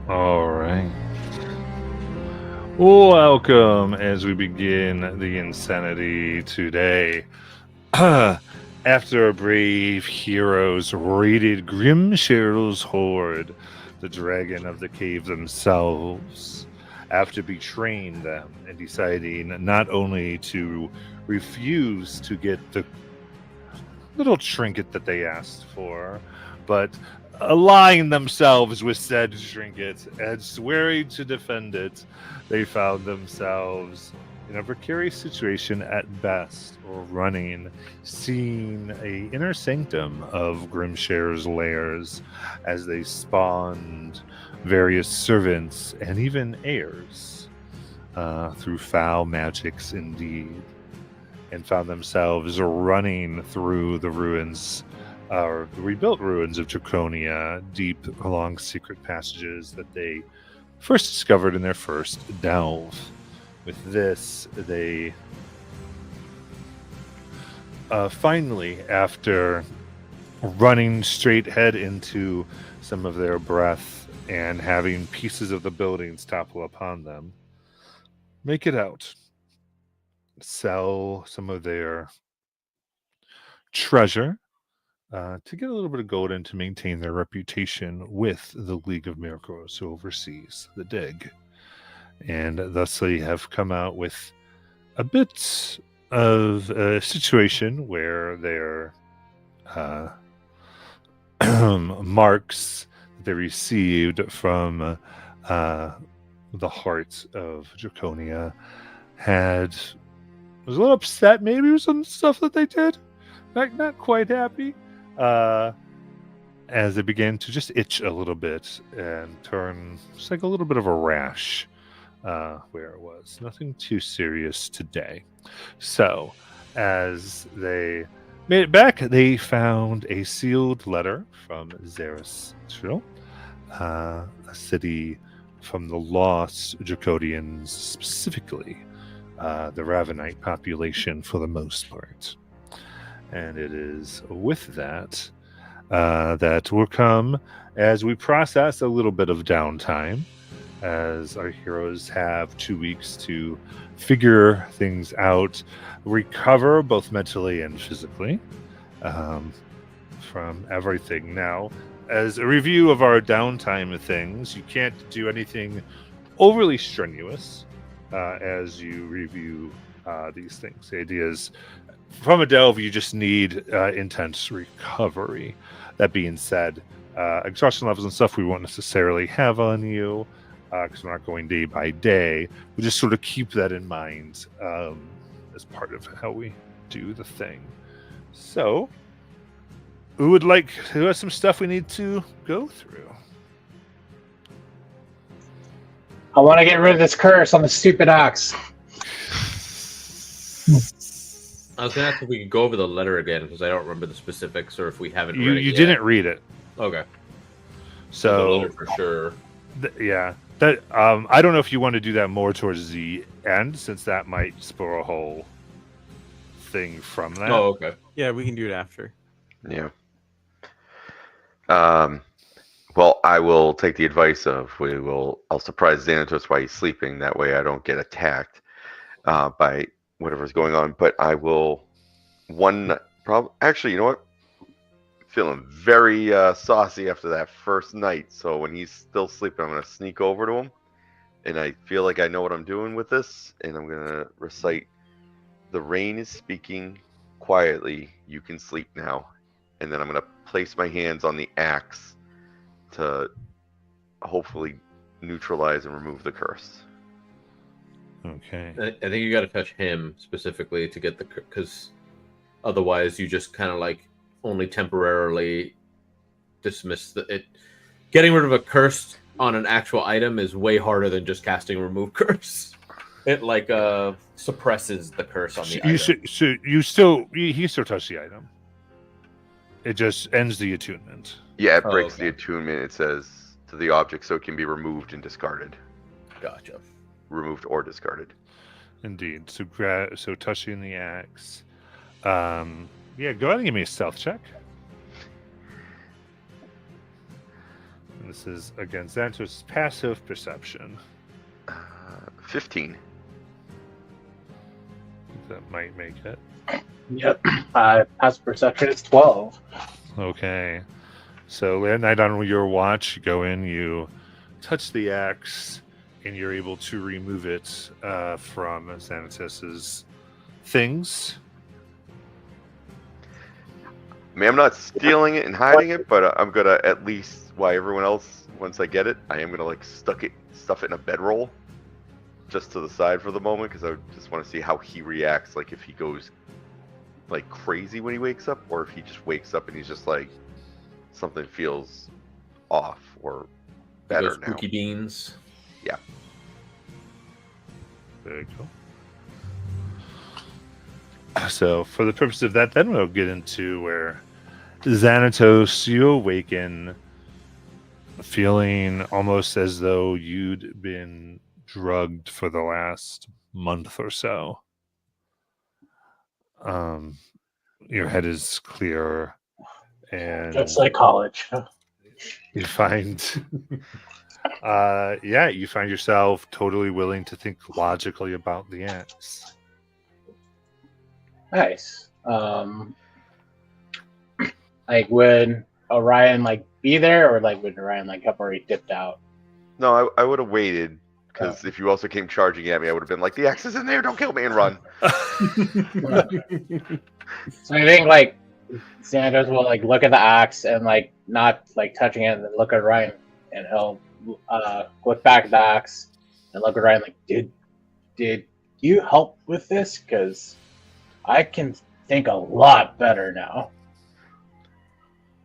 All right. Welcome as we begin the insanity today. After a brave heroes raided Grimshale's horde, the dragon of the cave themselves, after betraying them and deciding not only to refuse to get the little trinket that they asked for, but allying themselves with said trinket and swearing to defend it, they found themselves in a precarious situation at best, or running, seeing a inner sanctum of Grimshare's lairs as they spawned various servants and even heirs through foul magics indeed, and found themselves running through the ruins, or the rebuilt ruins of Draconia, deep along secret passages that they first discovered in their first delve. With this, they finally, after running straight head into some of their breath and having pieces of the buildings topple upon them, make it out, sell some of their treasure to get a little bit of gold and to maintain their reputation with the League of Miracles who oversees the dig. And thus they have come out with a bit of a situation where their marks that they received from the heart of Draconia was a little upset maybe with some stuff that they did. Not quite happy. As it began to just itch a little bit and turn just like a little bit of a rash where it was. Nothing too serious today. So, as they made it back, they found a sealed letter from Zarastril, a city from the lost Dracodians, specifically the Ravenite population for the most part. And it is with that that will come as we process a little bit of downtime, as our heroes have 2 weeks to figure things out, recover both mentally and physically from everything. Now, as a review of our downtime of things, you can't do anything overly strenuous as you review these things. The idea is, from a delve, you just need intense recovery. That being said, exhaustion levels and stuff we won't necessarily have on you because we're not going day by day. We just sort of keep that in mind as part of how we do the thing. So, who has some stuff we need to go through? I want to get rid of this curse on the stupid ox. I was going to ask if we could go over the letter again, because I don't remember the specifics, or if we haven't read it You yet. didn't read it. Okay. So, the letter for sure. Yeah. That I don't know if you want to do that more towards the end, since that might spur a whole thing from that. Oh, okay. Yeah, we can do it after. Yeah. Well, I will take the advice of I'll surprise Xanatos while he's sleeping. That way I don't get attacked by whatever's going on. But I will actually, you know what? Feeling very saucy after that first night. So when he's still sleeping, I'm going to sneak over to him. And I feel like I know what I'm doing with this. And I'm going to recite, "The rain is speaking quietly. You can sleep now." And then I'm going to place my hands on the axe to hopefully neutralize and remove the curse. Okay. I think you got to touch him specifically to get because otherwise you just kind of like only temporarily dismiss it. Getting rid of a curse on an actual item is way harder than just casting remove curse. It like suppresses the curse on the item. He still touched the item. It just ends the attunement. Yeah, it breaks the attunement. It says to the object, so it can be removed and discarded. Gotcha. Removed or discarded. Indeed. So touching the axe. Yeah, go ahead and give me a stealth check. This is against Xanatos' passive perception. 15. That might make it. Yep. Passive perception is 12. Okay. So late night on your watch, you go in, you touch the axe, and you're able to remove it from Xanatos' things. I mean, I'm not stealing it and hiding it, but I'm gonna at least, while everyone else, once I get it, I am gonna like stuff it in a bedroll, just to the side for the moment, because I just want to see how he reacts. Like if he goes like crazy when he wakes up, or if he just wakes up and he's just like something feels off or better Those now. spooky beans. Yeah. There you go. So, for the purpose of that, then we'll get into where Xanatos, you awaken feeling almost as though you'd been drugged for the last month or so. Your head is clear, and Just like college. you find, you find yourself totally willing to think logically about the axe. Nice. Like, would Orion like be there, or like would Orion like have already dipped out? No, I would have waited, because if you also came charging at me, I would have been like, the axe is in there, don't kill me, and run. So I think like Xanatos will like look at the axe and like not like touching it, and then look at Orion, and he'll look back at the axe and look at Orion like, did you help with this? Because I can think a lot better now.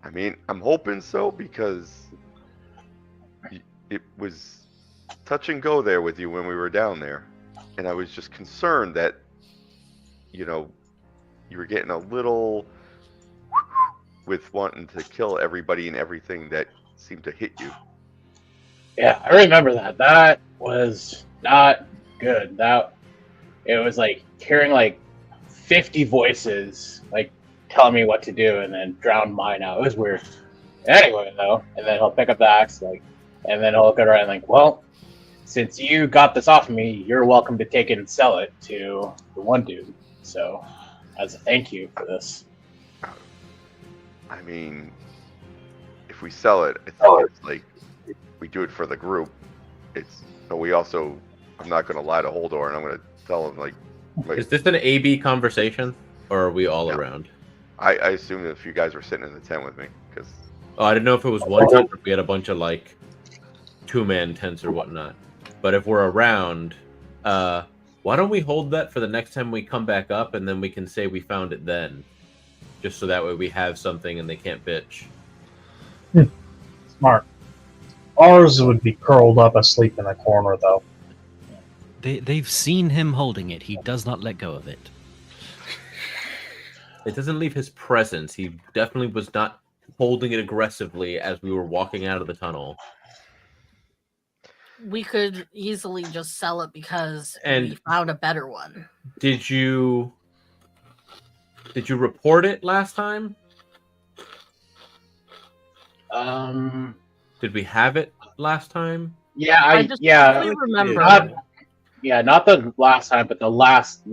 I mean, I'm hoping so, because it was touch and go there with you when we were down there. And I was just concerned that, you know, you were getting a little with wanting to kill everybody and everything that seemed to hit you. Yeah, I remember that. That was not good. It was like hearing like 50 voices like telling me what to do, and then drown mine out. It was weird. Anyway, though, and then he'll pick up the axe, like, and then he'll look around like, well, since you got this off of me, you're welcome to take it and sell it to the one dude. So, as a thank you for this. I mean, if we sell it, I think it's like we do it for the group. But we also, I'm not going to lie to Holdor, and I'm going to tell him like Is this an AB conversation, or are we all around? I assume that if you guys were sitting in the tent with me, because Oh, I didn't know if it was one tent or if we had a bunch of like 2-man tents or whatnot. But if we're around, why don't we hold that for the next time we come back up, and then we can say we found it then, just so that way we have something and they can't bitch. Smart. Ours would be curled up asleep in a corner, though. They've seen him holding it. He does not let go of it. It doesn't leave his presence. He definitely was not holding it aggressively as we were walking out of the tunnel. We could easily just sell it because And- we found a better one. Did you report it last time? Did we have it last time? Yeah, I just yeah, really remember. not the last time, but the last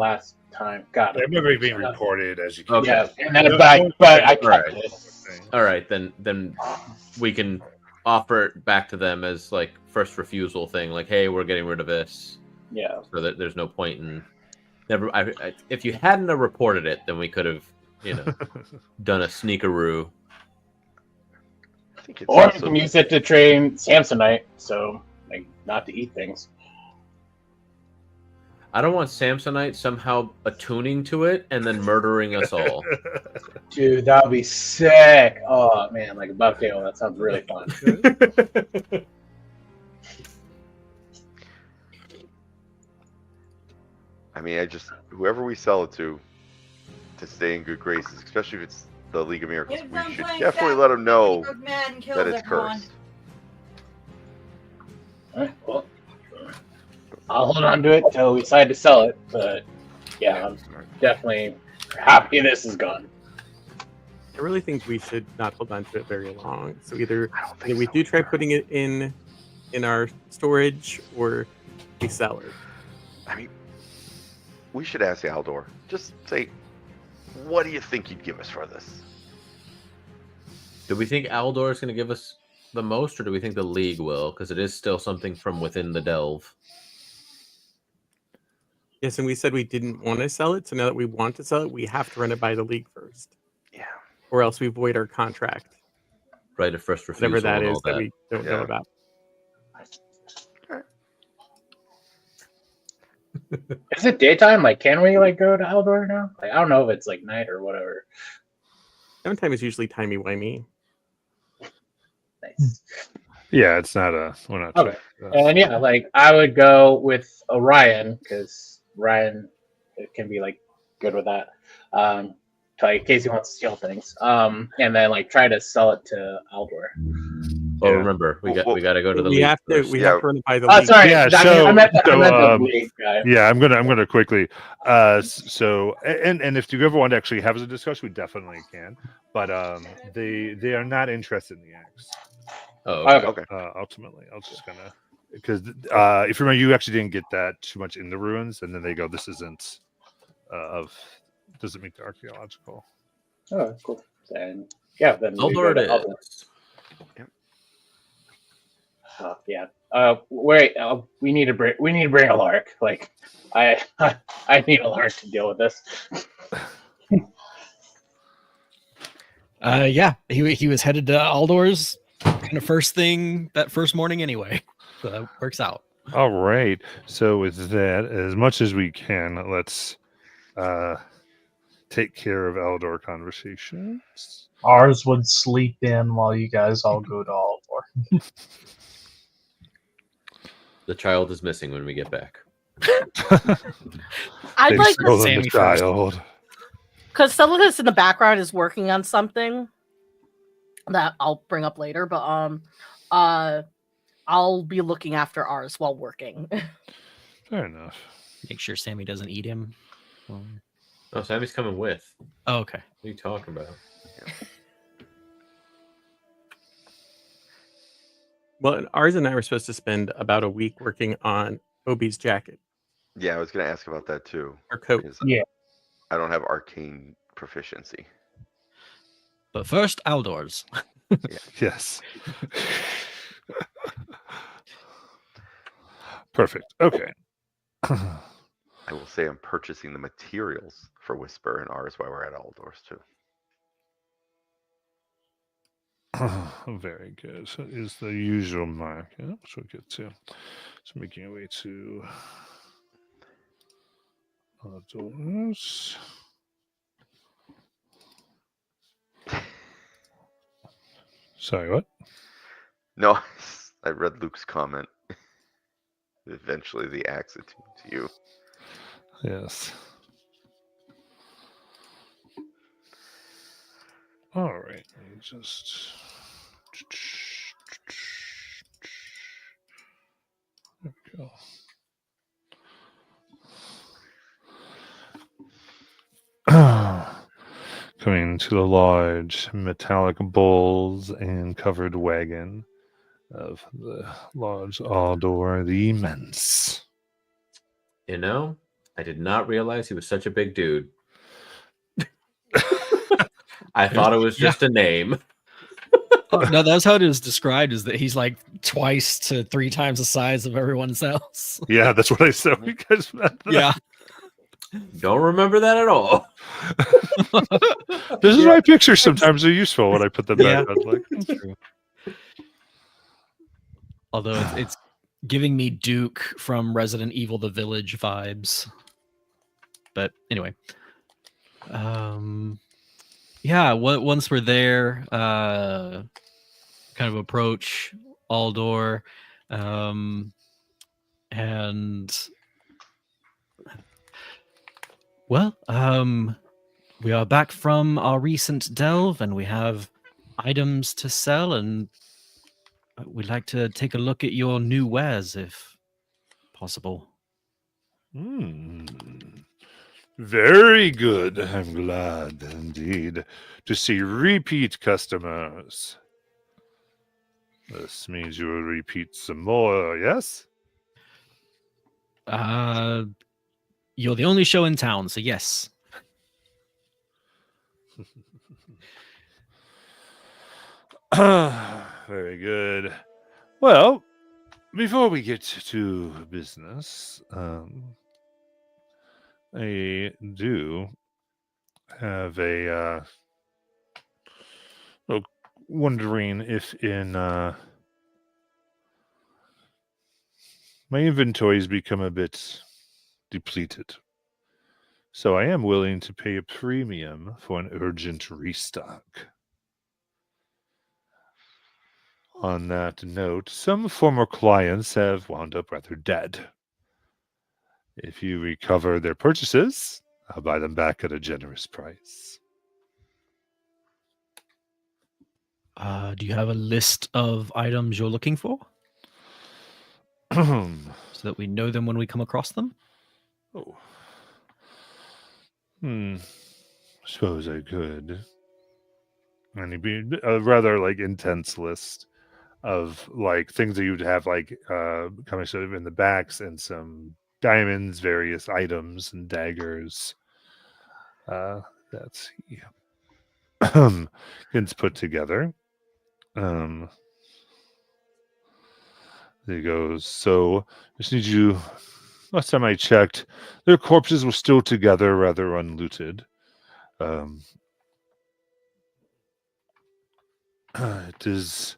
time. God, I remember it being reported as you keep Okay. yeah, and then but I kept Alright. it. All right, then we can offer it back to them as like first refusal thing. Like, hey, we're getting rid of this, Yeah, so that there's no point in never. If you hadn't have reported it, then we could have, done a sneakeroo. I think it's or you also, can use it to train Samsonite, so like not to eat things. I don't want Samsonite somehow attuning to it and then murdering us all. Dude, that would be sick. Oh man, like a bucktail. That sounds really fun. I mean, whoever we sell it to stay in good graces, especially if it's the League of Miracles, we should definitely let them know that it's cursed. Alright, well, I'll hold on to it till we decide to sell it. But yeah, I'm definitely happy this is gone. I really think we should not hold on to it very long. So either I don't think we so do try either. putting it in our storage, or we sell it. I mean, we should ask Aldor. Just say, what do you think you'd give us for this? Do we think Aldor is going to give us the most, or do we think the League will? Because it is still something from within the Delve. Yes, and we said we didn't want to sell it. So now that we want to sell it, we have to run it by the League first, Yeah. or else we void our contract, Right of first refusal whatever that and is all that that. we don't know Yeah. about. Is it daytime? Like, can we like go to Aldor now? Like, I don't know if it's like night or whatever. Downtime is usually timey-wimey. Nice. Yeah, it's not a. We're not. Okay. sure. And yeah, like I would go with Orion because Ryan can be like good with that. In case he wants to steal things. And then like try to sell it to Aldor. Well, Yeah. remember, we Well, got to go to the We League. have to first. Yeah. run it by the Oh, League. sorry. Yeah, I meant so, the league guy. Yeah, I'm gonna quickly. So and if you ever want to actually have a discussion, we definitely can. But they are not interested in the axe. Oh, okay. Okay. Okay. Ultimately, I was just gonna because if you remember, you actually didn't get that too much in the ruins, and then they go, "This isn't doesn't meet the archaeological." Oh, cool. And yeah, then we go Aldor to it Aldor. is. Yeah. Wait. We need to bring a lark. Like, I need a lark to deal with this. Yeah, he was headed to Aldor's kind of first thing that first morning anyway. So that works out. All right. So with that, as much as we can, let's take care of Eldor conversations. Ours would sleep in while you guys all go to Aldor. The child is missing when we get back. I'd They've like to, stolen the Sammy first. child. because Celicus in the background is working on something that I'll bring up later, but I'll be looking after ours while working. Fair enough. Make sure Sammy doesn't eat him. Oh, Sammy's coming with. Oh, okay. What are you talking about? Well, ours and I were supposed to spend about a week working on Obi's jacket Yeah, I was gonna ask about that too. or coat. Because Yeah. I don't have arcane proficiency. But first, Aldor's. Yes. Perfect. Okay. I will say I'm purchasing the materials for Whisper and ours while we're at Aldor's too. Very good. So is the usual market, which we'll get to. So making our way to outdoors. Sorry, what? No, I read Luke's comment. Eventually, the axe attuned to you. Yes. All right. Let me just. There we go. Coming to the large metallic bowls and covered wagon of the large Aldor the Immense. You know, I did not realize he was such a big dude. I thought it was just a name. No, that's how it is described, is that he's like twice to 3 times the size of everyone else. Yeah, that's what I said. You guys meant that. Yeah. Don't remember that at all. This is why pictures sometimes are useful when I put them back on. Like, That's true. Although it's giving me Duke from Resident Evil The Village vibes. But anyway. Yeah, once we're there, kind of approach Aldor, and well, we are back from our recent delve, and we have items to sell, and we'd like to take a look at your new wares, if possible. Very good. I'm glad indeed to see repeat customers. This means you will repeat some more, yes? You're the only show in town, so yes. Very good. Well, before we get to business, I do have a wondering if in my inventory's become a bit depleted. So I am willing to pay a premium for an urgent restock. On that note, some former clients have wound up rather dead. If you recover their purchases, I'll buy them back at a generous price. Do you have a list of items you're looking for Oh. so that we know them when we come across them? Suppose I could. And it'd be a rather like intense list of like things that you'd have like coming sort of in the backs and some diamonds, various items and daggers. That's gets put together. There he goes. So just need you. Last time I checked, their corpses were still together, rather unlooted. It is.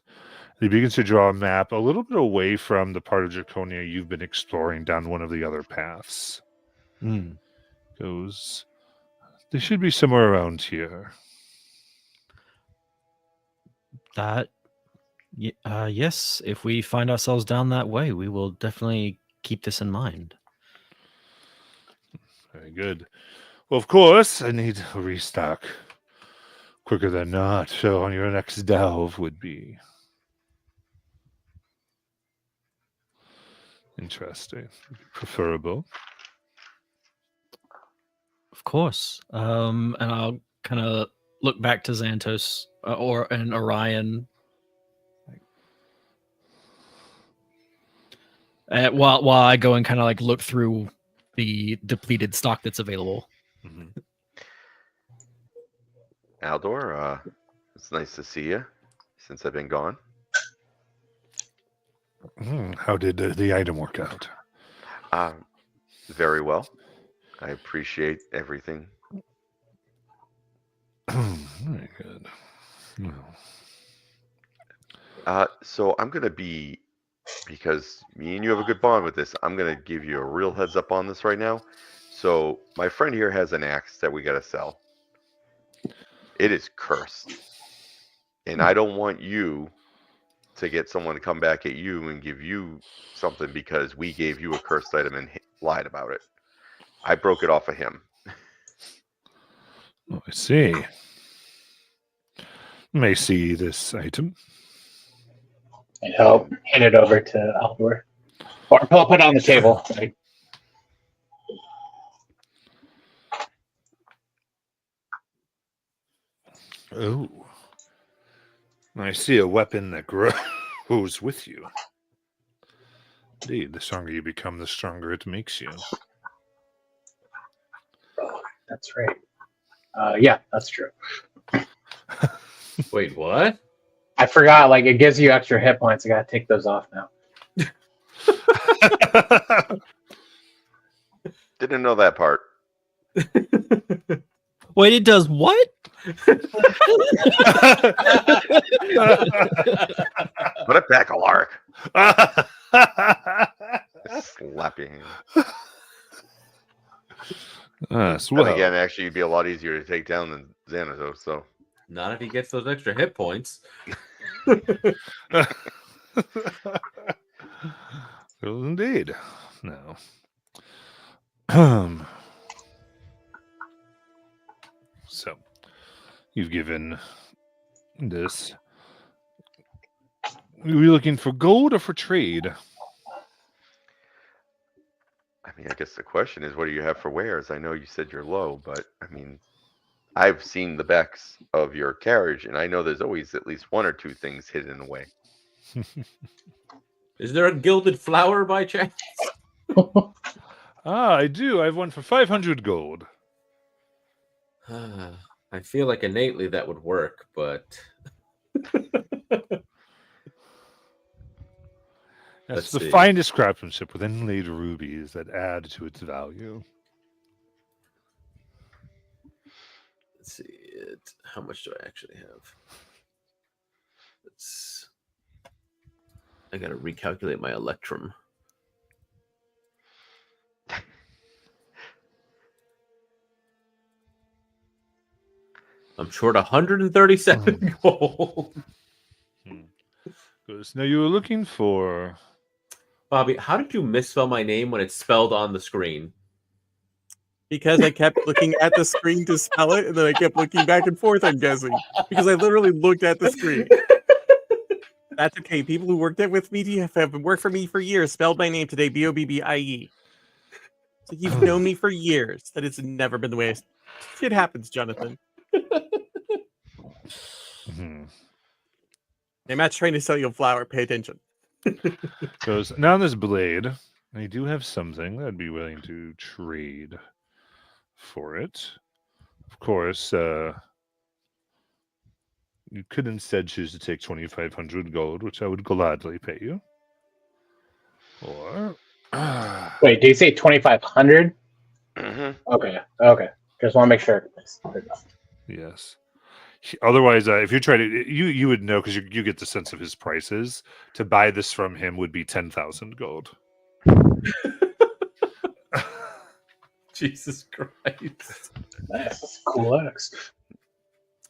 He begins to draw a map a little bit away from the part of Draconia you've been exploring down one of the other paths. Goes. They should be somewhere around here. Yes, if we find ourselves down that way, we will definitely keep this in mind. Very good. Well, of course, I need a restock. Quicker than not, so on your next delve would be interesting. Preferable. Of course. And I'll kind of look back to Xantos and Orion. While I go and kind of like look through the depleted stock that's available. Mm-hmm. Aldor, it's nice to see you since I've been gone. How did the item work out? Very well. I appreciate everything. Very good. So I'm going to be, because me and you have a good bond with this, I'm going to give you a real heads up on this right now. So my friend here has an axe that we got to sell. It is cursed. And I don't want you to get someone to come back at you and give you something because we gave you a cursed item and lied about it. I broke it off of him. Oh, I see. May see this item. And he'll hand it over to Aldor. Or he'll put it on the table. Like, Oh. I see a weapon that grows with you. Indeed, the stronger you become, the stronger it makes you. oh, that's right. Yeah, that's true. Wait, what? I forgot, like, it gives you extra hit points. I gotta take those off now. Didn't know that part. Wait, it does what? Put it back, Alark. Slap your hand. Well. And again, actually, it'd be a lot easier to take down than Xanatos, so. Not if he gets those extra hit points. Well, indeed. No. So, you've given this. Are you looking for gold or for trade? I mean, I guess the question is, what do you have for wares? I know you said you're low, but I mean, I've seen the backs of your carriage, and I know there's always at least one or two things hidden away. Is there a gilded flower by chance? I do. I have one for 500 gold. I feel like innately that would work, but That's Let's the see. finest craftsmanship with inlaid rubies that add to its value. let's see it. How much do I actually have? I gotta recalculate my electrum. I'm short 137 gold. Goes, now you were looking for. Bobby, how did you misspell my name when it's spelled on the screen? Because I kept looking at the screen to spell it, and then I kept looking back and forth, I'm guessing. Because I literally looked at the screen. That's okay. People who worked with me have worked for me for years spelled my name today, Bobbie. So you've known me for years. That has never been the way. Shit happens, Jonathan. Mhm. I'm not trying to sell you a flower. Pay attention. Goes, now this blade, I do have something that I'd be willing to trade for it. Of course, you could instead choose to take 2,500 gold, which I would gladly pay you. Or. Wait, did you say 2,500? Mm-hmm. Okay. Just want to make sure. Yes. Otherwise, if you're trying to, you would know because you get the sense of his prices. To buy this from him would be 10,000 gold. Jesus Christ. That's cool X.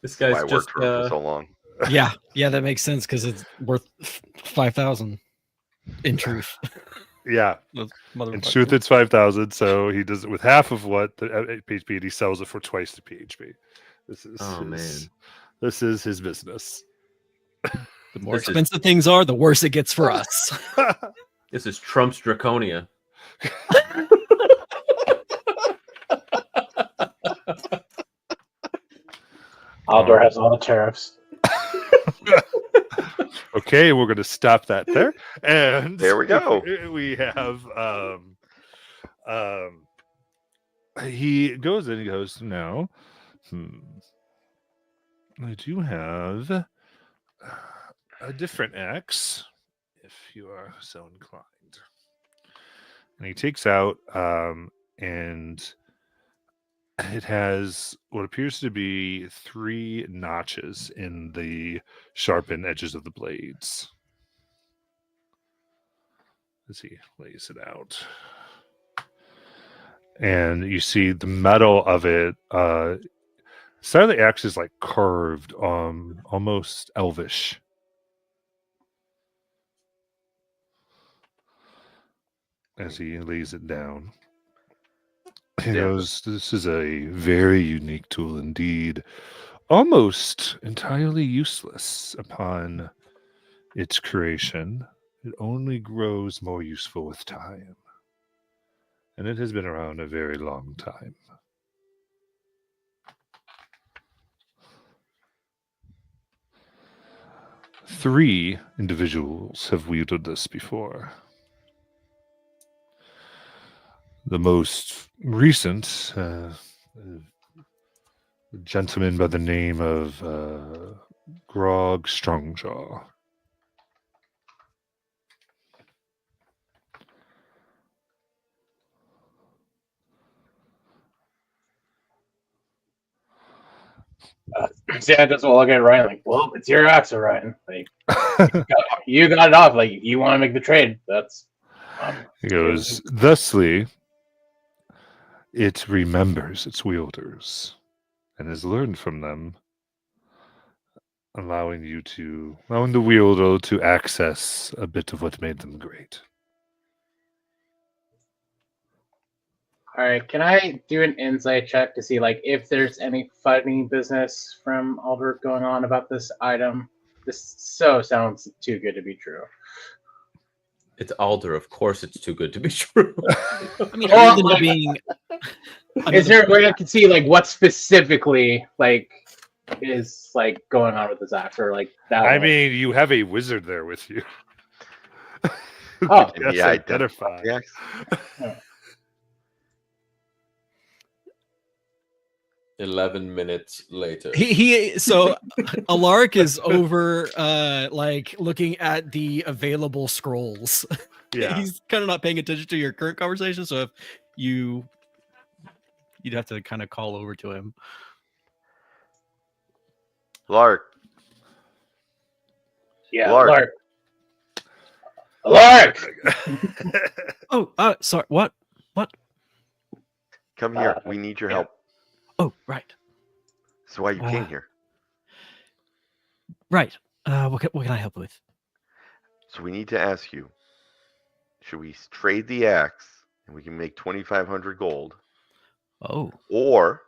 This Why I guy's worked just for him for so long. Yeah, that makes sense because it's worth 5,000. In truth, Yeah. Those In motherfuckers. truth, it's 5,000. So he does it with half of what the PHP, and he sells it for twice the PHP. This is This is his business. The more This is- expensive things are, the worse it gets for us. This is Trump's Draconia. Aldor has all the tariffs. Okay, we're going to stop that there. And There we go. We have he goes and he goes, no. I do have a different axe, if you are so inclined. And he takes out and it has what appears to be 3 notches in the sharpened edges of the blades as he lays it out. And you see the metal of it, side of the axe is like curved, almost elvish. As he lays it down. He goes, this is a very unique tool indeed. Almost entirely useless upon its creation. It only grows more useful with time. And it has been around a very long time. Three individuals have wielded this before. The most recent, a gentleman by the name of Grog Strongjaw. Santa doesn't look at Ryan like, well, it's your axe, Ryan. Like, you got it off. Like, you want to make the trade. That's. He goes, thusly, it remembers its wielders and has learned from them, allowing the wielder to access a bit of what made them great. All right, can I do an insight check to see like if there's any funny business from Albert going on about this item? This so sounds too good to be true. It's Alder. Of course, it's too good to be true. I mean, Well, other than it being. Is there a way I can see like what specifically like is like going on with this axe or like that? I one? mean, you have a wizard there with you. Who Oh. could Can he guess identify the axe? 11 minutes later. So Alaric is over like looking at the available scrolls. Yeah. He's kind of not paying attention to your current conversation, so if you'd have to kind of call over to him. Lark, Yeah, Lark. Lark. Oh, sorry. What? come here. We need your yeah. help. Oh, right. This is why you came here. Right. What can I help with? So we need to ask you, should we trade the axe and we can make 2,500 gold? Oh. Or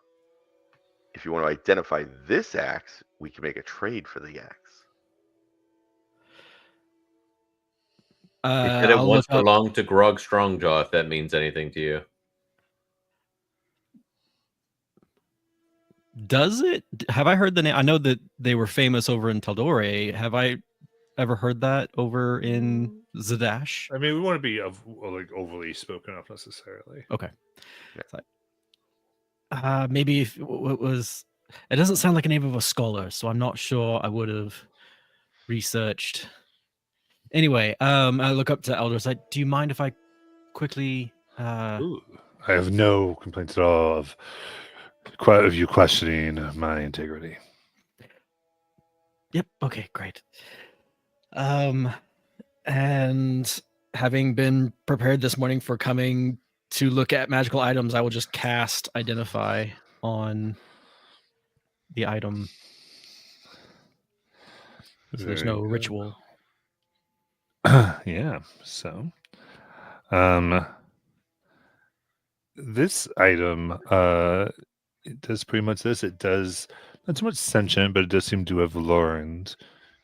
if you want to identify this axe, we can make a trade for the axe. He said it I'll once look up. belonged to Grog Strongjaw, if that means anything to you. Does it? Have I heard the name? I know that they were famous over in Taldore. Have I ever heard that over in Zadash? I mean, we want to be like overly spoken of necessarily. Okay. Yeah. Maybe if it was. It doesn't sound like a name of a scholar, so I'm not sure I would have researched. Anyway, I look up to Elders. Do you mind if I quickly? Ooh, I have no complaints at all of you questioning my integrity. Yep. Okay. Great. And having been prepared this morning for coming to look at magical items, I will just cast Identify on the item. So there's Very no good. ritual. Yeah. So, this item, it does pretty much this. It does not so much sentient, but it does seem to have learned.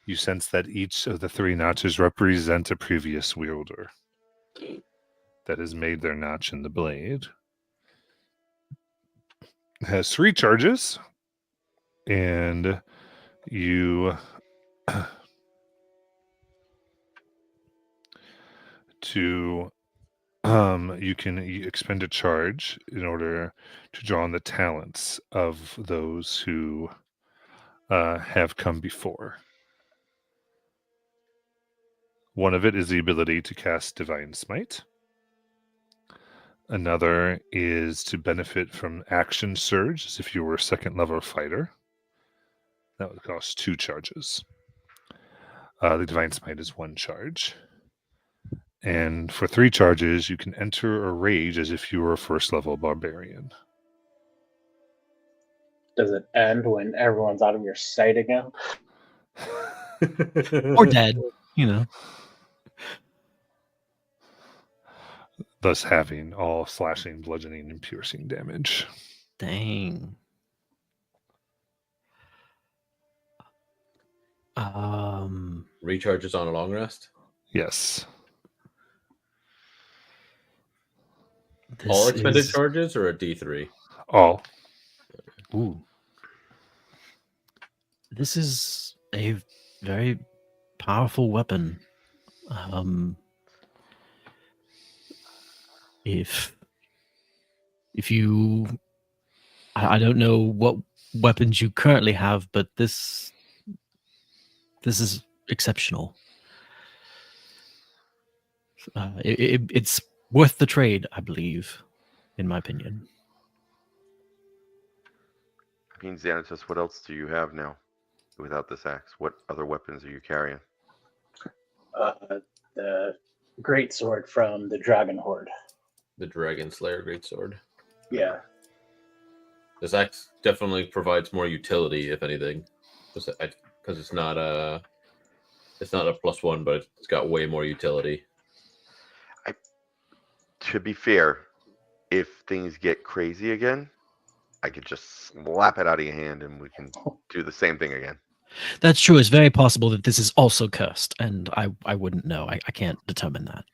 You sense that each of the 3 notches represent a previous wielder that has made their notch in the blade. It has 3 charges, and you you can expend a charge in order to draw on the talents of those who have come before. One of it is the ability to cast Divine Smite. Another is to benefit from Action Surge, as if you were a 2nd level fighter. That would cost 2 charges. The Divine Smite is 1 charge. And for 3 charges, you can enter a rage as if you were a 1st level barbarian. Does it end when everyone's out of your sight again? Or dead, you know. Thus having all slashing, bludgeoning, and piercing damage. Dang. Recharges on a long rest? Yes. All expended charges or a D3? All. Ooh. This is a very powerful weapon. If you, I don't know what weapons you currently have, but this is exceptional. It's worth the trade, I believe, in my opinion. I mean, Xanatos, what else do you have now without this axe? What other weapons are you carrying? The great sword from the Dragon Horde. The Dragon Slayer Greatsword. Yeah. This axe definitely provides more utility, if anything, because it's not a +1, but it's got way more utility. To be fair, if things get crazy again, I could just slap it out of your hand and we can do the same thing again. That's true. It's very possible that this is also cursed, and I wouldn't know. I can't determine that.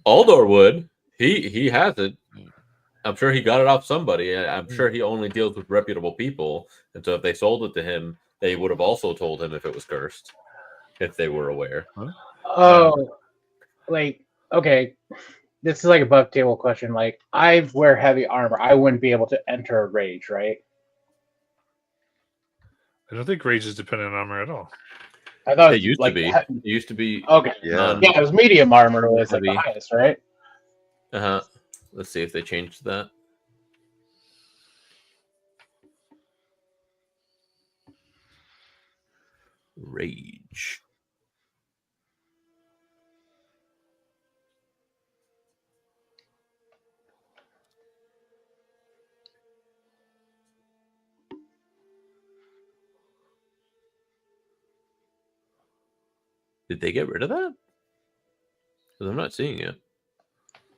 Aldor would. He has it. I'm sure he got it off somebody. I'm sure he only deals with reputable people, and so if they sold it to him, they would have also told him if it was cursed, if they were aware. Oh, like, okay. This is like a above table question. Like, I wear heavy armor. I wouldn't be able to enter a rage, right? I don't think rage is dependent on armor at all. I thought It used to be. It used to be. Okay. Yeah. Yeah, it was medium armor was like the Heavy. highest, right? Uh-huh. Let's see if they changed that. Rage. Did they get rid of that? Because I'm not seeing it.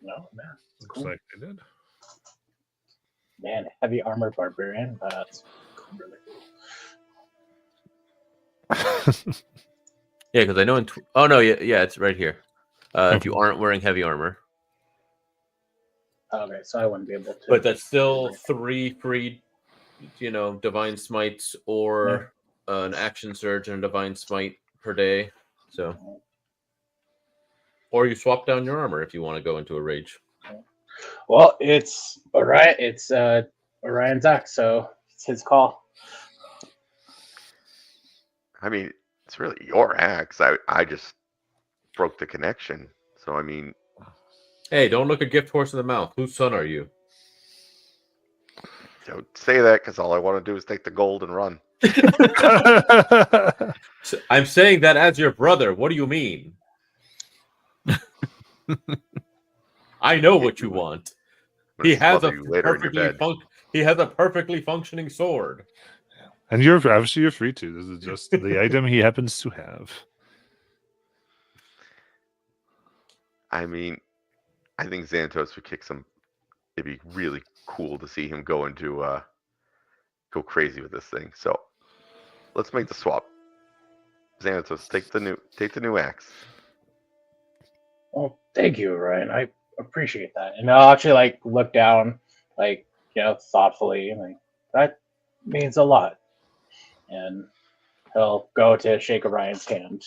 No, man. Looks Cool. like they did. Man, heavy armor barbarian. That's really cool. Yeah, because I know in. Oh no, yeah, it's right here. If you aren't wearing heavy armor, Okay, so I wouldn't be able to. but that's still 3 free, divine smites or an action surge and a divine smite per day. So, or you swap down your armor if you want to go into a rage. Well, it's Orion. It's Orion's axe, so it's his call. I mean, it's really your axe. I just broke the connection. So I mean, Hey, don't look a gift horse in the mouth. Whose son are you? don't say that because all I want to do is take the gold and run. I'm saying that as your brother. What do you mean? I know what you want. I'm gonna He has a smother you later in your bed. he has a perfectly functioning sword. And you're free to. This is just the item he happens to have. I mean, I think Xanatos would kick some. It'd be really cool to see him go crazy with this thing. So let's make the swap. Xanatos, take the new axe. Well, thank you, Orion. I appreciate that, and I'll actually look down, thoughtfully, and that means a lot. And he'll go to shake Orion's hand.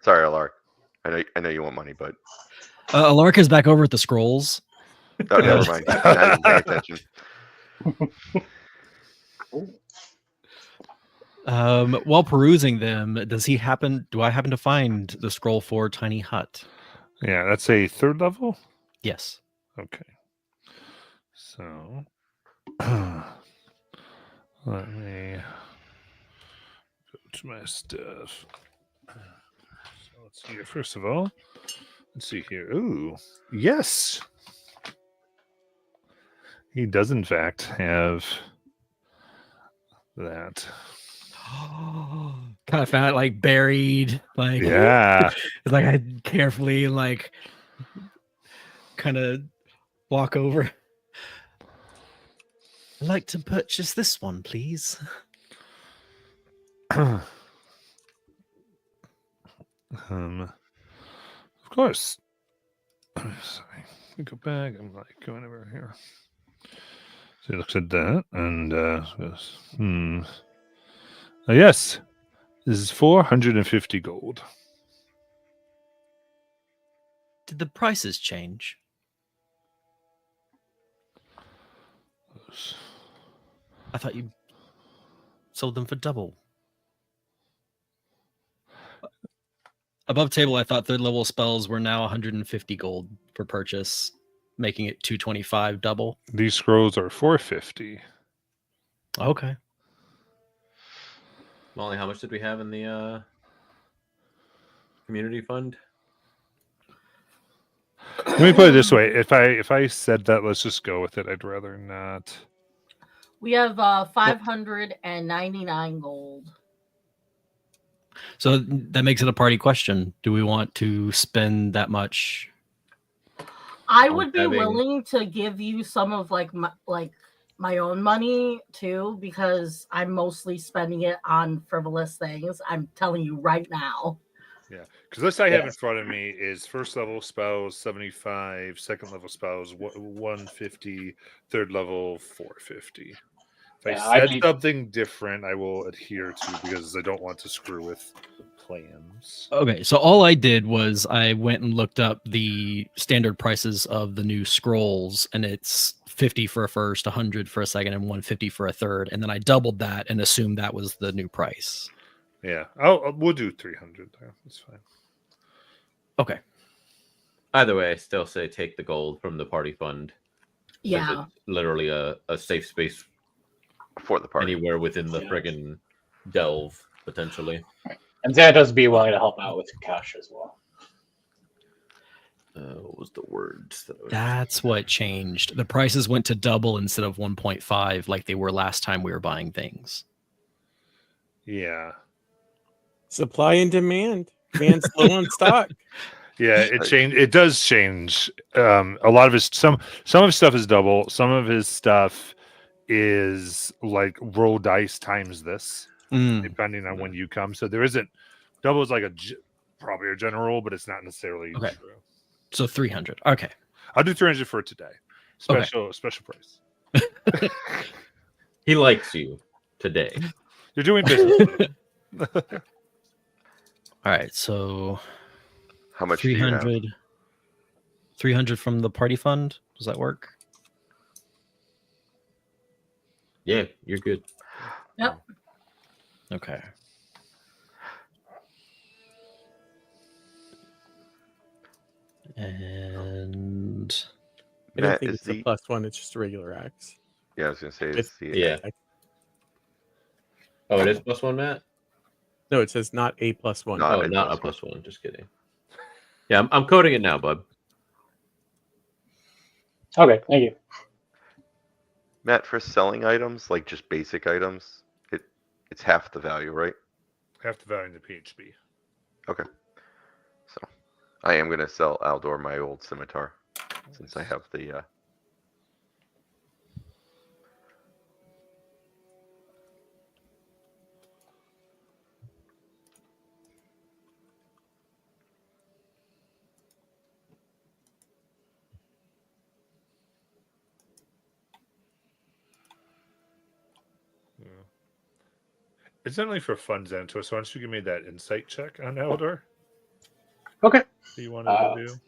Sorry, Alark. I know you want money, but Alark is back over at the scrolls. oh, never mind. I didn't pay attention. While perusing them, do I happen to find the scroll for Tiny Hut? Yeah, that's a 3rd level. Yes. Okay. So let me go to my stuff. So let's see here. First of all, let's see here. Ooh, yes. He does, in fact, have that. Kind of found it buried, Yeah. it's like I carefully kind of walk over. I'd like to purchase this one, please. Of course. Sorry. We go back. I'm going over here. So he looks at that and goes, yes. This is 450 gold. Did the prices change? I thought you sold them for double. Above table, I thought 3rd level spells were now 150 gold for purchase, making it 225 double. These scrolls are 450. Okay. Molly, how much did we have in the community fund? Let me put it this way: if I said that, let's just go with it. I'd rather not. We have 599 gold. So that makes it a party question. Do we want to spend that much? I would be having- willing to give you some of my my own money too, because I'm mostly spending it on frivolous things. I'm telling you right now. Yeah, because this I have in Yes. front of me is first level spells 75, second level spells 150, third level 450. If I Yeah, I said need. something different, I will adhere to because I don't want to screw with plans. Okay, so all I did was I went and looked up the standard prices of the new scrolls, and it's 50 for a first, 100 for a second, and 150 for a third. And then I doubled that and assumed that was the new price. Yeah, we'll do 300 there. That's fine. Okay. Either way, I still say take the gold from the party fund. Since Yeah. it's literally a safe space For the party. anywhere within the Yeah. friggin' delve, potentially. And Xantos be willing to help out with cash as well. What was the words? That I was... That's what changed. The prices went to double instead of 1.5 like they were last time we were buying things. Yeah, Supply and demand. Man's low on stock. yeah. It does change. A lot of his some of his stuff is double. Some of his stuff is like roll dice times this, depending on when you come. So there isn't double is like probably a general rule, but it's not necessarily Okay. true. So 300. Okay. I'll do 300 for today. Special price. He likes you today. You're doing business. All right. So How much do you have? 300. 300 from the party fund. Does that work? Yeah, you're good. Yep. Okay. And I don't Matt, think is it's a +1. It's just a regular axe. Yeah, I was gonna say It's- it's the Yeah. Oh, it is +1, Matt? No, it says not a +1. Not Oh, a not a +1. +1. Just kidding. Yeah, I'm coding it now, bud. Okay, thank you. Matt, for selling items, like just basic items, it's half the value, right? Have to value the PHB. Okay. So I am gonna sell Aldor my old scimitar since I have the Yeah. It's only for fun, Xanto. So why don't you give me that insight check on Eldor? Okay. That you wanted to do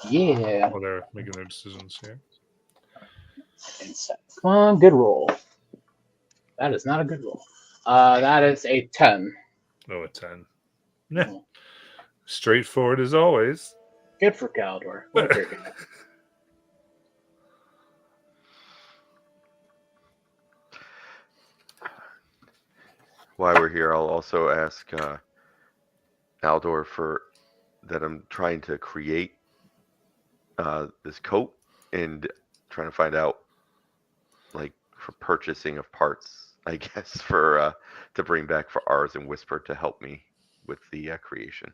Yeah. while they're making their decisions here. Insight. Come on, good roll. That is not a good roll. That is a 10. Oh, a 10. Nah. Straightforward as always. Good for Galdor. What a great guy. while we're here, I'll also ask Aldor for that I'm trying to create this coat and trying to find out like for purchasing of parts, I guess, for to bring back for ours and Whisper to help me with the creation.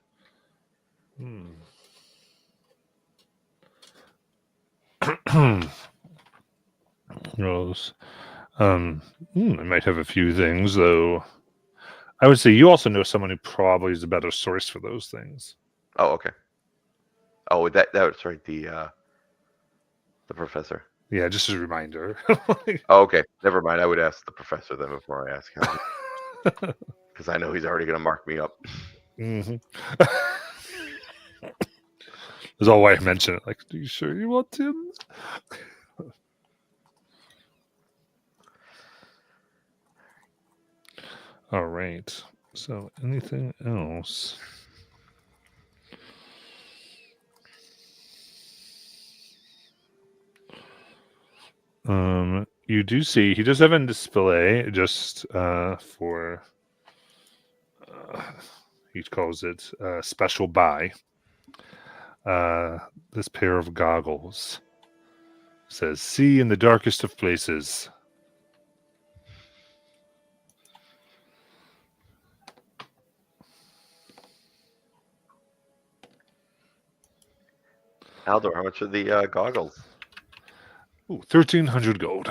Rose. I might have a few things, though. I would say you also know someone who probably is a better source for those things. Oh, okay. Oh, that was right. The professor. Yeah, just as a reminder. Oh, okay. Never mind. I would ask the professor then before I ask him, because I know he's already going to mark me up. Mm-hmm. That's all why I mentioned it. Like, are you sure you want him? All right. So, anything else? You do see he does have a display just for he calls it special buy. This pair of goggles says "See in the darkest of places." Aldor, how much are the goggles? Ooh, 1,300 gold.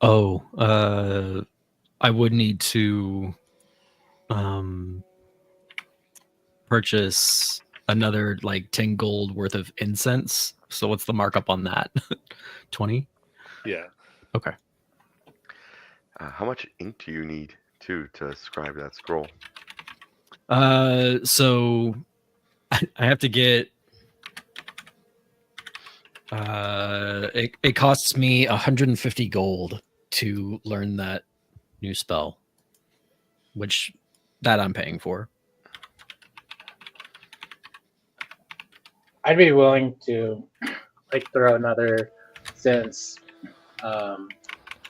Oh, I would need to purchase another like 10 gold worth of incense. So what's the markup on that? 20? Yeah. Okay. How much ink do you need to scribe that scroll? So I have to get it costs me 150 gold to learn that new spell, which that I'm paying for. I'd be willing to like throw another, since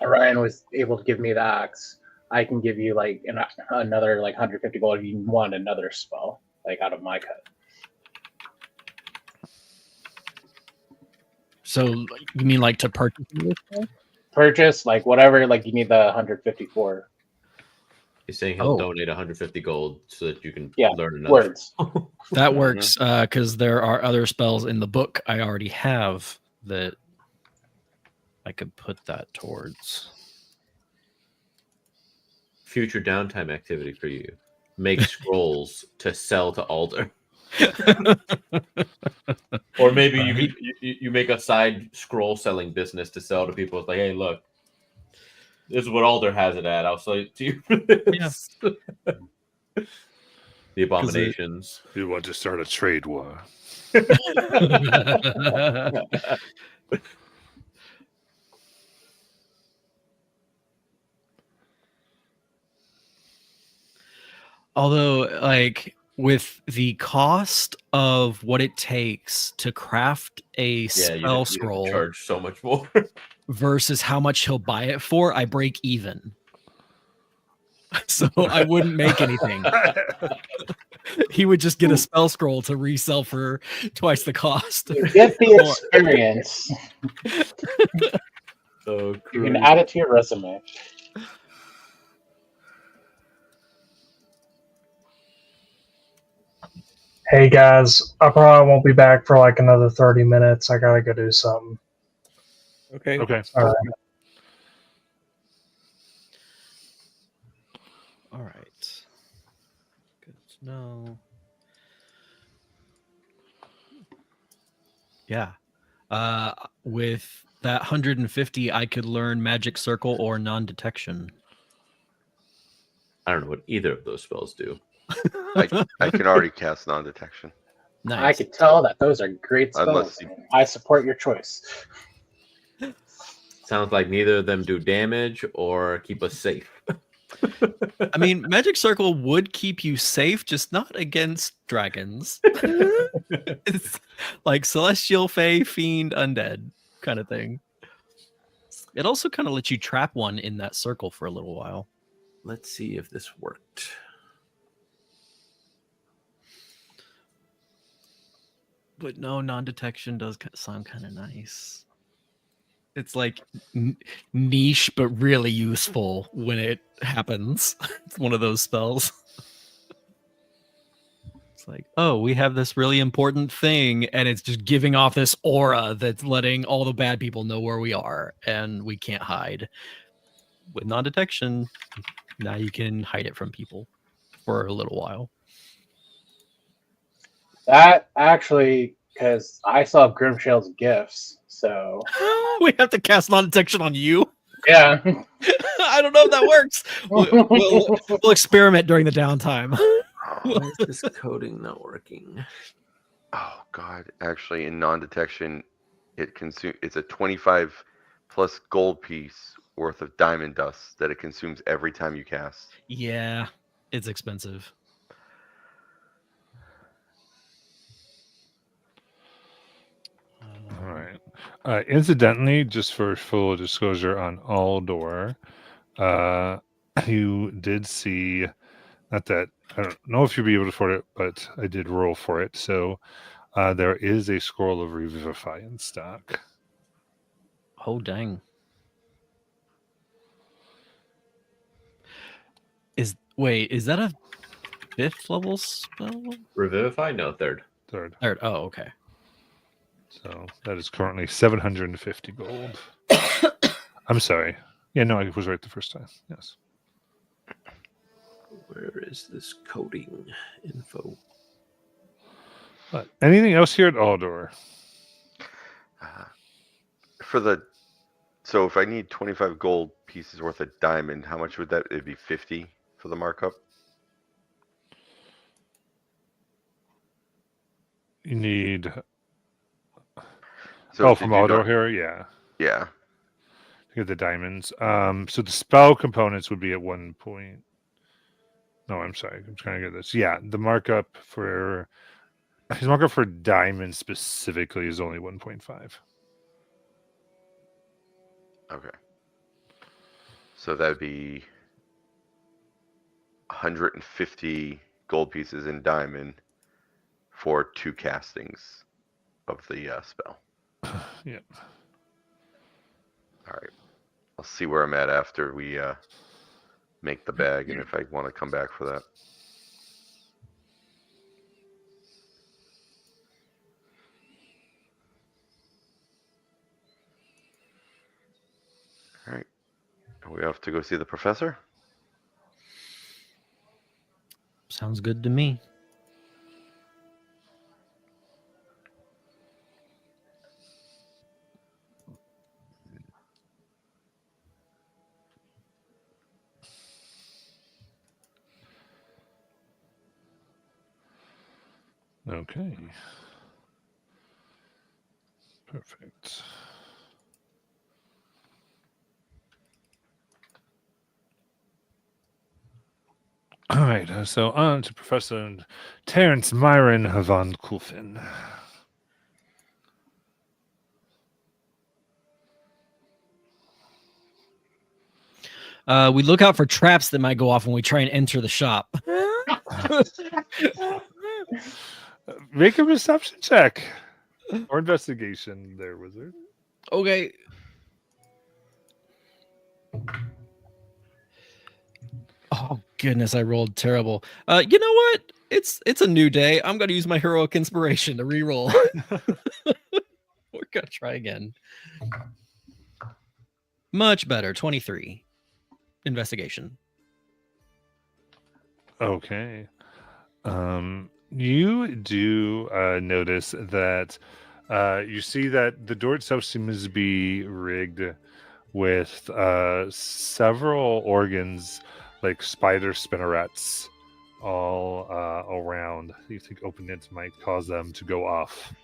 Orion was able to give me the axe. I can give you like another like 150 gold if you want another spell like out of my cut. So you mean like to purchase this? Purchase like whatever like you need the 150 for. He's saying he'll Oh. donate 150 gold so that you can Yeah, learn another. Words. That works because there are other spells in the book I already have that I could put that towards. Future downtime activity for you. Make scrolls to sell to Alder. Or maybe you make a side scroll selling business to sell to people. It's like, hey, look, this is what Alder has it at. I'll sell it to you for this. The abominations. You want to start a trade war. Although, like, with the cost of what it takes to craft a spell scroll charge so much more. versus how much he'll buy it for, I break even. So I wouldn't make anything. He would just get a spell scroll to resell for twice the cost. Get the experience. So you can add it to your resume. Hey guys, I probably won't be back for like another 30 minutes. I gotta go do something. Okay. Okay. All right. All right. Good to know. Yeah. With that 150, I could learn Magic Circle or Non-Detection. I don't know what either of those spells do. I can already cast non-detection. Nice. I could tell that those are great spells. Unless I support your choice. Sounds like neither of them do damage or keep us safe. I mean, Magic Circle would keep you safe, just not against dragons. It's like Celestial, Fey, Fiend, Undead kind of thing. It also kind of lets you trap one in that circle for a little while. Let's see if this worked. But no, non-detection does sound kind of nice. It's like niche, but really useful when it happens. It's one of those spells. It's like, oh, we have this really important thing, and it's just giving off this aura that's letting all the bad people know where we are, and we can't hide. With non-detection, now you can hide it from people for a little while. That actually, because I still have Grimshale's gifts, so We have to cast non-detection on you? yeah. I don't know if that works. We'll experiment during the downtime. Why is this coding not working? Oh God! Actually, in non-detection, it's a 25 plus gold piece worth of diamond dust that it consumes every time you cast. Yeah, it's expensive. All right. Incidentally, just for full disclosure on Aldor, you did see, not that, I don't know if you'll be able to afford it, but I did roll for it. So there is a scroll of Revivify in stock. Oh, dang. Is that a 5th level spell? Revivify? No, third. Third. Oh, okay. So that is currently 750 gold. I'm sorry. Yeah, no, I was right the first time. Yes. Where is this coding info? But anything else here at Aldor? For the so if I need 25 gold pieces worth of diamond, how much would that? It'd be 50 for the markup. You need. So From did you Aldor not? here, yeah. Yeah. To get the diamonds. So the spell components would be at 1 point. No, I'm sorry. I'm trying to get this. Yeah, the markup for his markup for diamonds specifically is only 1.5. Okay. So that'd be 150 gold pieces in diamond for 2 castings of the spell. Yep. All right. I'll see where I'm at after we make the bag, and if I want to come back for that. All right. Are we off to go see the professor? Sounds good to me. Okay. Perfect. All right, so on to Professor Terence Myron von Kulfin. We look out for traps that might go off when we try and enter the shop. Make a reception check or investigation there, wizard. Okay. Oh goodness, I rolled terrible. You know what? It's a new day. I'm gonna use my heroic inspiration to re-roll. We're gonna try again. Much better. 23. Investigation. Okay. You do notice that you see that the door itself seems to be rigged with several organs like spider spinnerets all around. You think opening it might cause them to go off.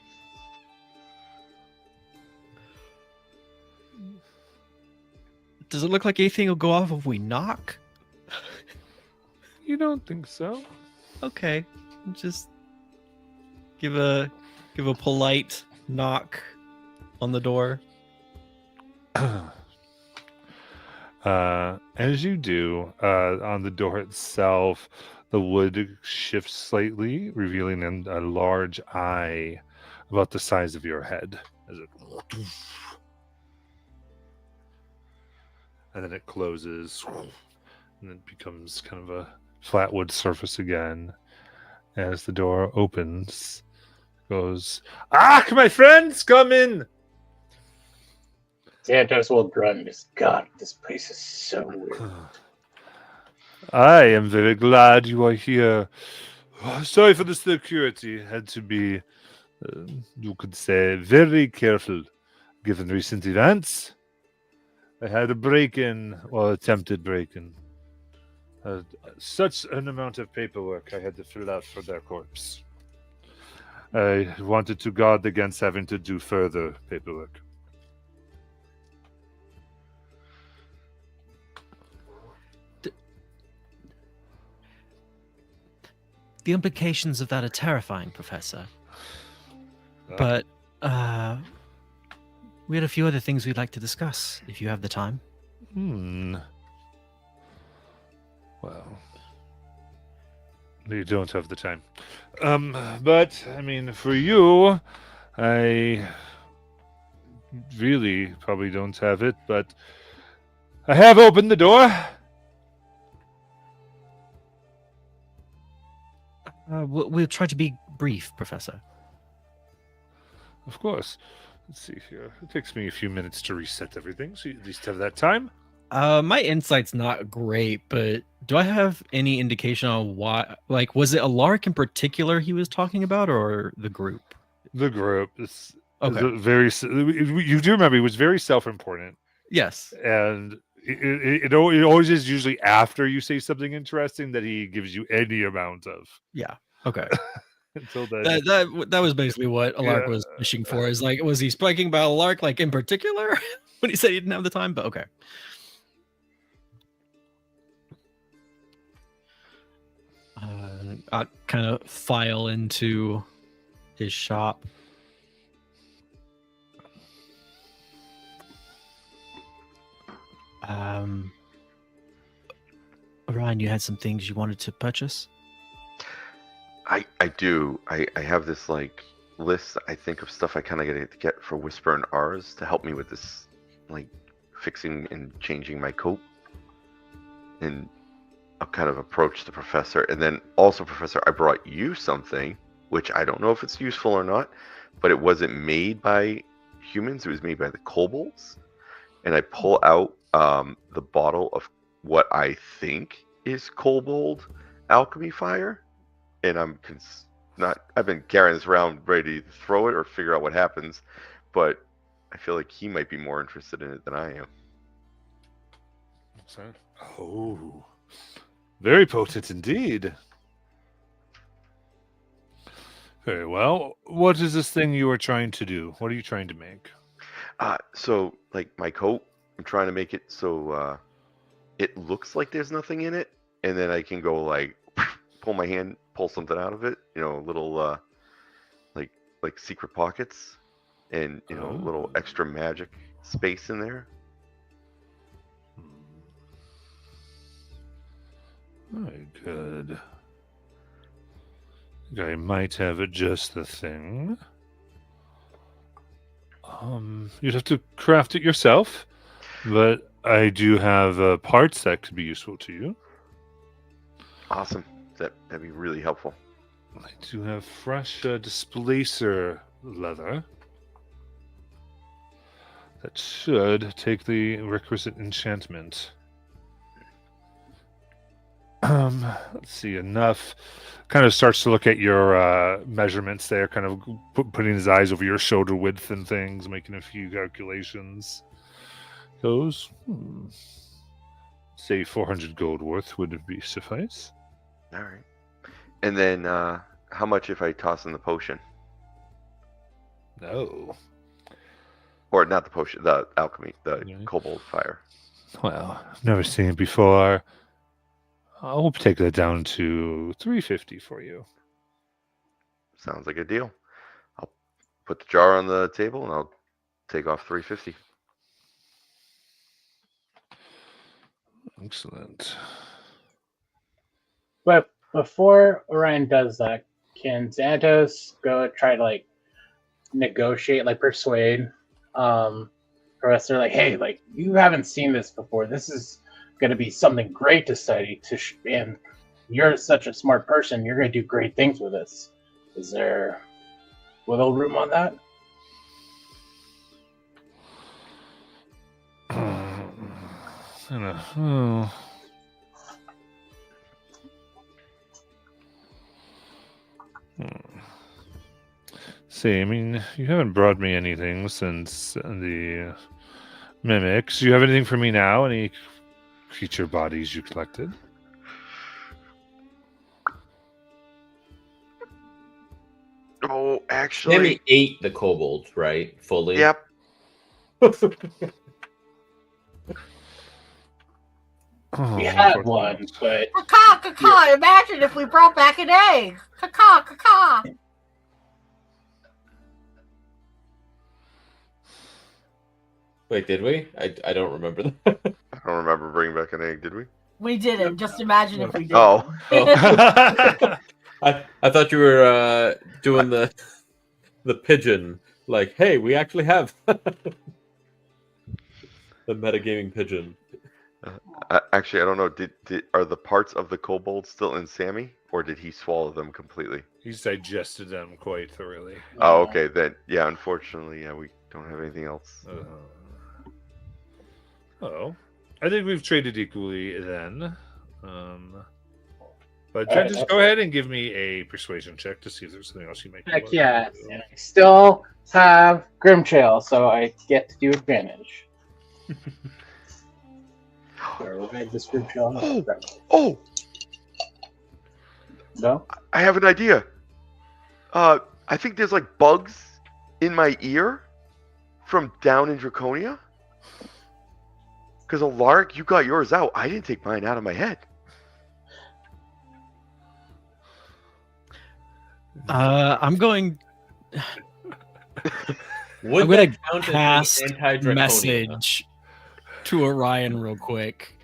Does it look like anything will go off if we knock? You don't think so? Okay. Just give a polite knock on the door. As you do, on the door itself, the wood shifts slightly, revealing a large eye about the size of your head. As it, and then it closes, and it becomes kind of a flat wood surface again. As the door opens, goes, "Ah, my friends, come in!" Santos will grunt. Just, God, this place is so weird. I am very glad you are here. Sorry for the security. Had to be, you could say, very careful given recent events. I had a break-in, or attempted break-in. Such an amount of paperwork I had to fill out for their corpse. I wanted to guard against having to do further paperwork. The implications of that are terrifying, Professor. But we had a few other things we'd like to discuss, if you have the time. Well, you don't have the time. But, I mean, for you, I really probably don't have it, but I have opened the door. We'll try to be brief, Professor. Of course. Let's see here. It takes me a few minutes to reset everything, so you at least have that time. My insight's not great, but do I have any indication on why? Like, was it Alaric in particular he was talking about, or the group? The group is Okay. you do remember he was very self-important, Yes. and it always is usually after you say something interesting that he gives you any amount of. Yeah. Okay. Until then, That was basically what Alaric was fishing for. Is like, was he speaking about Alaric like in particular when he said he didn't have the time? But okay. I kind of file into his shop. Ryan, you had some things you wanted to purchase? I do. I have this like list. I think of stuff I kind of got to get for Whisper and R's to help me with this, like fixing and changing my coat. And I'll kind of approach the professor. And then also, Professor, I brought you something, which I don't know if it's useful or not, but it wasn't made by humans. It was made by the kobolds. And I pull out the bottle of what I think is kobold alchemy fire. And I've been carrying this around ready to throw it or figure out what happens. But I feel like he might be more interested in it than I am. Oh, very potent indeed. Very well. What is this thing you are trying to do? What are you trying to make? So like my coat, I'm trying to make it so it looks like there's nothing in it, and then I can go like pull my hand, pull something out of it, little like secret pockets, and a little extra magic space in there. Very good. I might have just the thing. You'd have to craft it yourself, but I do have parts that could be useful to you. Awesome. That'd be really helpful. I do have fresh displacer leather that should take the requisite enchantment. Let's see, enough. Kind of starts to look at your measurements there, kind of putting his eyes over your shoulder width and things, making a few calculations. Goes, say 400 gold worth would be suffice. All right. And then how much if I toss in the potion? No. Or not the potion, the alchemy, the kobold fire. Well, I've never seen it before. I'll take that down to 350 for you. Sounds like a deal. I'll put the jar on the table and I'll take off 350. Excellent. But before Orion does that, can Xanatos go try to negotiate, persuade Professor, hey, you haven't seen this before. This is going to be something great to study. And you're such a smart person. You're going to do great things with this. Is there wiggle room on that? See, I mean, you haven't brought me anything since the mimics. Do you have anything for me now? Any creature bodies you collected? Oh, actually, Sammy ate the kobolds, right? Fully. Yep. We had one, but Caw. Imagine if we brought back an egg. Caw. Wait, did we? I don't remember that. I don't remember bringing back an egg, did we? We didn't. Just imagine if we did. Oh. I thought you were doing the pigeon. Hey, we actually have the metagaming pigeon. Actually, I don't know. Are the parts of the kobold still in Sammy, or did he swallow them completely? He's digested them quite thoroughly. Oh, okay. Then, yeah. Unfortunately, we don't have anything else. Oh, I think we've traded equally then. But All right, just that's go ahead and give me a persuasion check to see if there's something else you might be Heck wanting yeah. to do. And I still have grimshale, so I get to do advantage. Revive this grimshale. Oh, No? I have an idea. I think there's like bugs in my ear from down in Draconia. Because Alaric, you got yours out. I didn't take mine out of my head. I'm going. Would I'm gonna that count cast as anti-draconia? message to Orion real quick.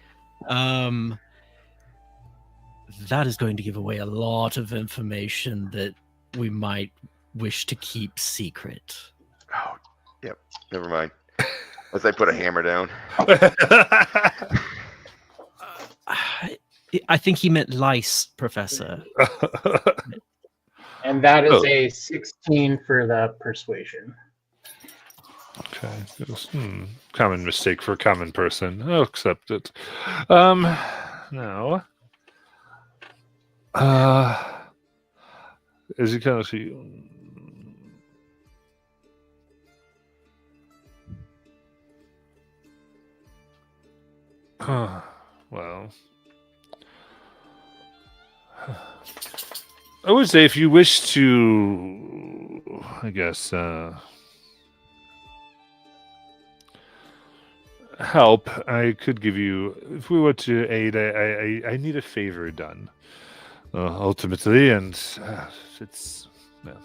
That is going to give away a lot of information that we might wish to keep secret. Oh, yep. Never mind. Unless I put a hammer down. I think he meant lice, Professor. And that is Oh. a 16 for the persuasion. Okay. Common mistake for a common person. I'll accept it. Now. As you kind of see. Well. I would say if you wish to, I guess, help, I could give you, if we were to aid, I need a favor done, ultimately, and it's, no.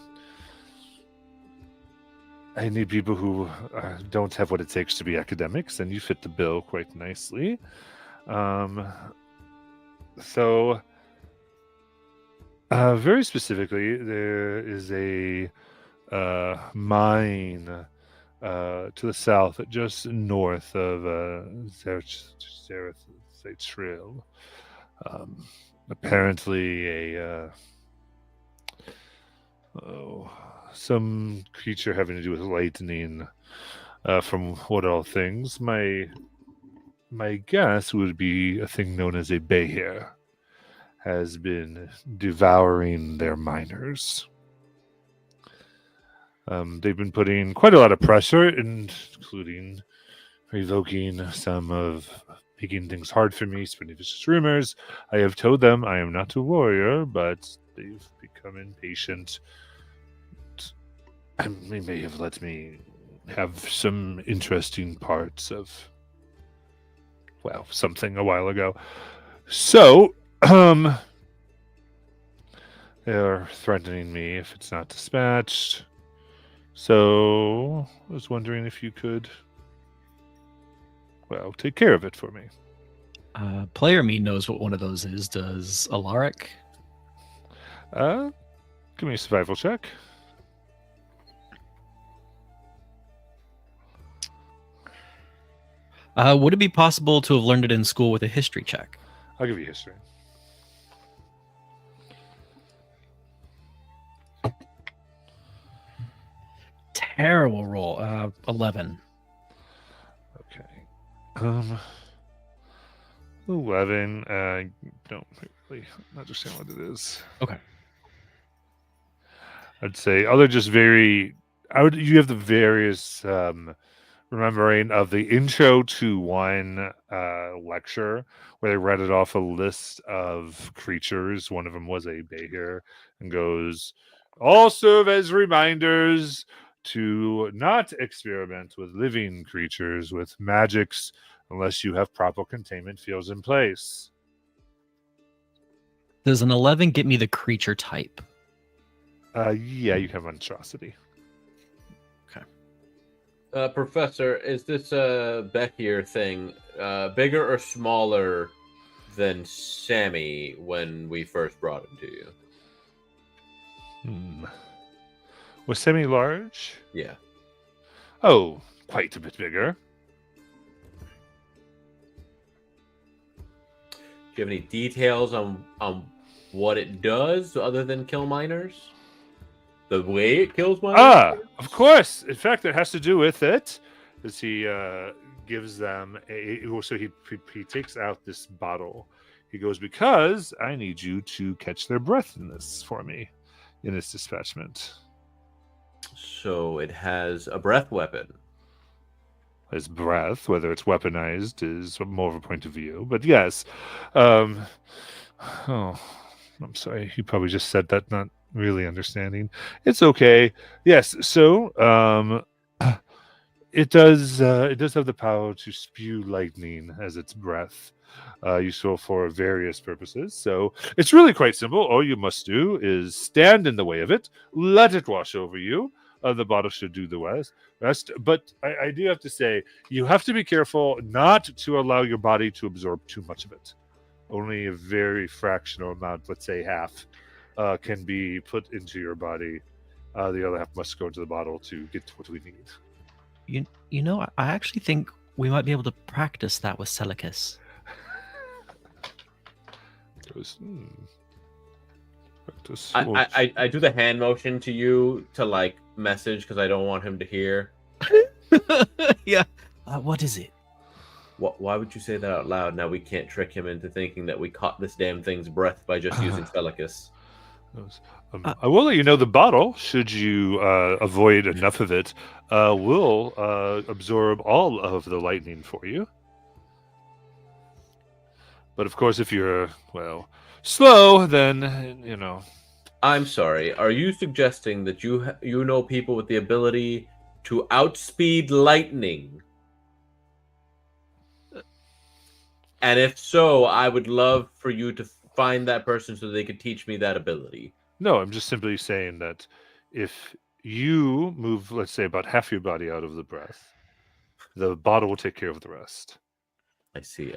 I need people who don't have what it takes to be academics, and you fit the bill quite nicely. So... very specifically, there is a mine to the south, just north of Zareth Trail. Apparently, some creature having to do with lightning. From what all things, my guess would be a thing known as a bayhare has been devouring their miners. They've been putting quite a lot of pressure, including revoking some of making things hard for me, spreading vicious rumors. I have told them I am not a warrior, but they've become impatient. They may have let me have some interesting parts of, well, something a while ago. So, they're threatening me if it's not dispatched. So, I was wondering if you could, well, take care of it for me. Player me knows what one of those is. Does Alaric? Give me a survival check. Would it be possible to have learned it in school with a history check? I'll give you history. Terrible roll. 11. Okay. 11. I don't really understand what it is. Okay. I'd say other just very. You have the various remembering of the intro to one lecture where they read it off a list of creatures. One of them was a bayhare and goes, all serve as reminders to not experiment with living creatures with magics unless you have proper containment fields in place. Does an 11 get me the creature type? Yeah, you have monstrosity. Professor, is this Beckir thing bigger or smaller than Sammy when we first brought him to you? Was semi-large? Yeah. Oh, quite a bit bigger. Do you have any details on what it does other than kill miners? The way it kills miners? Of course. In fact, it has to do with it as he gives them so he takes out this bottle. He goes, because I need you to catch their breath in this for me, in this dispatchment. So it has a breath weapon. His breath, whether it's weaponized, is more of a point of view. But yes, oh, I'm sorry. You probably just said that, not really understanding. It's okay. Yes. So, it does have the power to spew lightning as its breath, useful for various purposes. So it's really quite simple. All you must do is stand in the way of it, let it wash over you. The bottle should do the rest. But I do have to say, you have to be careful not to allow your body to absorb too much of it. Only a very fractional amount, let's say half, can be put into your body. The other half must go into the bottle to get to what we need. You know, I actually think we might be able to practice that with Celicus. Practice. I do the hand motion to you to like message because I don't want him to hear. Yeah. What is it? Why would you say that out loud? Now we can't trick him into thinking that we caught this damn thing's breath by just using Celicus. I will let you know the bottle, should you avoid enough of it, will absorb all of the lightning for you. But of course, if you're, slow, then, I'm sorry. Are you suggesting that you know people with the ability to outspeed lightning? And if so, I would love for you to find that person so they could teach me that ability. No, I'm just simply saying that if you move, let's say, about half your body out of the breath, the bottle will take care of the rest. I see.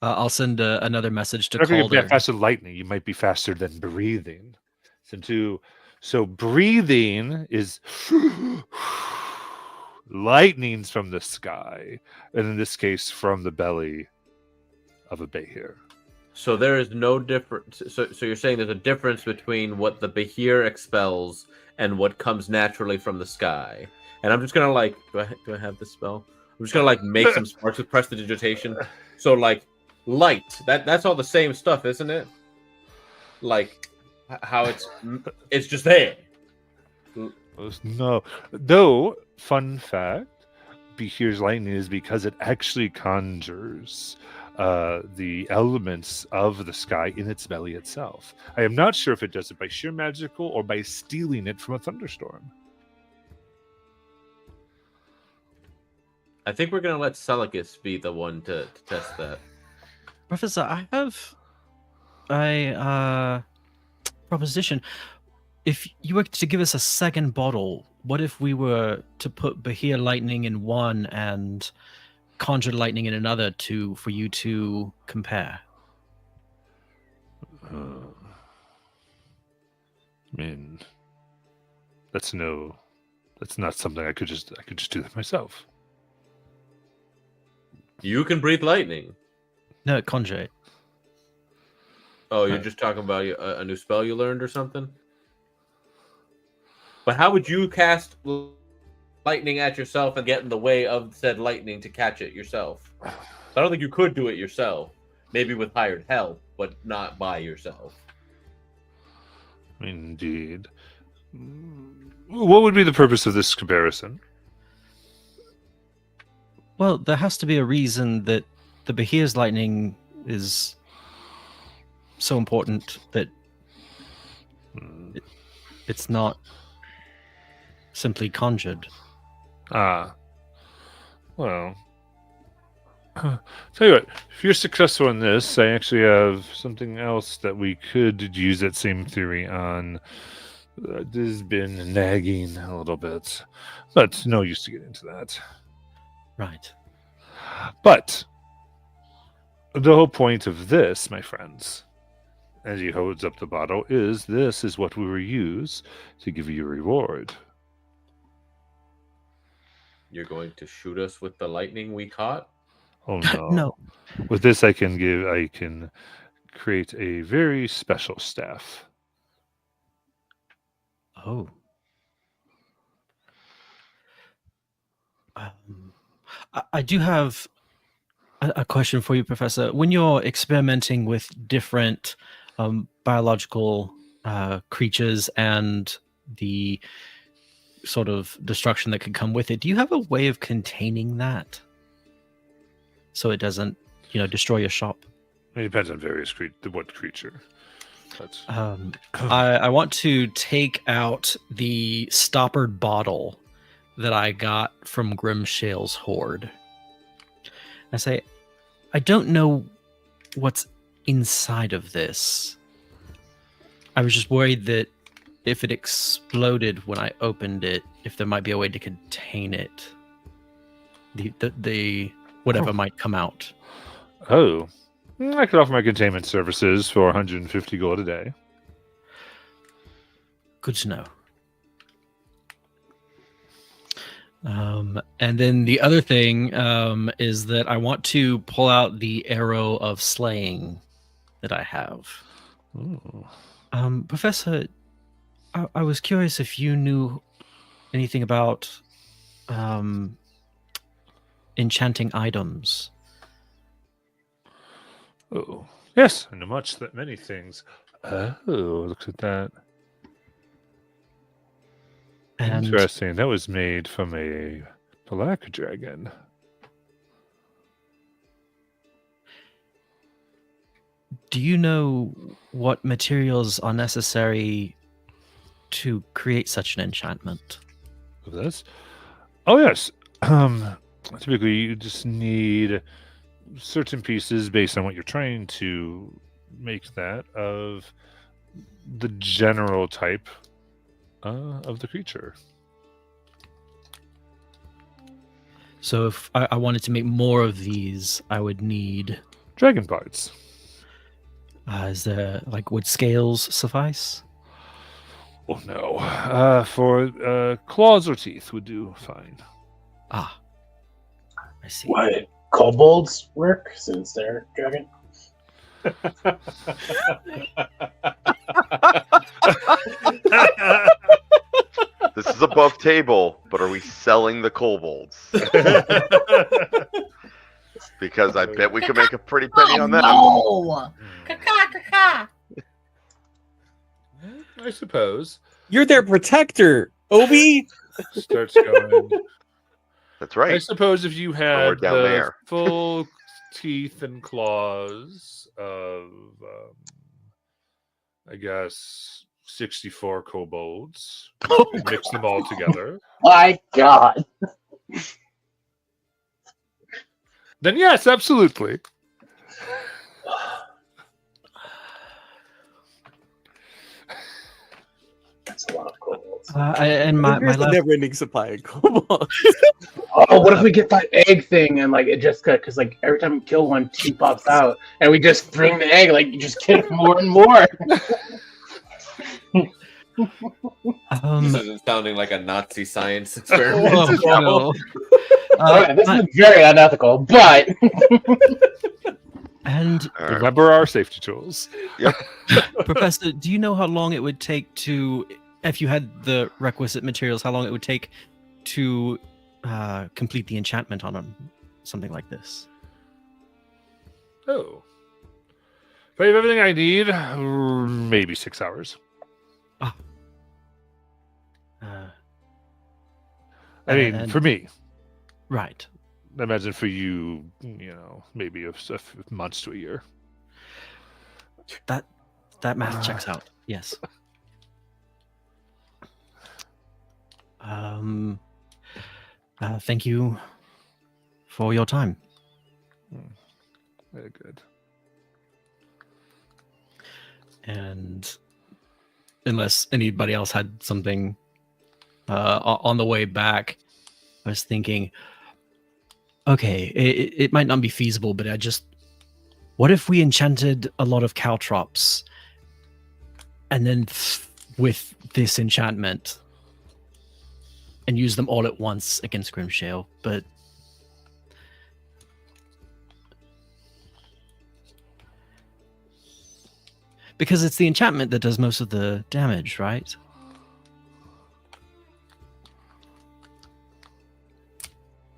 I'll send another message to You're not going to Calder. be faster than lightning. You might be faster than breathing. So breathing is lightning's from the sky, and in this case, from the belly of a behir. So there is no difference. So you're saying there's a difference between what the behir expels and what comes naturally from the sky. And I'm just gonna like, do I have this spell? I'm just gonna like make some sparks with prestidigitation. So like light, that's all the same stuff, isn't it? Like how it's just there. No, though. Fun fact: Behir's lightning is because it actually conjures the elements of the sky in its belly itself. I am not sure if it does it by sheer magical or by stealing it from a thunderstorm. I think we're gonna let Celicus be the one to test that. Professor, I have a proposition. If you were to give us a second bottle, what if we were to put Behir lightning in one and conjured lightning in another for you to compare? I mean, that's not something I could just do that myself. You can breathe lightning. No, conjure it. Oh, you're just talking about a new spell you learned or something? But how would you cast lightning at yourself and get in the way of said lightning to catch it yourself? I don't think you could do it yourself. Maybe with hired help, but not by yourself. Indeed. What would be the purpose of this comparison? Well, there has to be a reason that the Behir's lightning is so important that it's not simply conjured. Well, tell you what, if you're successful in this, I actually have something else that we could use that same theory on. This has been nagging a little bit, but no use to get into that. Right. But the whole point of this, my friends, as he holds up the bottle, is this is what we will use to give you a reward. You're going to shoot us with the lightning we caught? Oh no. No. With this I can create a very special staff. Oh. I do have a question for you, Professor. When you're experimenting with different biological creatures and the sort of destruction that could come with it, do you have a way of containing that so it doesn't, destroy your shop? It depends on what creature. That's I want to take out the stoppered bottle that I got from Grimshale's hoard. I say, I don't know what's inside of this. I was just worried that if it exploded when I opened it, if there might be a way to contain it, the whatever might come out. Oh, I could offer my containment services for 150 gold a day. Good to know. And then the other thing is that I want to pull out the arrow of slaying that I have. Ooh. Professor, I was curious if you knew anything about enchanting items. Oh, yes, I know many things. Oh, look at that. And Interesting. That was made from a black dragon. do you know what materials are necessary to create such an enchantment? This? Oh, yes. Typically, you just need certain pieces based on what you're trying to make that of the general type of the creature. So if I wanted to make more of these, I would need... Dragon parts. Is there, would scales suffice? Oh, no. For claws or teeth would do fine. Ah, I see. What kobolds work since they're dragon? This is above table, but are we selling the kobolds? Because I bet we could make a pretty penny on them. No! Caca. I suppose. You're their protector, Obi. Starts going. That's I right. suppose if you we're had down the there. full teeth and claws of, I guess, 64 kobolds, you could mix them all together. My God. Then yes, absolutely. That's a lot of kobolds. And my There's a last... never-ending supply of kobolds. Oh, what if we get that egg thing and it just because every time we kill one, two pops out, and we just bring the egg, you just get more and more. This isn't sounding like a Nazi science experiment. no. This is very unethical, but And All right. Remember our safety tools. Professor, do you know how long it would take to, if you had the requisite materials, how long it would take to complete the enchantment on something like this? Oh. If I have everything I need, maybe 6 hours. I mean, for me. Right. I imagine for you, maybe a months to a year. That math checks out. Yes. Thank you for your time. Very good. And unless anybody else had something on the way back, I was thinking, okay, it might not be feasible, but what if we enchanted a lot of caltrops and then with this enchantment and use them all at once against Grimshale? But because it's the enchantment that does most of the damage, right?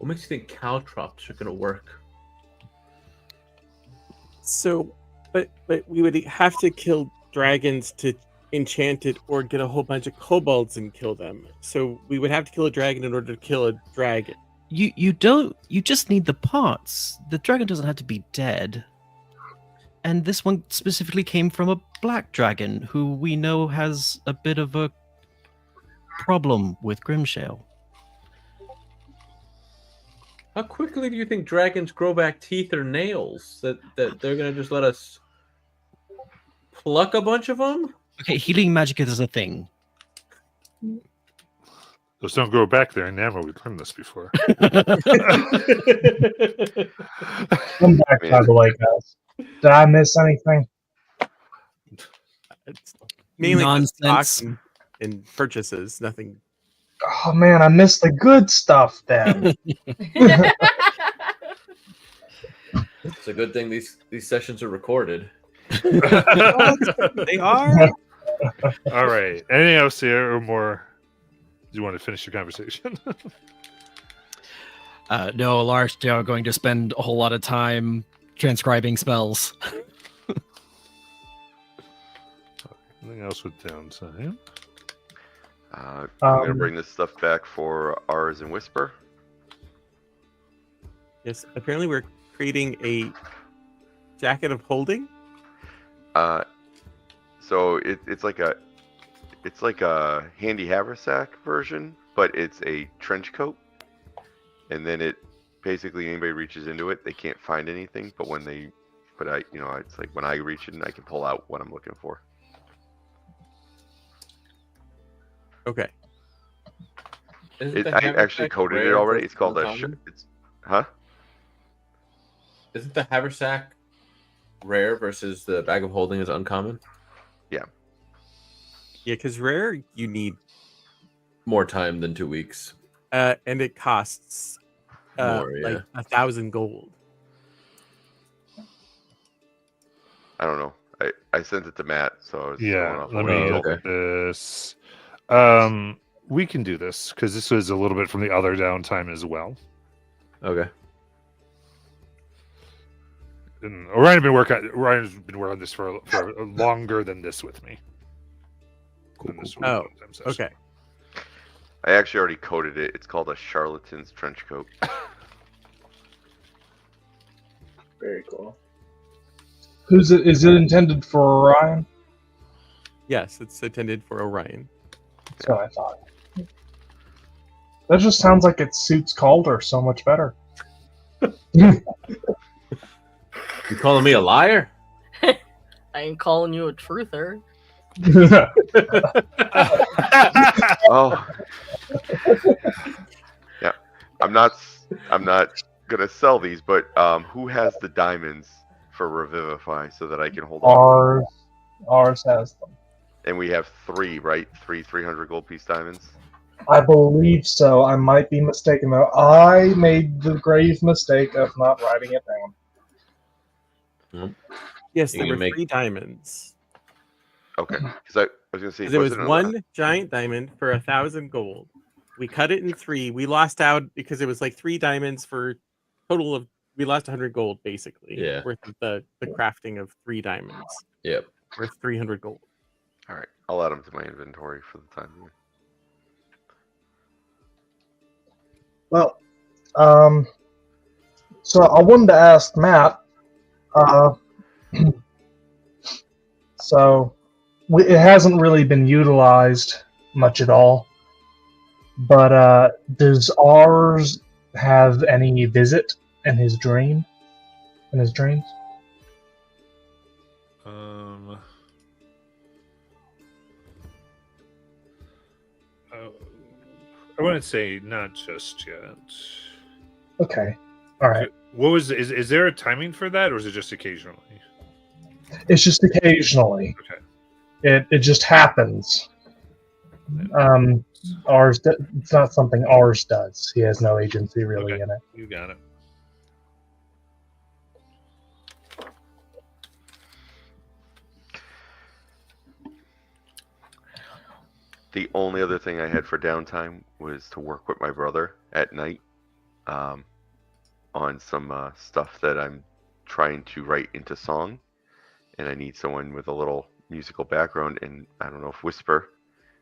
What makes you think caltrops are gonna work? So, but we would have to kill dragons to enchant it or get a whole bunch of kobolds and kill them. So we would have to kill a dragon in order to kill a dragon. You don't. You just need the parts. The dragon doesn't have to be dead. And this one specifically came from a black dragon who we know has a bit of a problem with grimshale. How quickly do you think dragons grow back teeth or nails? That they're gonna just let us pluck a bunch of them? Okay, healing magic is a thing. Those don't grow back there in Namor. We've learned this before. Come back, by the way, guys. Did I miss anything? It's mainly just Nonsense. stocks and purchases, nothing. Oh man, I missed the good stuff then. It's a good thing these sessions are recorded. They are. All right. Anything else here or more? Do you want to finish your conversation? No, Lars, they are going to spend a whole lot of time transcribing spells. Anything else with downtime? I'm gonna bring this stuff back for ours and Whisper. Yes, apparently we're creating a jacket of holding. So it's like a handy haversack version, but it's a trench coat, and then it basically anybody reaches into it, they can't find anything. But it's like when I reach in, I can pull out what I'm looking for. Okay. I actually coded it already. It's called huh? Isn't the haversack rare versus the bag of holding is uncommon? Yeah, because rare you need, More time than 2 weeks. and it costs More, yeah. like 1,000 gold. I don't know. I sent it to Matt, so I was going Yeah. off Let what he me told look me. at this. We can do this because this was a little bit from the other downtime as well. Okay. And Orion's been working on this for longer than this with me. Than this was Oh, one time session. Okay. I actually already coded it. It's called a charlatan's trench coat. Very cool. Is it intended for Orion? Yes, it's intended for Orion. That's what I thought. That just sounds like it suits Calder so much better. You calling me a liar? I ain't calling you a truther. Oh, yeah. I'm not gonna sell these, but who has the diamonds for Revivify so that I can hold on? Ours has them. And we have 3, right? 300 gold piece diamonds. I believe so. I might be mistaken though. I made the grave mistake of not writing it down. Yes, You there can were make- 3 diamonds. Okay, because I was gonna say There was wasn't it one giant diamond for 1,000 gold. We cut it in 3. We lost out because it was like 3 diamonds for total of. We lost 100 gold basically. Yeah. Worth of the crafting of 3 diamonds. Yep. Worth 300 gold. All right, I'll add them to my inventory for the time being. Well, so I wanted to ask Matt. So it hasn't really been utilized much at all. But does ours have any visit in his dream? In his dreams? I wouldn't say not just yet. Okay. All right. What was is there a timing for that, or is it just occasionally? It's just occasionally. Okay. It just happens. Ours. It's not something ours does. He has no agency really Okay. in it. You got it. The only other thing I had for downtime was to work with my brother at night on some stuff that I'm trying to write into song, and I need someone with a little musical background. And I don't know if Whisper.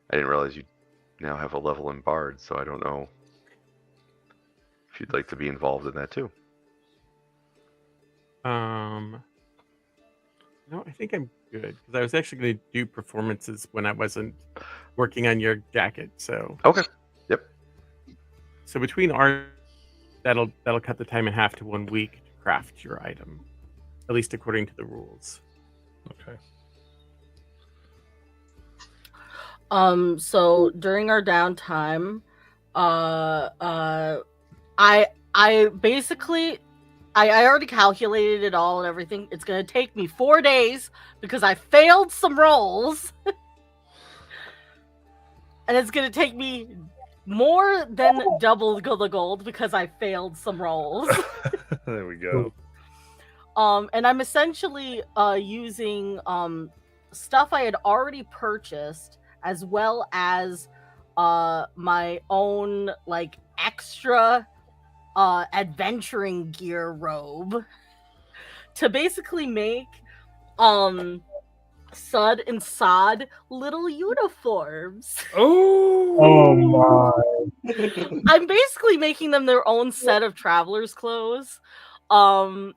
I didn't realize you now have a level in Bard, so I don't know if you'd like to be involved in that too. No, I think I'm good because I was actually going to do performances when I wasn't working on your jacket. So Okay. Yep. So between our, that'll cut the time in half to 1 week to craft your item, at least according to the rules. Okay. So during our downtime, I basically I already calculated it all and everything. It's gonna take me 4 days because I failed some rolls. And it's gonna take me more than double the gold because I failed some rolls. There we go. And I'm essentially using stuff I had already purchased as well as my own like extra adventuring gear robe to basically make Sud and Sod little uniforms. Oh my. I'm basically making them their own set of traveler's clothes. And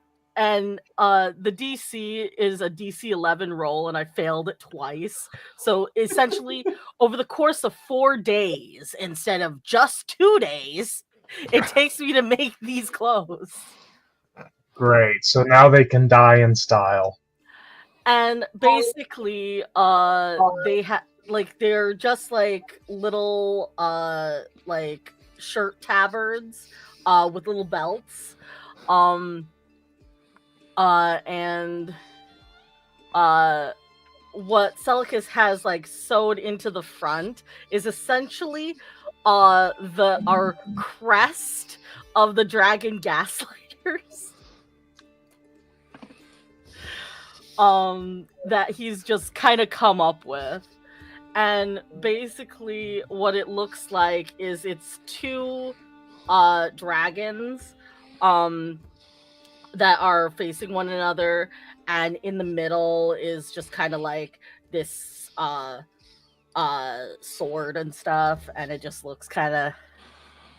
the DC is a DC 11 roll, and I failed it twice. So essentially, over the course of 4 days, instead of just 2 days, it takes me to make these clothes. Great. So now they can die in style. And basically, they have like they're just like little like shirt tabards with little belts. And what Celicus has like sewed into the front is essentially our crest of the dragon gaslighters. That he's just kind of come up with. And basically what it looks like is it's 2 dragons that are facing one another, and in the middle is just kind of like this sword and stuff, and it just looks kind of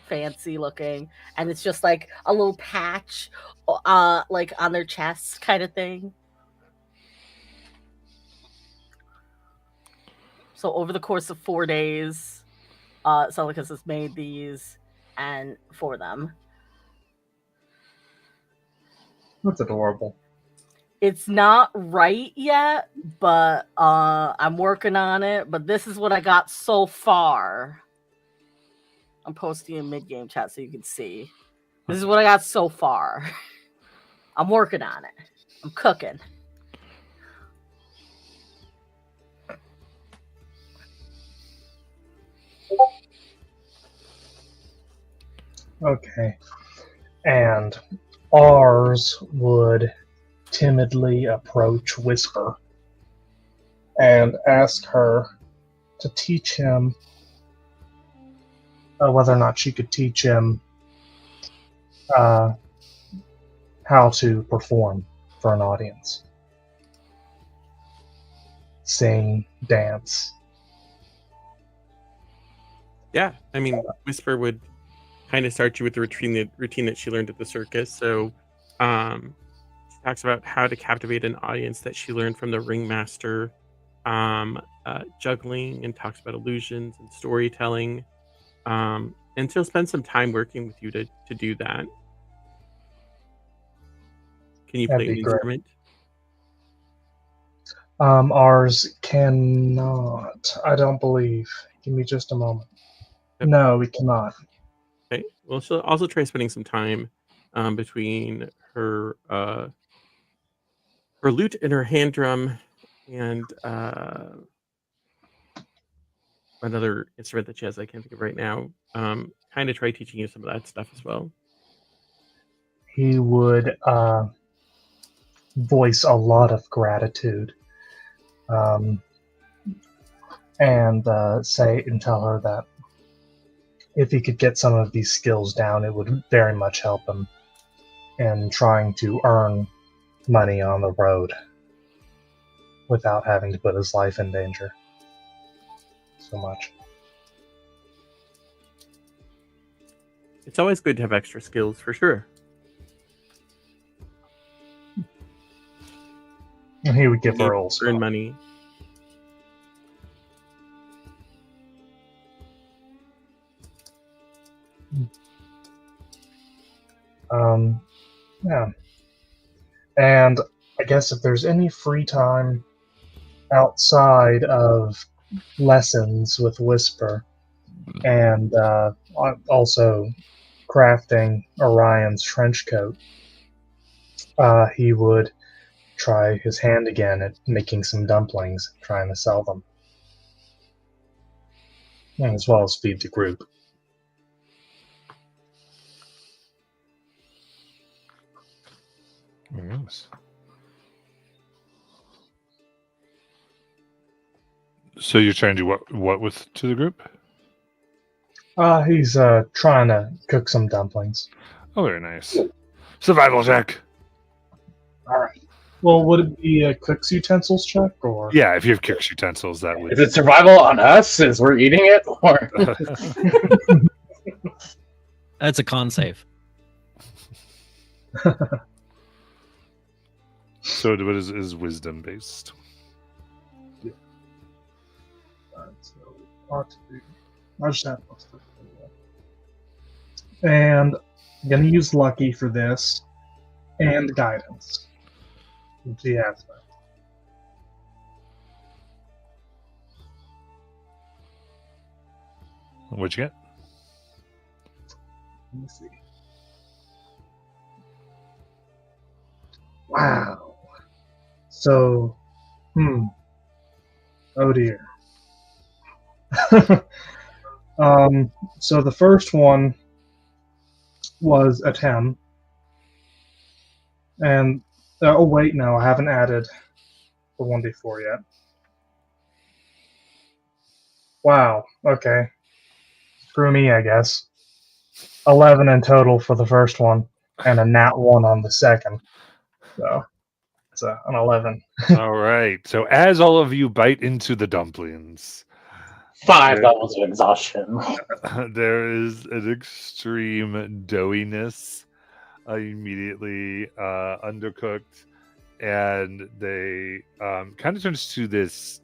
fancy looking, and it's just like a little patch like on their chest kind of thing. So over the course of 4 days, Celicus has made these and for them. That's adorable. It's not right yet, but I'm working on it. But this is what I got so far. I'm posting in mid-game chat so you can see. This is what I got so far. I'm working on it. I'm cooking. Okay. And ours would timidly approach Whisper and ask her to teach him whether or not she could teach him how to perform for an audience. Sing, dance. Yeah, I mean, Whisper would kind of start you with the routine that she learned at the circus. So she talks about how to captivate an audience that she learned from the ringmaster, juggling, and talks about illusions and storytelling. And she'll spend some time working with you to do that. Can you That'd play be an great. instrument? Ours cannot. I don't believe. Give me just a moment. Yep. No, we cannot. Okay. Well, she'll also try spending some time between her lute and her hand drum and another instrument that she has I can't think of right now. Kind of try teaching you some of that stuff as well. He would voice a lot of gratitude and say and tell her that if he could get some of these skills down, it would very much help him in trying to earn money on the road without having to put his life in danger so much. It's always good to have extra skills, for sure. And he would give Need rolls. to earn money. Yeah. And I guess if there's any free time outside of lessons with Whisper and also crafting Orion's trench coat, he would try his hand again at making some dumplings, trying to sell them, and as well as feed the group. Yes. So you're trying to do what with to the group? He's trying to cook some dumplings. Oh, very nice. Survival check. All right. Well, would it be a cook's utensils check or? Yeah, if you have cook's utensils, that Is would. it survival on us as we're eating it, or That's a con save. So what is wisdom based? I just have and I'm gonna use lucky for this and guidance. Let's see how that. What'd you get? Let me see. Wow. So, oh dear. So the first one was a 10. And, oh wait, no, I haven't added the 1d4 yet. Wow, okay. Screw me, I guess. 11 in total for the first one, and a nat 1 on the second. So, it's an 11. All right. So as all of you bite into the dumplings, 5 levels of exhaustion? there is an extreme doughiness immediately undercooked, and they kind of turns to this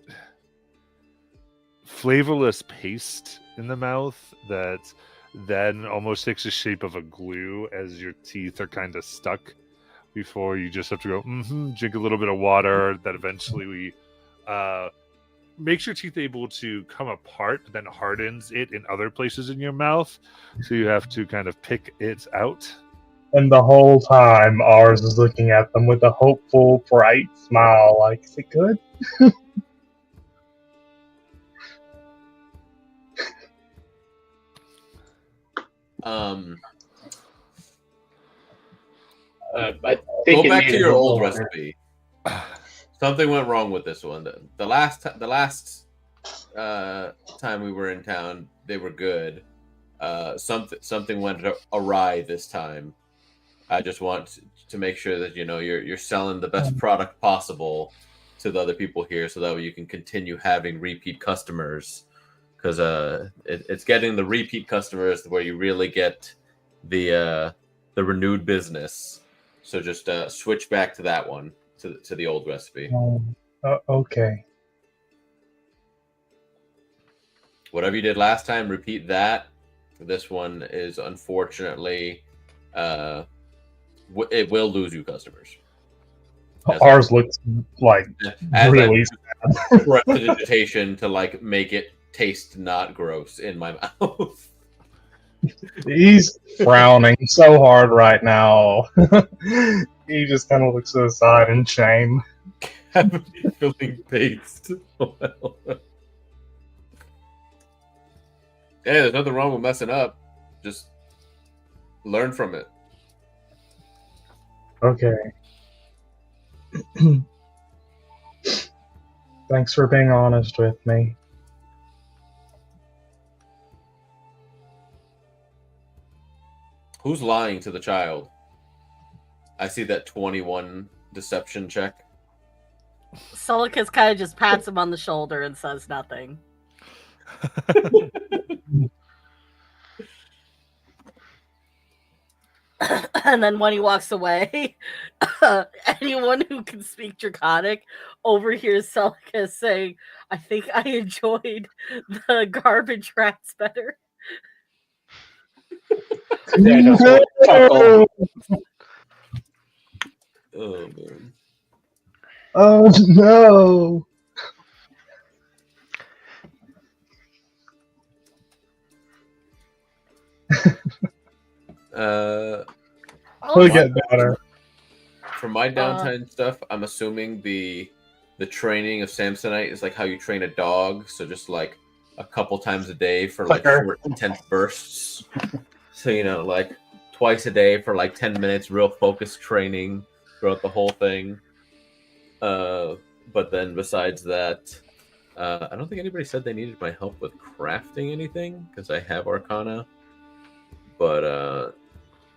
flavorless paste in the mouth that then almost takes the shape of a glue as your teeth are kind of stuck before you just have to go drink a little bit of water that eventually makes your teeth able to come apart, but then hardens it in other places in your mouth, so you have to kind of pick it out. And the whole time, ours is looking at them with a hopeful, bright smile, like, is it good? I think Go back it to your needed old more. recipe. Something went wrong with this one. The last time we were in town, they were good. Something went awry this time. I just want to make sure that you're selling the best product possible to the other people here, so that way you can continue having repeat customers. Because it's getting the repeat customers where you really get the renewed business. So just switch back to that one, to the old recipe. Okay. Whatever you did last time, repeat that. This one is unfortunately, it will lose you customers. Ours looks like As really I prestidigitation to make it taste not gross in my mouth. He's frowning so hard right now. He just kind of looks to the side in shame. Filling paste. Well. Hey, there's nothing wrong with messing up. Just learn from it. Okay. Thanks for being honest with me. Who's lying to the child? I see that 21 deception check. Sulicus kind of just pats him on the shoulder and says nothing. And then when he walks away, anyone who can speak Draconic overhears Sulicus saying, I think I enjoyed the garbage rats better. Xandos will chuckle. Oh man. Oh no! We'll get better. For my downtime stuff, I'm assuming the training of Samsonite is like how you train a dog, so just like a couple times a day for like short, intense bursts. So like twice a day for like 10 minutes, real focused training throughout the whole thing. But then besides that, I don't think anybody said they needed my help with crafting anything because I have Arcana. But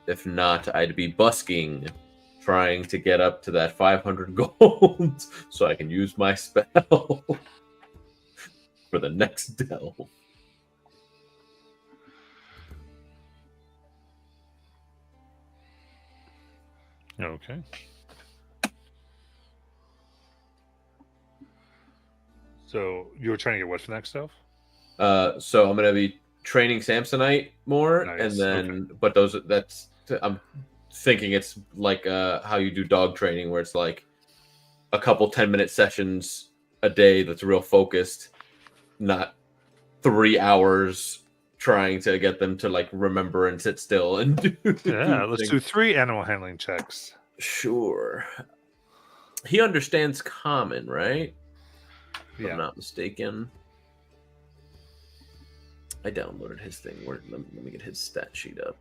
if not, I'd be busking, trying to get up to that 500 gold so I can use my spell for the next delve. Okay. So you were trying to get what for next stuff? So I'm gonna be training Samsonite more, Nice, and then okay. but I'm thinking it's like how you do dog training, where it's like a couple 10-minute sessions a day that's real focused, not 3 hours trying to get them to like remember and sit still and do. Yeah, let's things. do 3 animal handling checks. Sure. He understands common, right? If Yeah. I'm not mistaken. I downloaded his thing. Let me get his stat sheet up.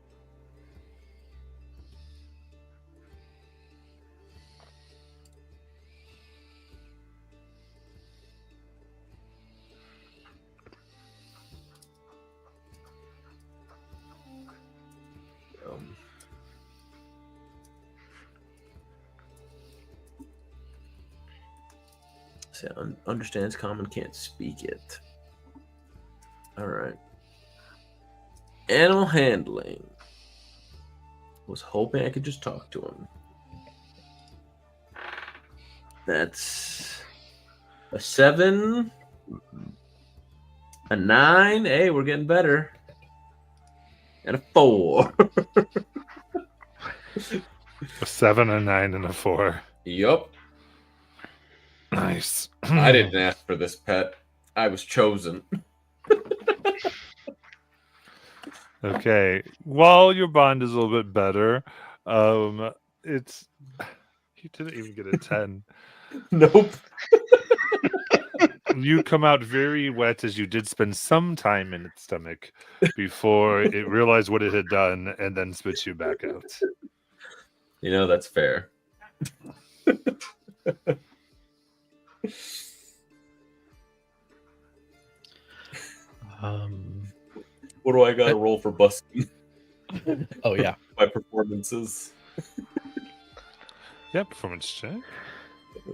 So understands common, can't speak it. All right. Animal handling. Was hoping I could just talk to him. That's a 7, a 9. Hey, we're getting better. And a 4. A 7, a 9, and a 4. Yup. Nice. I didn't ask for this pet. I was chosen. Okay. While your bond is a little bit better, it's you didn't even get a 10. Nope. You come out very wet as you did spend some time in its stomach before it realized what it had done and then spits you back out. That's fair. What do I got to roll for busking? Oh yeah. My performances. Yeah, performance check. All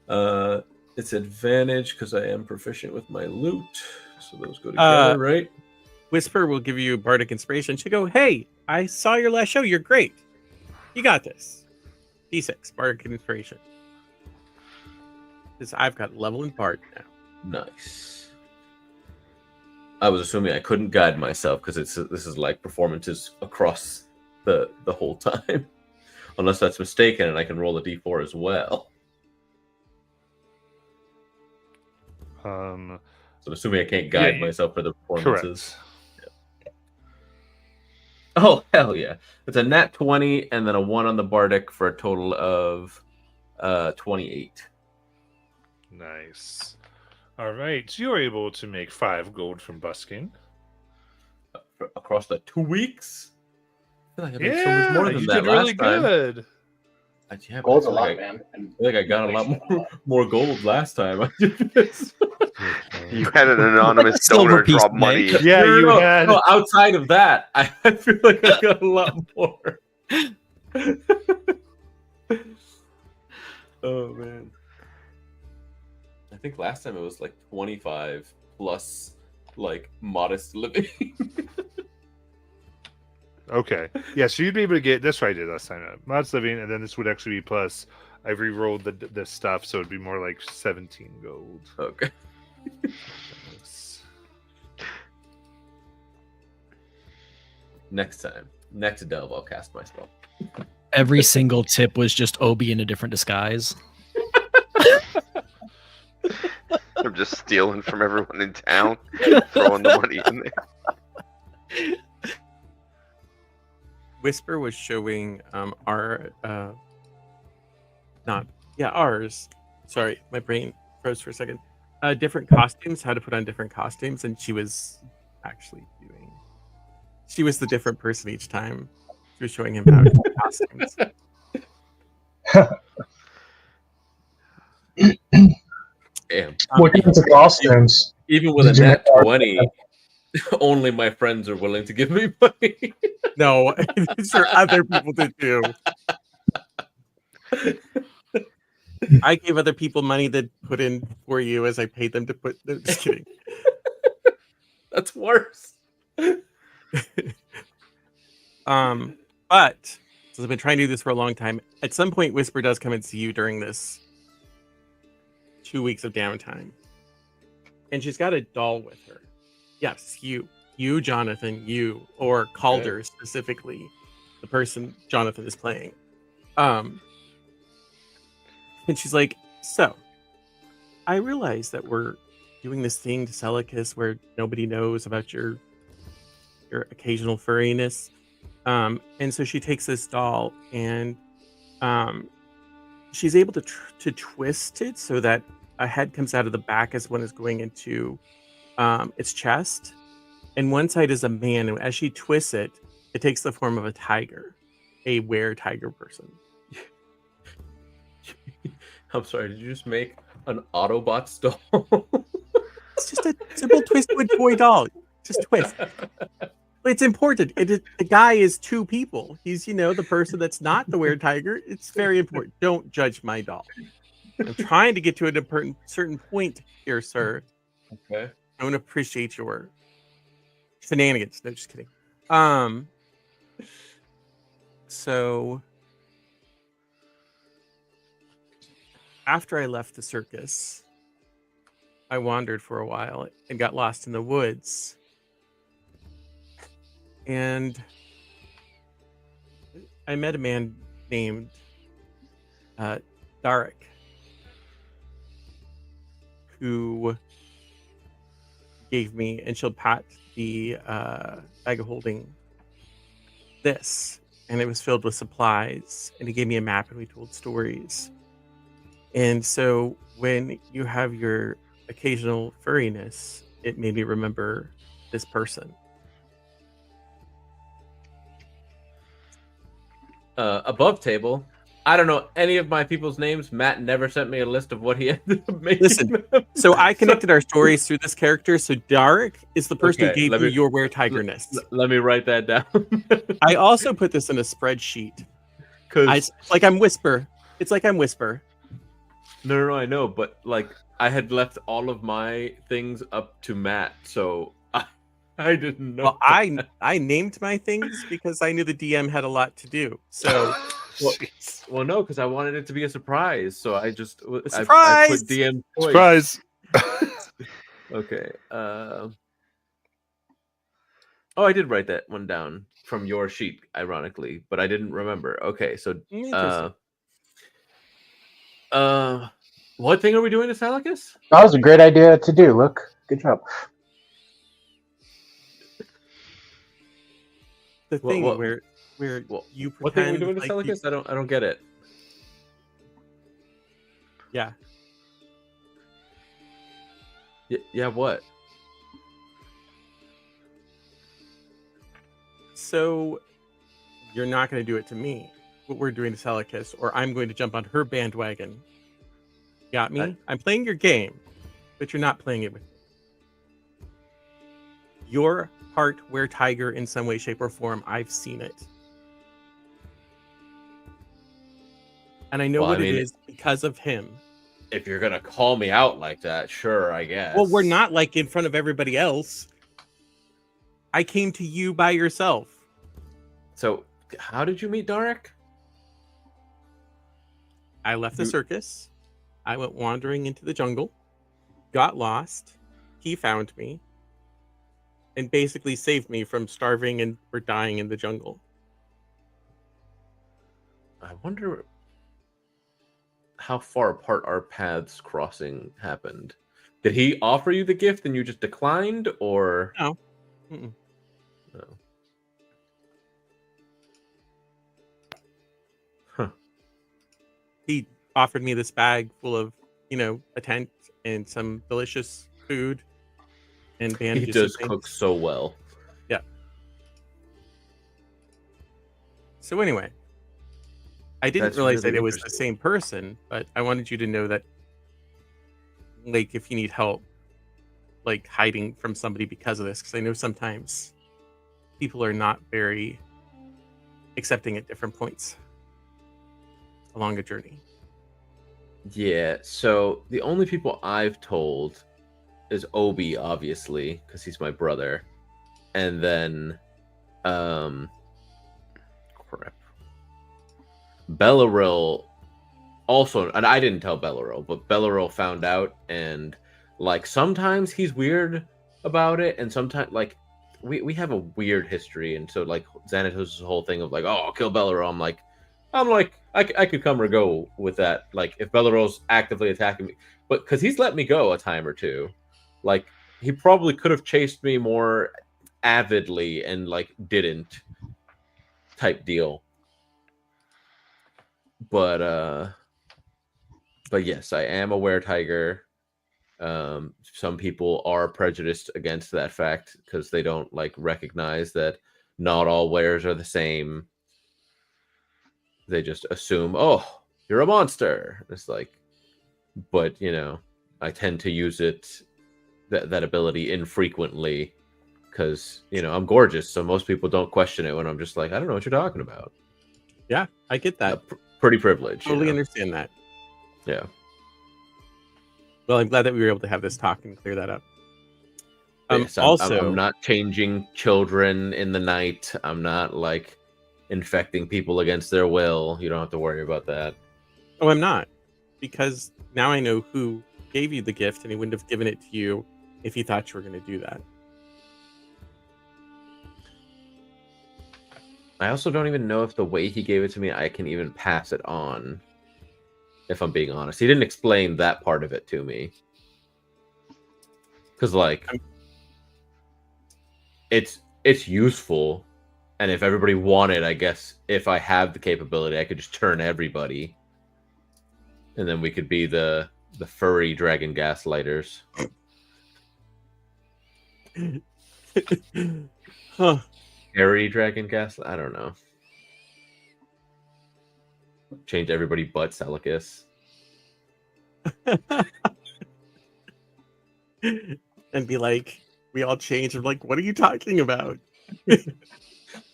right. It's advantage because I am proficient with my loot, so those go together, right? Whisper will give you bardic inspiration. She'll go, "Hey, I saw your last show. You're great. You got this." D6 bardic inspiration. Because I've got level in bard now. Nice. I was assuming I couldn't guide myself because this is like performances across the whole time, unless that's mistaken, and I can roll a d4 as well. So I'm assuming I can't guide myself for the performances. Correct. Yeah. Oh hell yeah! It's a nat 20 and then a 1 on the bardic for a total of 28. Nice. All right, you are able to make 5 gold from busking. Across the 2 weeks? I feel like I made so Yeah, much more than you that did really last time. good. Yeah, but Gold's a I feel lot, like man. And I feel like I got a lot inflation more gold last time I did this. You had an anonymous Silver donor piece drop today. money. Yeah, you no, had. no, outside of that, I feel like I got a lot more. Oh man. I think last time it was like 25 plus like modest living. Okay. Yeah, so you'd be able to get that's what I did last time. Mods living, and then this would actually be plus. I re-rolled the stuff, so it'd be more like 17 gold. Okay. Yes. Next delve, I'll cast my spell. Every single tip was just Obi in a different disguise. I'm just stealing from everyone in town, throwing the money in there. Whisper was showing ours. Sorry, my brain froze for a second. Different costumes, how to put on different costumes, and she was actually doing. She was the different person each time. She was showing him how to do costumes. Damn. What kinds of costumes? Even with a Did you nat make- 20, only my friends are willing to give me money. No, it's for other people to do. I gave other people money that put in for you as I paid them to put. No, just kidding. That's worse. But since I've been trying to do this for a long time, at some point Whisper does come and see you during this 2 weeks of downtime. And she's got a doll with her. Yes, you, Jonathan, or Calder specifically, the person Jonathan is playing. And she's like, so I realize that we're doing this thing to Celicus where nobody knows about your occasional furriness. And so she takes this doll and she's able to twist it so that a head comes out of the back as one is going into its chest. And one side is a man. And as she twists it, it takes the form of a tiger, a were-tiger person. I'm sorry, did you just make an Autobots doll? It's just a simple twisted toy doll. Just twist. It's important. The guy is two people. He's, the person that's not the were-tiger. It's very important. Don't judge my doll. I'm trying to get to a certain point here, sir. Okay. I don't appreciate your shenanigans. No, just kidding. So after I left the circus, I wandered for a while and got lost in the woods. And I met a man named Darek, who gave me, and she'll pat the bag of holding this, and it was filled with supplies, and he gave me a map, and we told stories. And so when you have your occasional furriness, it made me remember this person. Above table, I don't know any of my people's names. Matt never sent me a list of what he ended up making. Listen, so I connected our stories through this character. So Darek is the person who gave you your were-tigerness. Let me write that down. I also put this in a spreadsheet. Like I'm Whisper. It's like I'm Whisper. No, I know, but like I had left all of my things up to Matt, so I didn't know. Well, I named my things because I knew the DM had a lot to do. So, well, no, because I wanted it to be a surprise. So I just surprise. I put DM choice. Surprise. Okay. Oh, I did write that one down from your sheet, ironically, but I didn't remember. Okay, so what thing are we doing to Salicus? That was a great idea to do. Look, good job. The thing where you pretend what thing are we doing to like Salicus? I don't get it. Yeah. Yeah, what? So you're not going to do it to me. what we're doing to Celicus, or I'm going to jump on her bandwagon. Got me? I'm playing your game, but you're not playing it with me. Your heart were tiger in some way, shape, or form. I've seen it. And I know what it is because of him. If you're gonna call me out like that, sure, I guess. Well, we're not like in front of everybody else. I came to you by yourself. So, how did you meet Darek? I left the circus. I went wandering into the jungle, got lost. He found me and basically saved me from starving and or dying in the jungle. I wonder how far apart our paths crossing happened. Did he offer you the gift and you just declined, or no? Mm-mm. No. Huh. He offered me this bag full of, a tent and some delicious food and bandages. He does cook so well. Yeah. So anyway, I didn't realize that it was the same person, but I wanted you to know that, like, if you need help, like, hiding from somebody because of this, because I know sometimes people are not very accepting at different points along a journey. Yeah, so the only people I've told is Obi, obviously, because he's my brother. And then, crap. Bellaril also, and I didn't tell Bellaril, but Bellaril found out, and, like, sometimes he's weird about it, and sometimes, like, we have a weird history, and so, like, Xanatos' whole thing of, like, oh, I'll kill Bellaril, I'm like, I could come or go with that. Like, if Bellaril's actively attacking me, but because he's let me go a time or two, like, he probably could have chased me more avidly and, like, didn't, type deal. But yes, I am a were-tiger. Some people are prejudiced against that fact because they don't, like, recognize that not all wares are the same. They just assume, oh, you're a monster. It's like, but, I tend to use it, that ability infrequently because, I'm gorgeous. So most people don't question it when I'm just like, I don't know what you're talking about. Yeah, I get that. Pretty privileged. Totally understand that. Yeah. Well, I'm glad that we were able to have this talk and clear that up. Yes, also, I'm not changing children in the night. I'm not, like, infecting people against their will. You don't have to worry about that. Oh, I'm not. Because now I know who gave you the gift, and he wouldn't have given it to you if he thought you were going to do that. I also don't even know if the way he gave it to me, I can even pass it on. If I'm being honest. He didn't explain that part of it to me. Because, like, it's useful. And if everybody wanted, I guess, if I have the capability, I could just turn everybody. And then we could be the furry dragon gaslighters. Huh. Hairy dragon gaslight? I don't know. Change everybody but Celicus. And be like, we all change. I'm like, what are you talking about?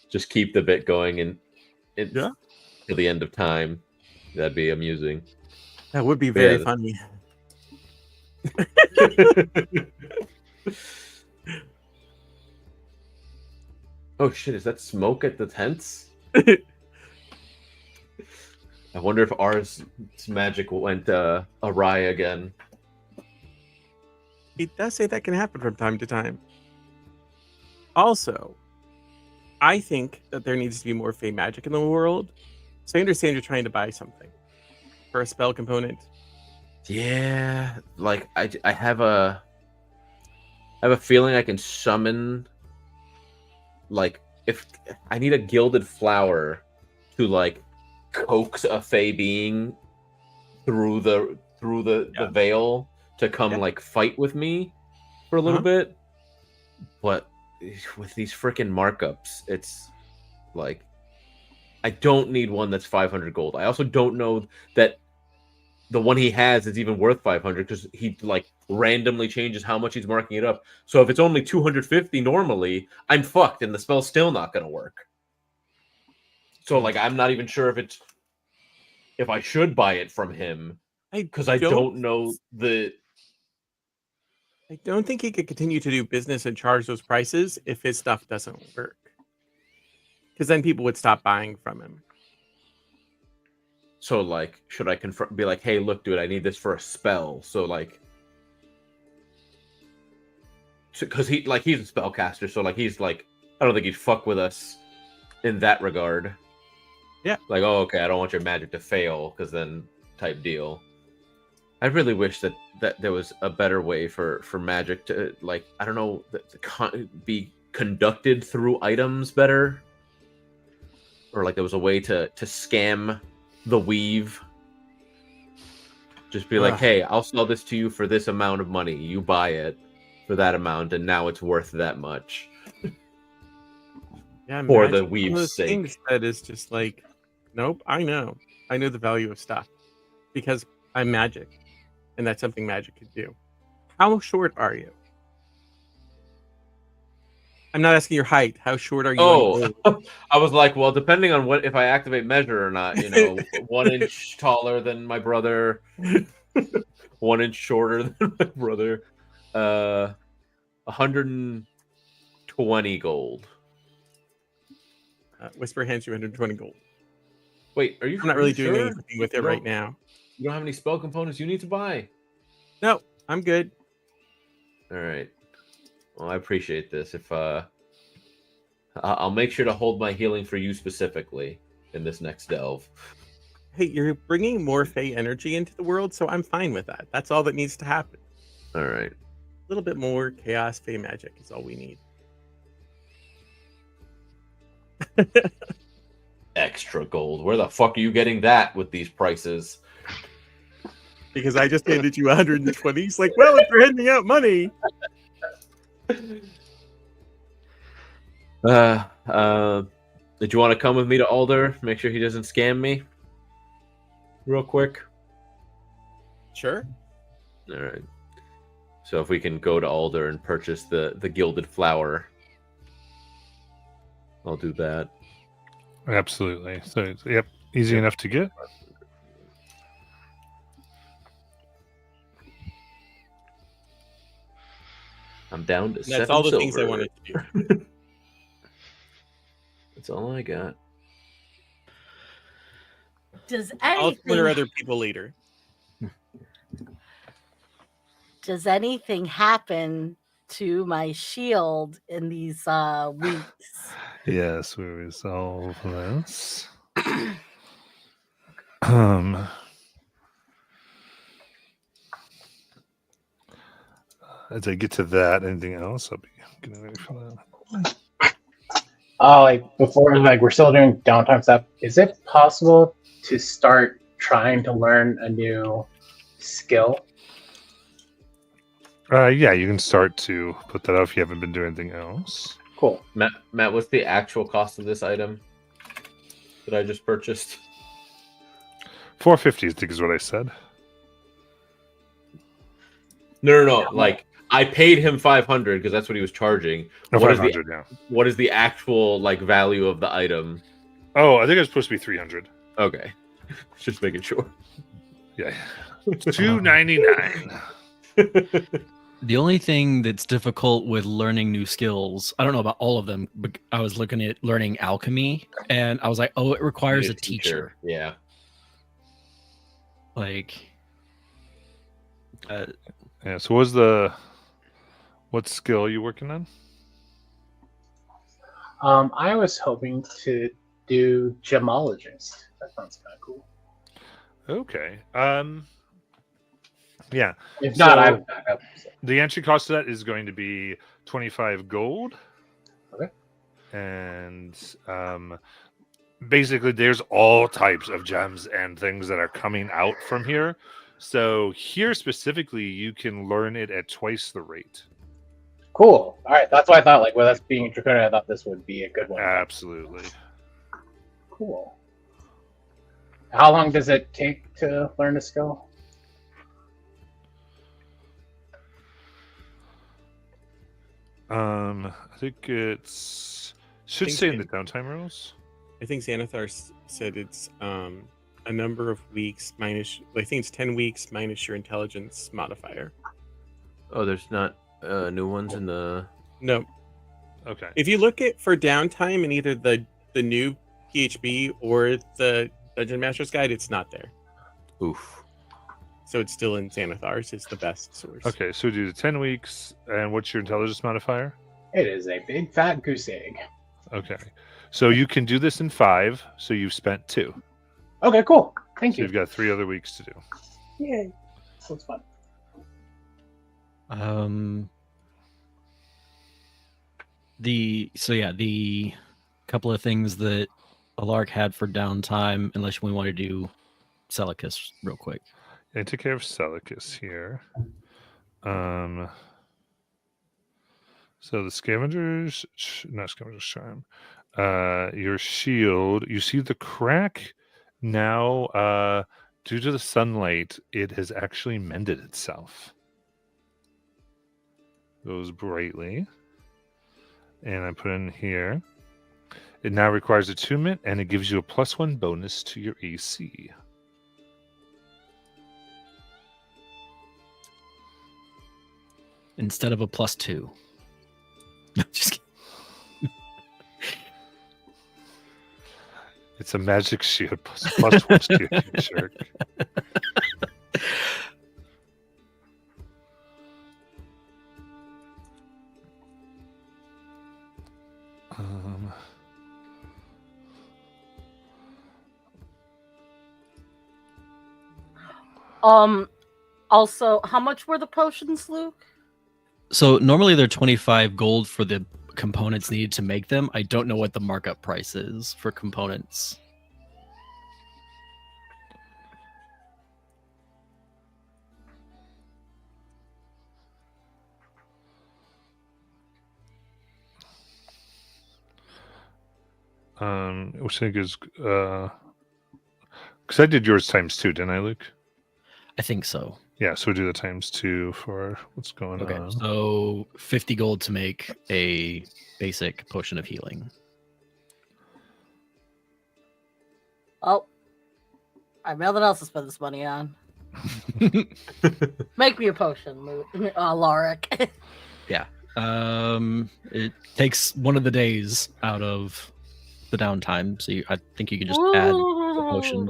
Just keep the bit going and Yeah. till the end of time. That'd be amusing. That would be very funny. Oh shit, is that smoke at the tents? I wonder if ours magic went awry again. It does say that can happen from time to time. Also, I think that there needs to be more Fey magic in the world. So I understand you're trying to buy something for a spell component. Yeah, like I have a feeling I can summon, like, if I need a gilded flower to, like, coax a Fey being through the veil to come like fight with me for a little bit. But with these freaking markups, it's like I don't need one that's 500 gold. I also don't know that the one he has is even worth 500 because he like randomly changes how much he's marking it up. So if it's only 250 normally, I'm fucked and the spell's still not going to work. So like I'm not even sure if I should buy it from him because I don't know the. I don't think he could continue to do business and charge those prices if his stuff doesn't work. Because then people would stop buying from him. So like, should I be like, hey, look, dude, I need this for a spell. So like, because he's a spellcaster, so like he's like, I don't think he'd fuck with us in that regard. Yeah. Like, oh, okay, I don't want your magic to fail, because then type deal. I really wish that there was a better way for magic to, like, I don't know, be conducted through items better. Or like there was a way to scam the weave. Just be like, hey, I'll sell this to you for this amount of money. You buy it for that amount, and now it's worth that much. Yeah, for the weave's sake. Things that is just like, nope, I know the value of stuff because I'm magic, and that's something magic could do. How short are you? I'm not asking your height. How short are you? Oh, I was like, well, depending on if I activate measure or not, 1 inch taller than my brother, 1 inch shorter than my brother, 120 gold. Whisper hands you 120 gold. Wait, are you? I'm not really doing anything with it right now. You don't have any spell components you need to buy? No, I'm good. All right. Well, I appreciate this. If I'll make sure to hold my healing for you specifically in this next delve. Hey, you're bringing more Fey energy into the world, so I'm fine with that. That's all that needs to happen. All right. A little bit more chaos Fey magic is all we need. Extra gold. Where the fuck are you getting that with these prices? Because I just handed you 120. It's like, well, if you're handing out money. Did you want to come with me to Alder? Make sure he doesn't scam me. Real quick. Sure. All right. So if we can go to Alder and purchase the gilded flower, I'll do that. Absolutely. So, yep, easy enough to get. I'm down to 7 That's all the silver. things I wanted to do. That's all I got. I'll corner other people later. Does anything happen to my shield in these weeks? Yes, we resolve this. As I get to that, anything else? I'll be getting ready for that. Like before, like we're still doing downtime stuff. Is it possible to start trying to learn a new skill? Yeah, you can start to put that out if you haven't been doing anything else. Cool. Matt, what's the actual cost of this item that I just purchased? 450, I think is what I said. No. Like I paid him 500 because that's what he was charging. No, What is 500 now. What is the actual like value of the item? Oh, I think it was supposed to be 300. Okay, just making sure. Yeah, 299. The only thing that's difficult with learning new skills, I don't know about all of them, but I was looking at learning alchemy, and I was like, oh, it requires a teacher. Yeah. Like, Yeah. So, what skill are you working on? I was hoping to do gemologist. That sounds kind of cool. Okay. Yeah. If not, So- I have backup. So. The entry cost of that is going to be 25 gold. Okay. And basically, there's all types of gems and things that are coming out from here. So here specifically, you can learn it at twice the rate. Cool. All right, that's why I thought, like, with us being draconian, I thought this would be a good one. Absolutely. Cool. How long does it take to learn a skill? I think it's should think say in so. the downtime rules. I think Xanathar said it's a number of weeks minus. I think it's 10 weeks minus your intelligence modifier. Oh, there's not new ones in the. No, Okay. if you look at for downtime in either the new PHB or the Dungeon Master's Guide, it's not there. Oof. So it's still in Xanathar's. It's the best source. Okay, so we do the 10 weeks, and what's your intelligence modifier? It is a big fat goose egg. Okay, so you can do this in 5, so you've spent 2. Okay, cool. Thank So you. you've got 3 other weeks to do. Yay. Sounds fun. The couple of things that Alark had for downtime, unless we want to do Celicus real quick. I take care of Celicus here. So the Scavenger's, not Scavenger's Charm. Your shield, you see the crack now, due to the sunlight, it has actually mended itself. Goes brightly. And I put in here. It now requires attunement, and it gives you a +1 bonus to your AC. Instead of a +2. Just kidding. It's a magic shield +1 shield, you jerk. Also, how much were the potions, Luke? So normally they're 25 gold for the components needed to make them. I don't know what the markup price is for components. Which I think is because I did yours times 2, didn't I, Luke? I think so. Yeah, so we do the times 2 for what's going Okay, on. so 50 gold to make a basic potion of healing. Oh, I have nothing else to spend this money on. Make me a potion, Lorik. Yeah. It takes one of the days out of the downtime, so I think you can just add a potion.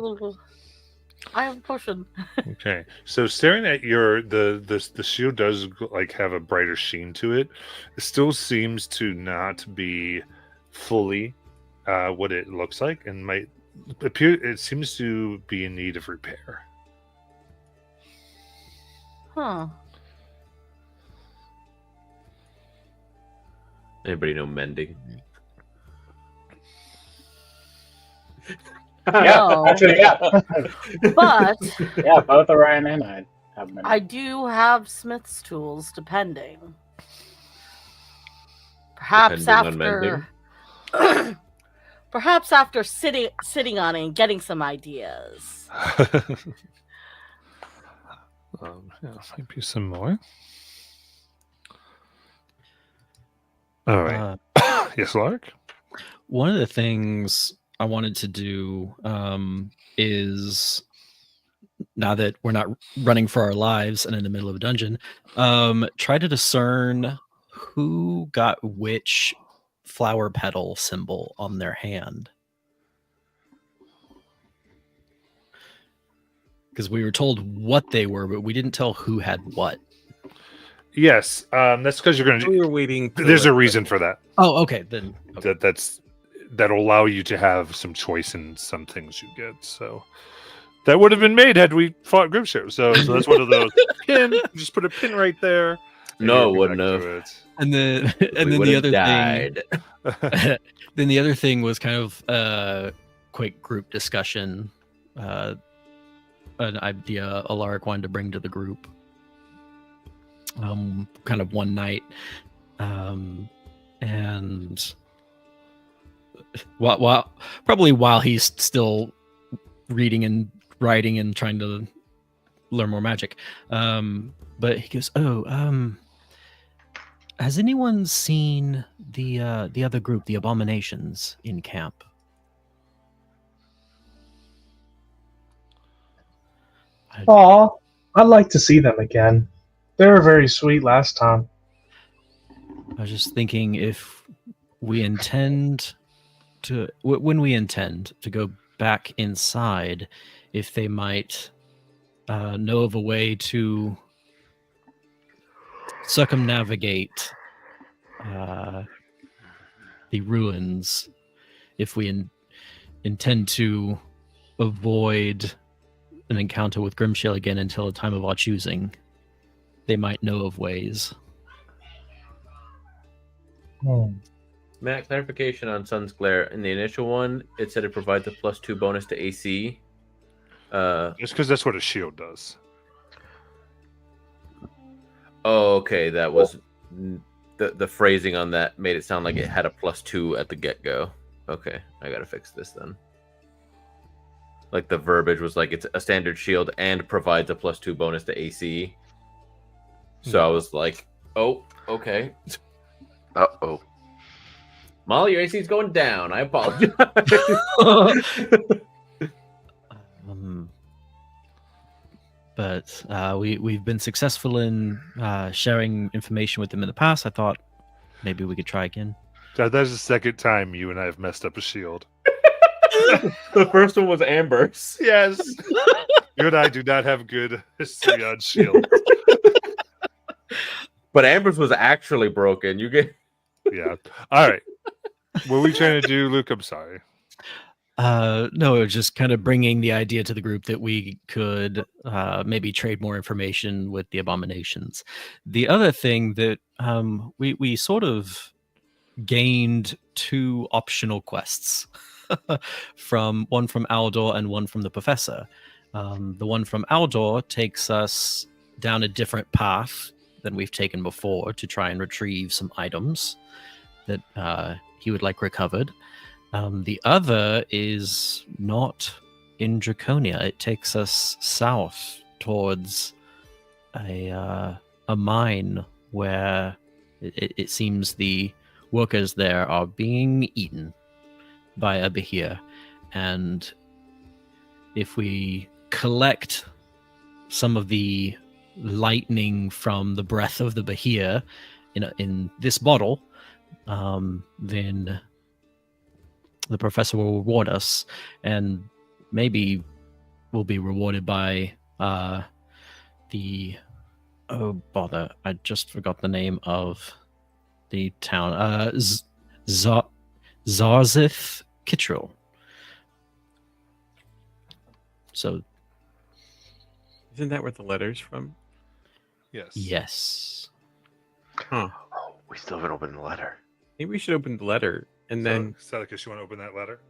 I have a potion. Okay, so staring at your the shield does like have a brighter sheen to it. It still seems to not be fully what it looks like, and might appear. It seems to be in need of repair. Huh. Anybody know mending? No. Actually, yeah. But Yeah, both Orion and I have been. I do have smith's tools, depending. Perhaps Depending on after, perhaps after sitting on it and getting some ideas. Yeah, might be some more. All right. Yes, Lark. One of the things I wanted to do is, now that we're not running for our lives and in the middle of a dungeon, try to discern who got which flower petal symbol on their hand. Because we were told what they were, but we didn't tell who had what. Yes, that's because you're going We to. were waiting. There's a reason for that. Oh, okay. Then okay. That'll allow you to have some choice in some things you get. So that would have been made had we fought Grimshale. So that's one of those pin. Just put a pin right there. No, you'll it be wouldn't back have. to it. And then the would've other died. thing. Then the other thing was kind of a quick group discussion. An idea Alaric wanted to bring to the group. Kind of one night. And probably while he's still reading and writing and trying to learn more magic. But he goes, has anyone seen the other group, the Abominations, in camp? Aw, I'd like to see them again. They were very sweet last time. I was just thinking if we intend to, when we intend to go back inside, if they might know of a way to circumnavigate the ruins, if we intend to avoid an encounter with Grimshale again until a time of our choosing, they might know of ways. Matt, clarification on Sun's Glare. In the initial one, it said it provides a +2 bonus to AC. Just because that's what a shield does. Oh, okay. That was the phrasing on that made it sound like it had a +2 at the get-go. Okay, I gotta fix this then. Like the verbiage was like it's a standard shield and provides a +2 bonus to AC. So I was like, oh, okay. Uh-oh. Molly, your AC is going down. I apologize. But we've been successful in sharing information with them in the past. I thought maybe we could try again. That's the second time you and I have messed up a shield. The first one was Amber's. Yes. You and I do not have good history on shield. But Amber's was actually broken. You get Yeah. All right. What are we trying to do, Luke? I'm sorry. No, it was just kind of bringing the idea to the group that we could maybe trade more information with the Abominations. The other thing that we sort of gained 2 optional quests from one from Aldor and one from the Professor. The one from Aldor takes us down a different path than we've taken before to try and retrieve some items that he would like recovered. The other is not in Draconia. It takes us south towards a mine where it seems the workers there are being eaten by a Behir. And if we collect some of the lightning from the breath of the Behir in this bottle, then the professor will reward us, and maybe we'll be rewarded by the bother, I just forgot the name of the town. Zarzith Kittrell. So Isn't that where the letter's from? Yes. yes. Huh. Oh, we still haven't opened the letter. Maybe we should open the letter and then. Sadicus, you want to open that letter?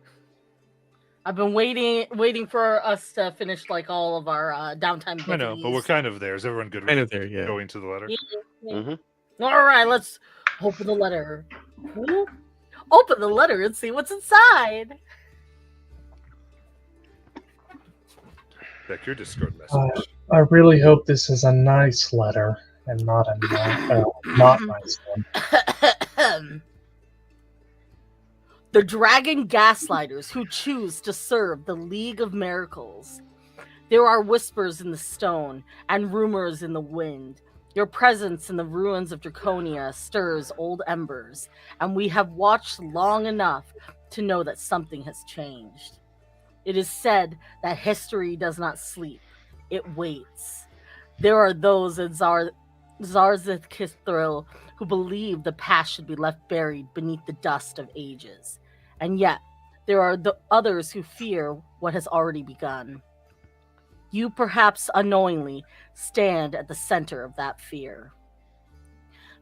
I've been waiting for us to finish like all of our downtime. I know, but we're kind of there. Is everyone good Kind with of there, yeah. going to the letter? All right, let's open the letter. Open the letter and see what's inside. Check your Discord message. I really hope this is a nice letter and not a not nice one. The dragon gaslighters who choose to serve the League of Miracles. There are whispers in the stone and rumors in the wind. Your presence in the ruins of Draconia stirs old embers, and we have watched long enough to know that something has changed. It is said that history does not sleep, it waits. There are those in Zarzith Kithril who believe the past should be left buried beneath the dust of ages. And yet, there are the others who fear what has already begun. You, perhaps unknowingly, stand at the center of that fear.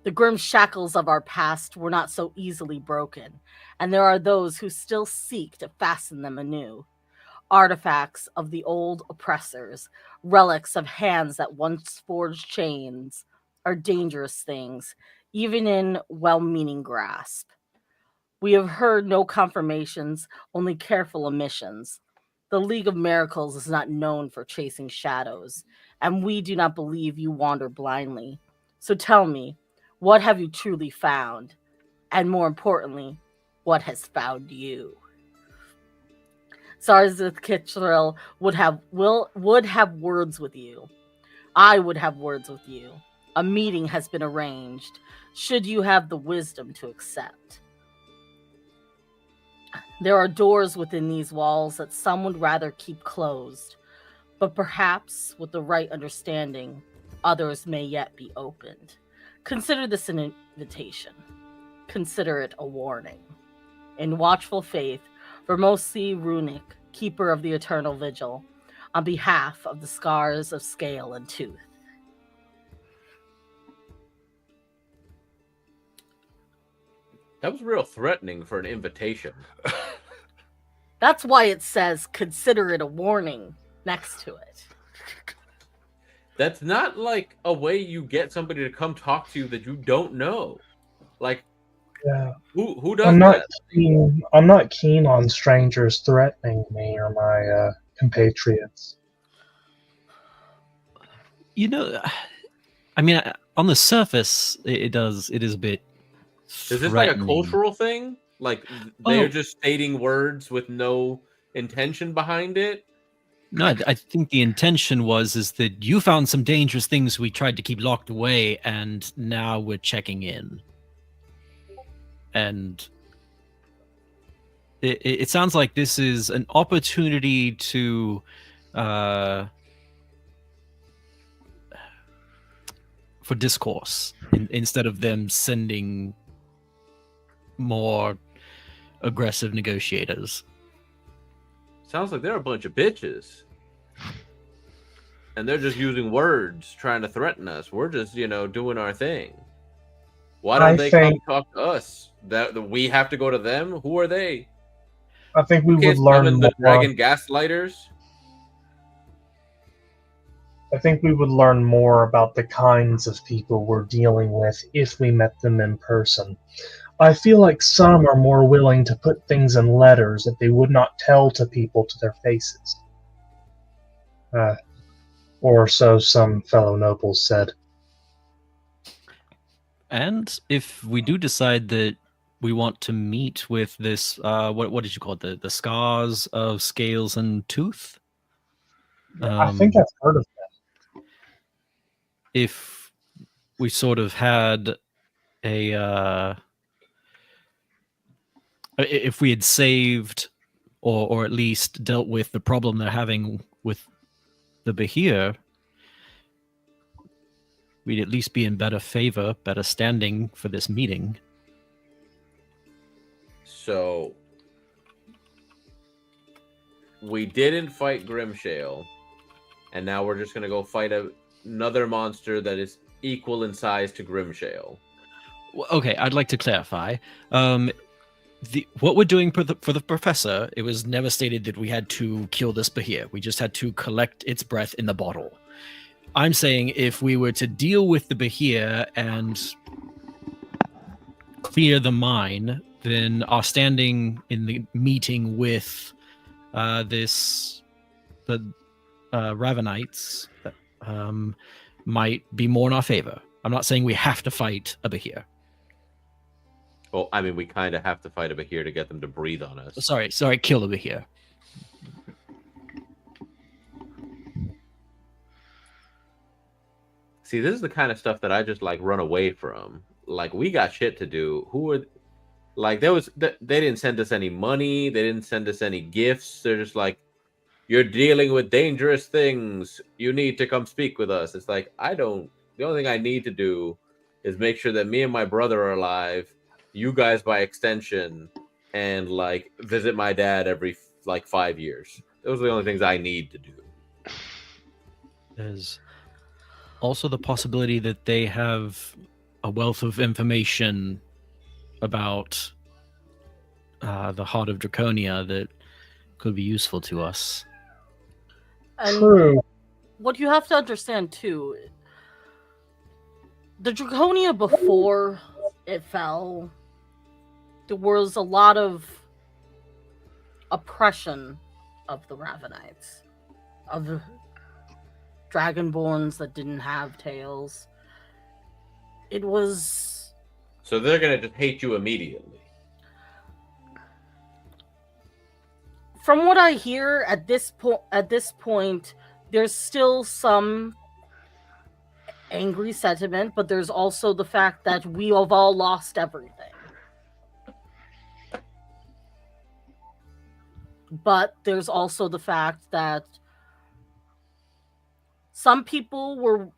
The grim shackles of our past were not so easily broken, and there are those who still seek to fasten them anew. Artifacts of the old oppressors, relics of hands that once forged chains, are dangerous things, even in well-meaning grasp. We have heard no confirmations, only careful omissions. The League of Miracles is not known for chasing shadows, and we do not believe you wander blindly. So tell me, what have you truly found? And more importantly, what has found you? Sarzith Kitchril would have words with you. I would have words with you. A meeting has been arranged, should you have the wisdom to accept. There are doors within these walls that some would rather keep closed, but perhaps with the right understanding, others may yet be opened. Consider this an invitation. Consider it a warning. In watchful faith, Vermosi Runic, keeper of the eternal vigil, on behalf of the scars of scale and tooth. That was real threatening for an invitation. That's why it says consider it a warning next to it. That's not like a way you get somebody to come talk to you that you don't know. Like, Yeah. who does I'm not that? keen. I'm not keen on strangers threatening me or my compatriots. You know, I mean, on the surface, it is a bit. Is this like a threatening. cultural thing? Like they're just stating words with no intention behind it? No, I think the intention is that you found some dangerous things we tried to keep locked away, and now we're checking in. And it sounds like this is an opportunity to for discourse instead of them sending more aggressive negotiators. Sounds like they're a bunch of bitches. And they're just using words trying to threaten us. We're just, doing our thing. Why don't they come talk to us? That we have to go to them? Who are they? I think we would learn the more. dragon gaslighters. I think we would learn more about the kinds of people we're dealing with if we met them in person. I feel like some are more willing to put things in letters that they would not tell to people to their faces. Or so some fellow nobles said. And if we do decide that we want to meet with this, what did you call it? The scars of scales and tooth? I think I've heard of that. If we sort of had if we had saved or at least dealt with the problem they're having with the Bahir, we'd at least be in better favor, better standing for this meeting. So we didn't fight Grimshale, and now we're just going to go fight another monster that is equal in size to Grimshale. Okay, I'd like to clarify. What we're doing for the professor, it was never stated that we had to kill this Bahir. We just had to collect its breath in the bottle. I'm saying if we were to deal with the Bahir and clear the mine, then our standing in the meeting with the Ravenites might be more in our favor. I'm not saying we have to fight a Bahir. Well, I mean, we kind of have to fight a Bahir to get them to breathe on us. Sorry, kill a Bahir. See, this is the kind of stuff that I just run away from. Like, we got shit to do. They didn't send us any money. They didn't send us any gifts. They're just like, you're dealing with dangerous things. You need to come speak with us. It's like, the only thing I need to do is make sure that me and my brother are alive, you guys by extension, and visit my dad every 5 years. Those are the only things I need to do. There's also the possibility that they have a wealth of information about the Heart of Draconia that could be useful to us. And True. what you have to understand too, the Draconia before it fell there was a lot of oppression of the Ravenites, of the Dragonborns that didn't have tails. It was... So they're gonna just hate you immediately. From what I hear at this point, there's still some angry sentiment, but there's also the fact that we have all lost everything. But there's also the fact that some people were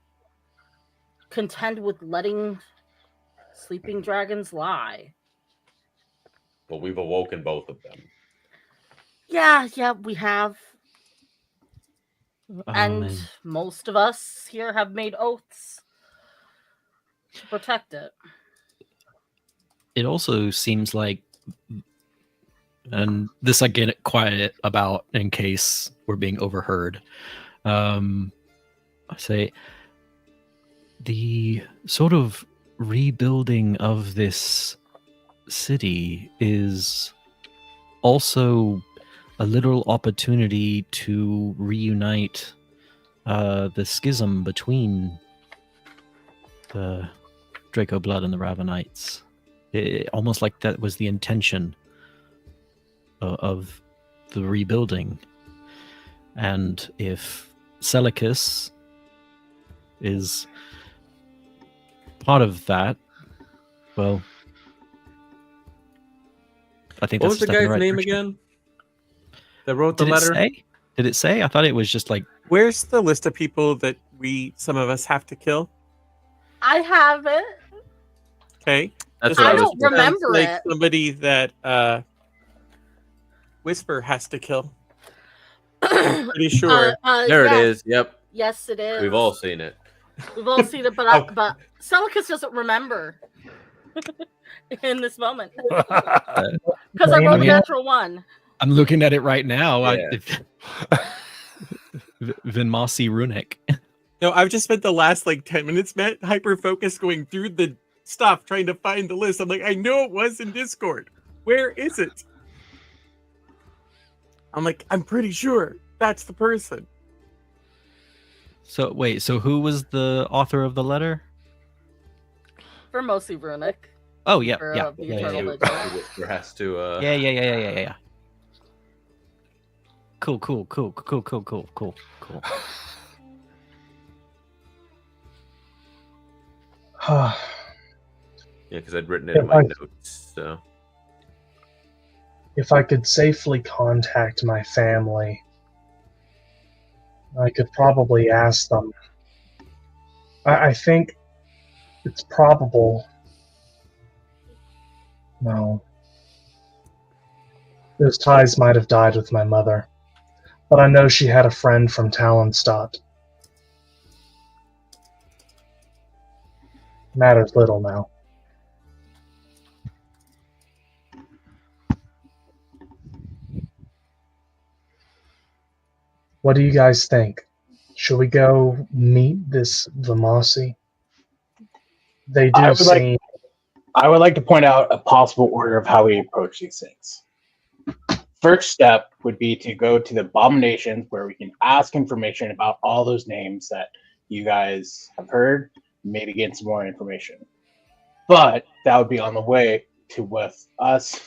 content with letting sleeping dragons lie. But we've awoken both of them. Yeah, we have. And and most of us here have made oaths to protect it. it also seems like, and this I get quiet about in case we're being overheard. I say the sort of rebuilding of this city is also a little opportunity to reunite the schism between the Draco Blood and the Ravenites. Almost like that was the intention of the rebuilding. And if Celicus is part of that, well, I think What that's was the a step in guy's right name direction. again? That wrote the Did letter? it say? Did it say? I thought it was just like, Where's the list of people that some of us have to kill? I have it. Okay. That's This what I I was. don't sounds remember like it. somebody that Whisper has to kill. I'm pretty sure. There yes. it is. Yep, Yes, it is. we've all seen it. We've all seen it, but Oh. but Celicus doesn't remember in this moment because I Name rolled a again? natural one. I'm looking at it right now. Yeah. Vinmasi Runic. No, I've just spent the last 10 minutes, Matt, hyper focused going through the stuff trying to find the list. I'm like, I know it was in Discord. Where is it? I'm like, I'm pretty sure that's the person. So wait, so who was the author of the letter? For mostly Runic. Oh yeah, For, yeah, the yeah, yeah, Eternal yeah. Vigil. There has to. Yeah. Cool. Yeah, because I'd written it If in my I- notes. So If I could safely contact my family, I could probably ask them. I think it's probable. No. Those ties might have died with my mother, but I know she had a friend from Talonstadt. Matters little now. What do you guys think? Should we go meet this Vimasi? They I do would like- seem. I would like to point out a possible order of how we approach these things. First step would be to go to the abominations where we can ask information about all those names that you guys have heard, maybe get some more information. But that would be on the way to with us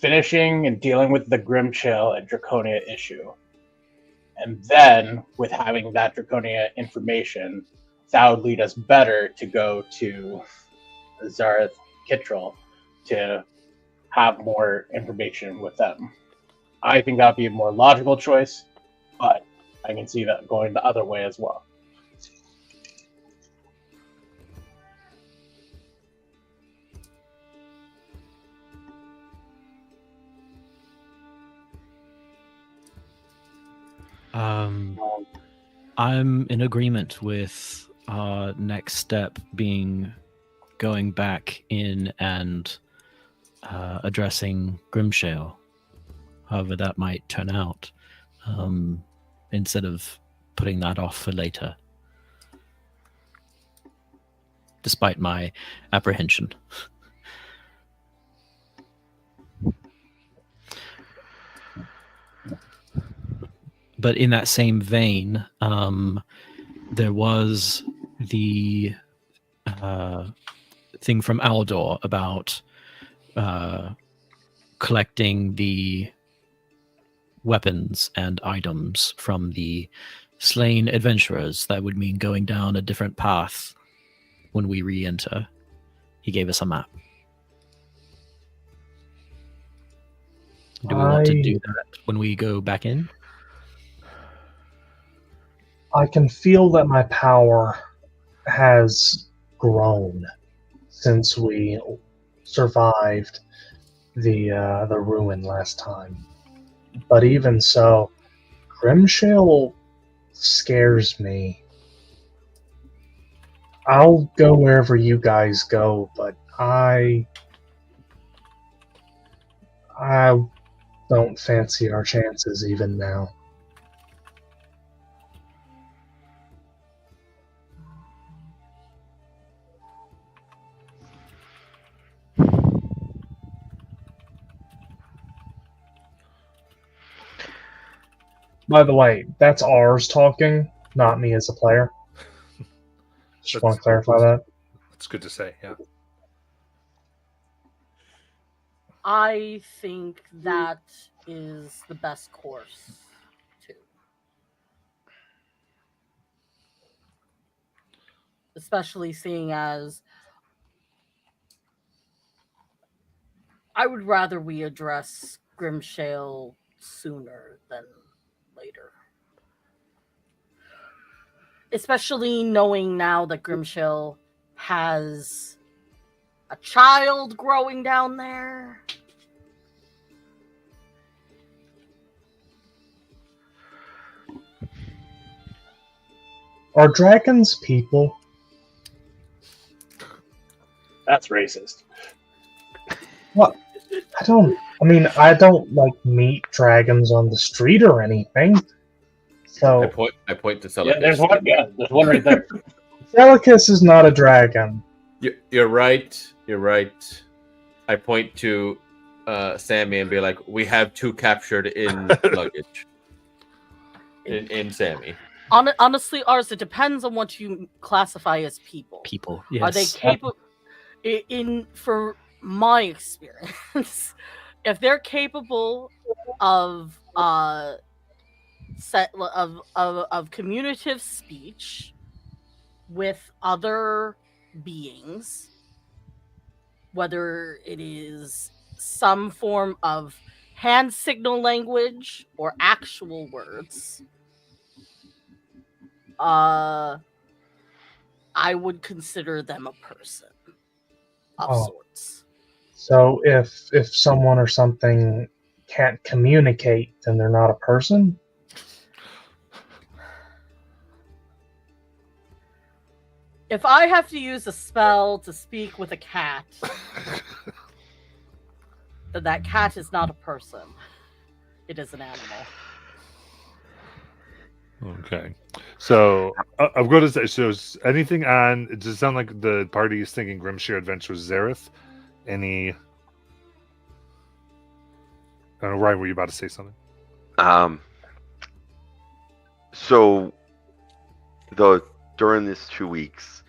finishing and dealing with the Grimshale and Draconia issue. And then with having that Draconia information, that would lead us better to go to Zareth Kittrell to have more information with them. I think that would be a more logical choice, but I can see that going the other way as well. I'm in agreement with next step being going back in and addressing Grimshale, however that might turn out, instead of putting that off for later, despite my apprehension. but in that same vein, there was the thing from Aldor about collecting the weapons and items from the slain adventurers. That would mean going down a different path when we re-enter. He gave us a map. Do we want to do that when we go back in? I can feel that my power has grown since we survived the ruin last time. But even so, grimshale scares me. I'll go wherever you guys go, but I don't fancy our chances even now. By the way, that's ours talking, not me as a player. Just want to clarify that. That's good to say, yeah. I think that is the best course, too. Especially seeing as I would rather we address Grimshale sooner than later. Especially knowing now that Grimshale has a child growing down there. Are dragons people? That's racist. What? I don't like meet dragons on the street or anything. So I point to Celicus. Yeah, there's one. Yeah, there's one right there. Celicus is not a dragon. You're right. You're right. I point to Sammy and be like, "We have 2 captured in luggage." In Sammy. Honestly, ours, it depends on what you classify as people. People, yes. Are they capable? For my experience, if they're capable of of communicative speech with other beings, whether it is some form of hand signal language or actual words, I would consider them a person of sorts. So if someone or something can't communicate, then they're not a person? If I have to use a spell to speak with a cat, then that cat is not a person. It is an animal. Okay. So I'm going to say, so is anything on, does it sound like the party is thinking Grimshire Adventures Zareth? Any, I don't know, Ryan, were you about to say something? So during this 2 weeks,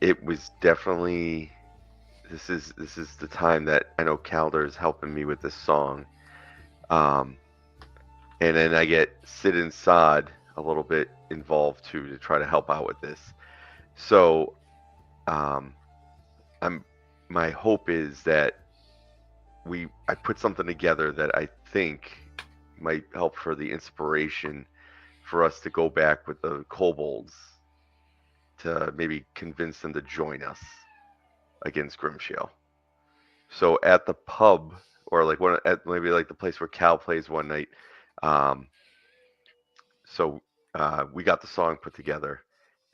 it was definitely, this is the time that I know Calder is helping me with this song. And then I get Sid and Sod a little bit involved too to try to help out with this. So my hope is that I put something together that I think might help for the inspiration for us to go back with the kobolds to maybe convince them to join us against Grimshale. So at the pub, or like maybe like the place where Cal plays one night. So we got the song put together,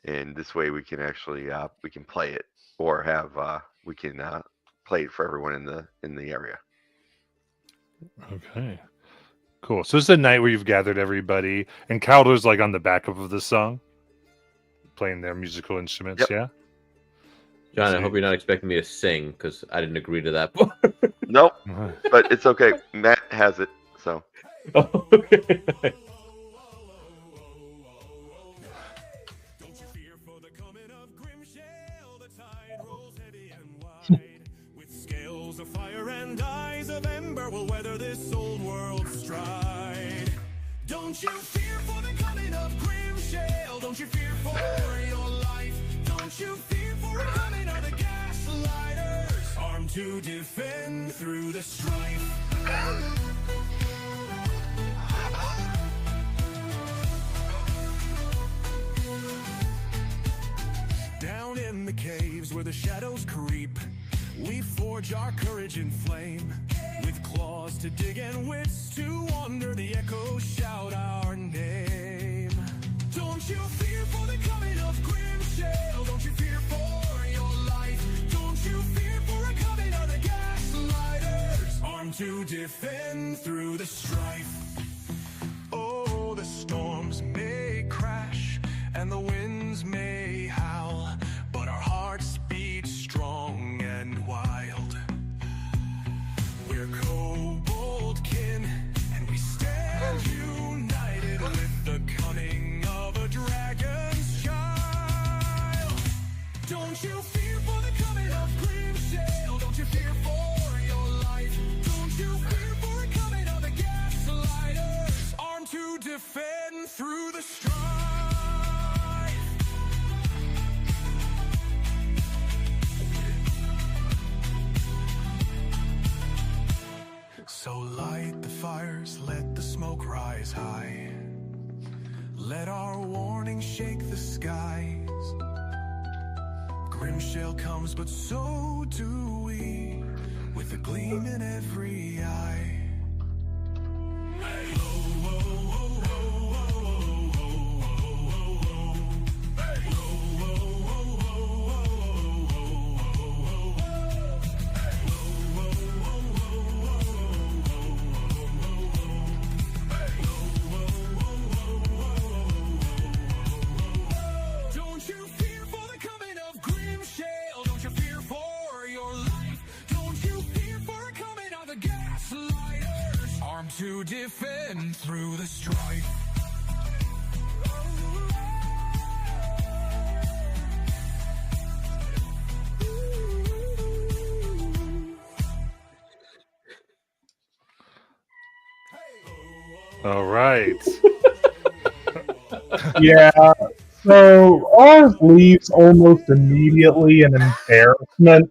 and this way we can actually we can play it, or have we can play it for everyone in the area. Okay. Cool. So this is a night where you've gathered everybody, and Calder's like on the backup of the song, playing their musical instruments. Yep. Yeah. John, I hope you're not expecting me to sing because I didn't agree to that. Nope, but it's okay. Matt has it, so. Oh, okay. Don't you fear for the coming of grimshale? The tide rolls heavy and wide. With scales of fire and eyes of ember, will weather this old world stride. Don't you fear for the coming of grimshale? Don't you fear for your life? Don't you fear for the coming of the gaslighters? Armed to defend through the strife. Down in the caves where the shadows creep, we forge our courage in flame. With claws to dig and wits to wander, the echoes shout our name. Don't you fear for the coming of grimshale? Don't you fear for your life? Don't you fear for the coming of the gaslighters? Armed to defend through the strife. Oh, the storms may crash and the winds may howl, but our hearts beat strong and wild. We're kobold kin, and we stand united with the cunning of a dragon's child. Don't you fear for the coming of grimshale? Don't you fear for your life? Don't you fear for the coming of the gaslighters? Armed to defend through the strife. So light the fires, let the smoke rise high. Let our warning shake the skies. Grimshale comes, but so do we, with a gleam in every eye. Hey, oh, oh, oh, oh, oh, oh, oh, oh, oh. Hey, oh, oh, oh, oh, oh, oh, oh, oh. Hey, oh, oh, oh, oh, oh, oh. Don't you fear for the coming of grimshale? Don't you fear for your life? Don't you fear for the coming of the gaslighters? Armed to defend through the strife. All right. Yeah. So ours leaves almost immediately an embarrassment.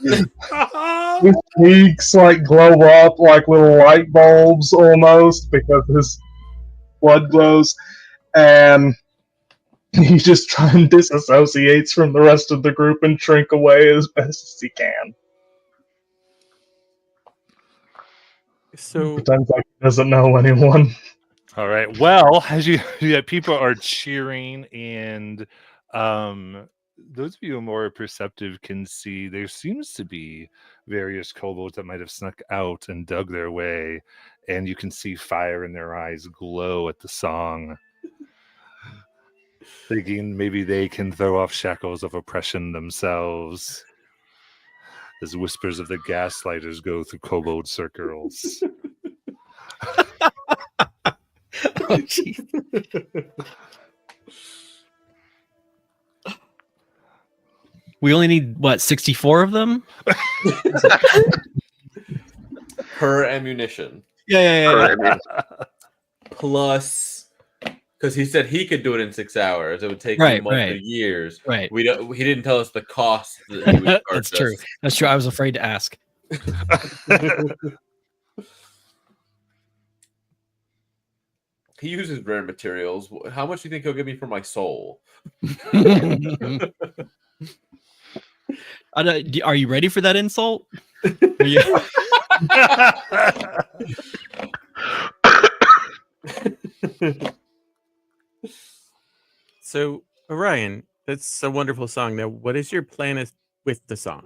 His cheeks like glow up like little light bulbs almost because his blood glows, and he just tries and disassociates from the rest of the group and shrink away as best as he can. So Pretends like he doesn't know anyone. All right. Well, as you yeah, people are cheering, and those of you who are more perceptive can see there seems to be various kobolds that might have snuck out and dug their way, and you can see fire in their eyes glow at the song, thinking maybe they can throw off shackles of oppression themselves. As whispers of the gaslighters go through kobold circles. Oh, jeez. We only need what, 64 of them? Per ammunition. Yeah. Plus, because he said he could do it in 6 hours. It would take Right, him multiple right. years. Right. He didn't tell us the cost that he would charge That's true. us. That's true. I was afraid to ask. He uses rare materials. How much do you think he'll give me for my soul? Are you ready for that insult? Are you- So, Orion, that's a wonderful song. Now, what is your plan with the song?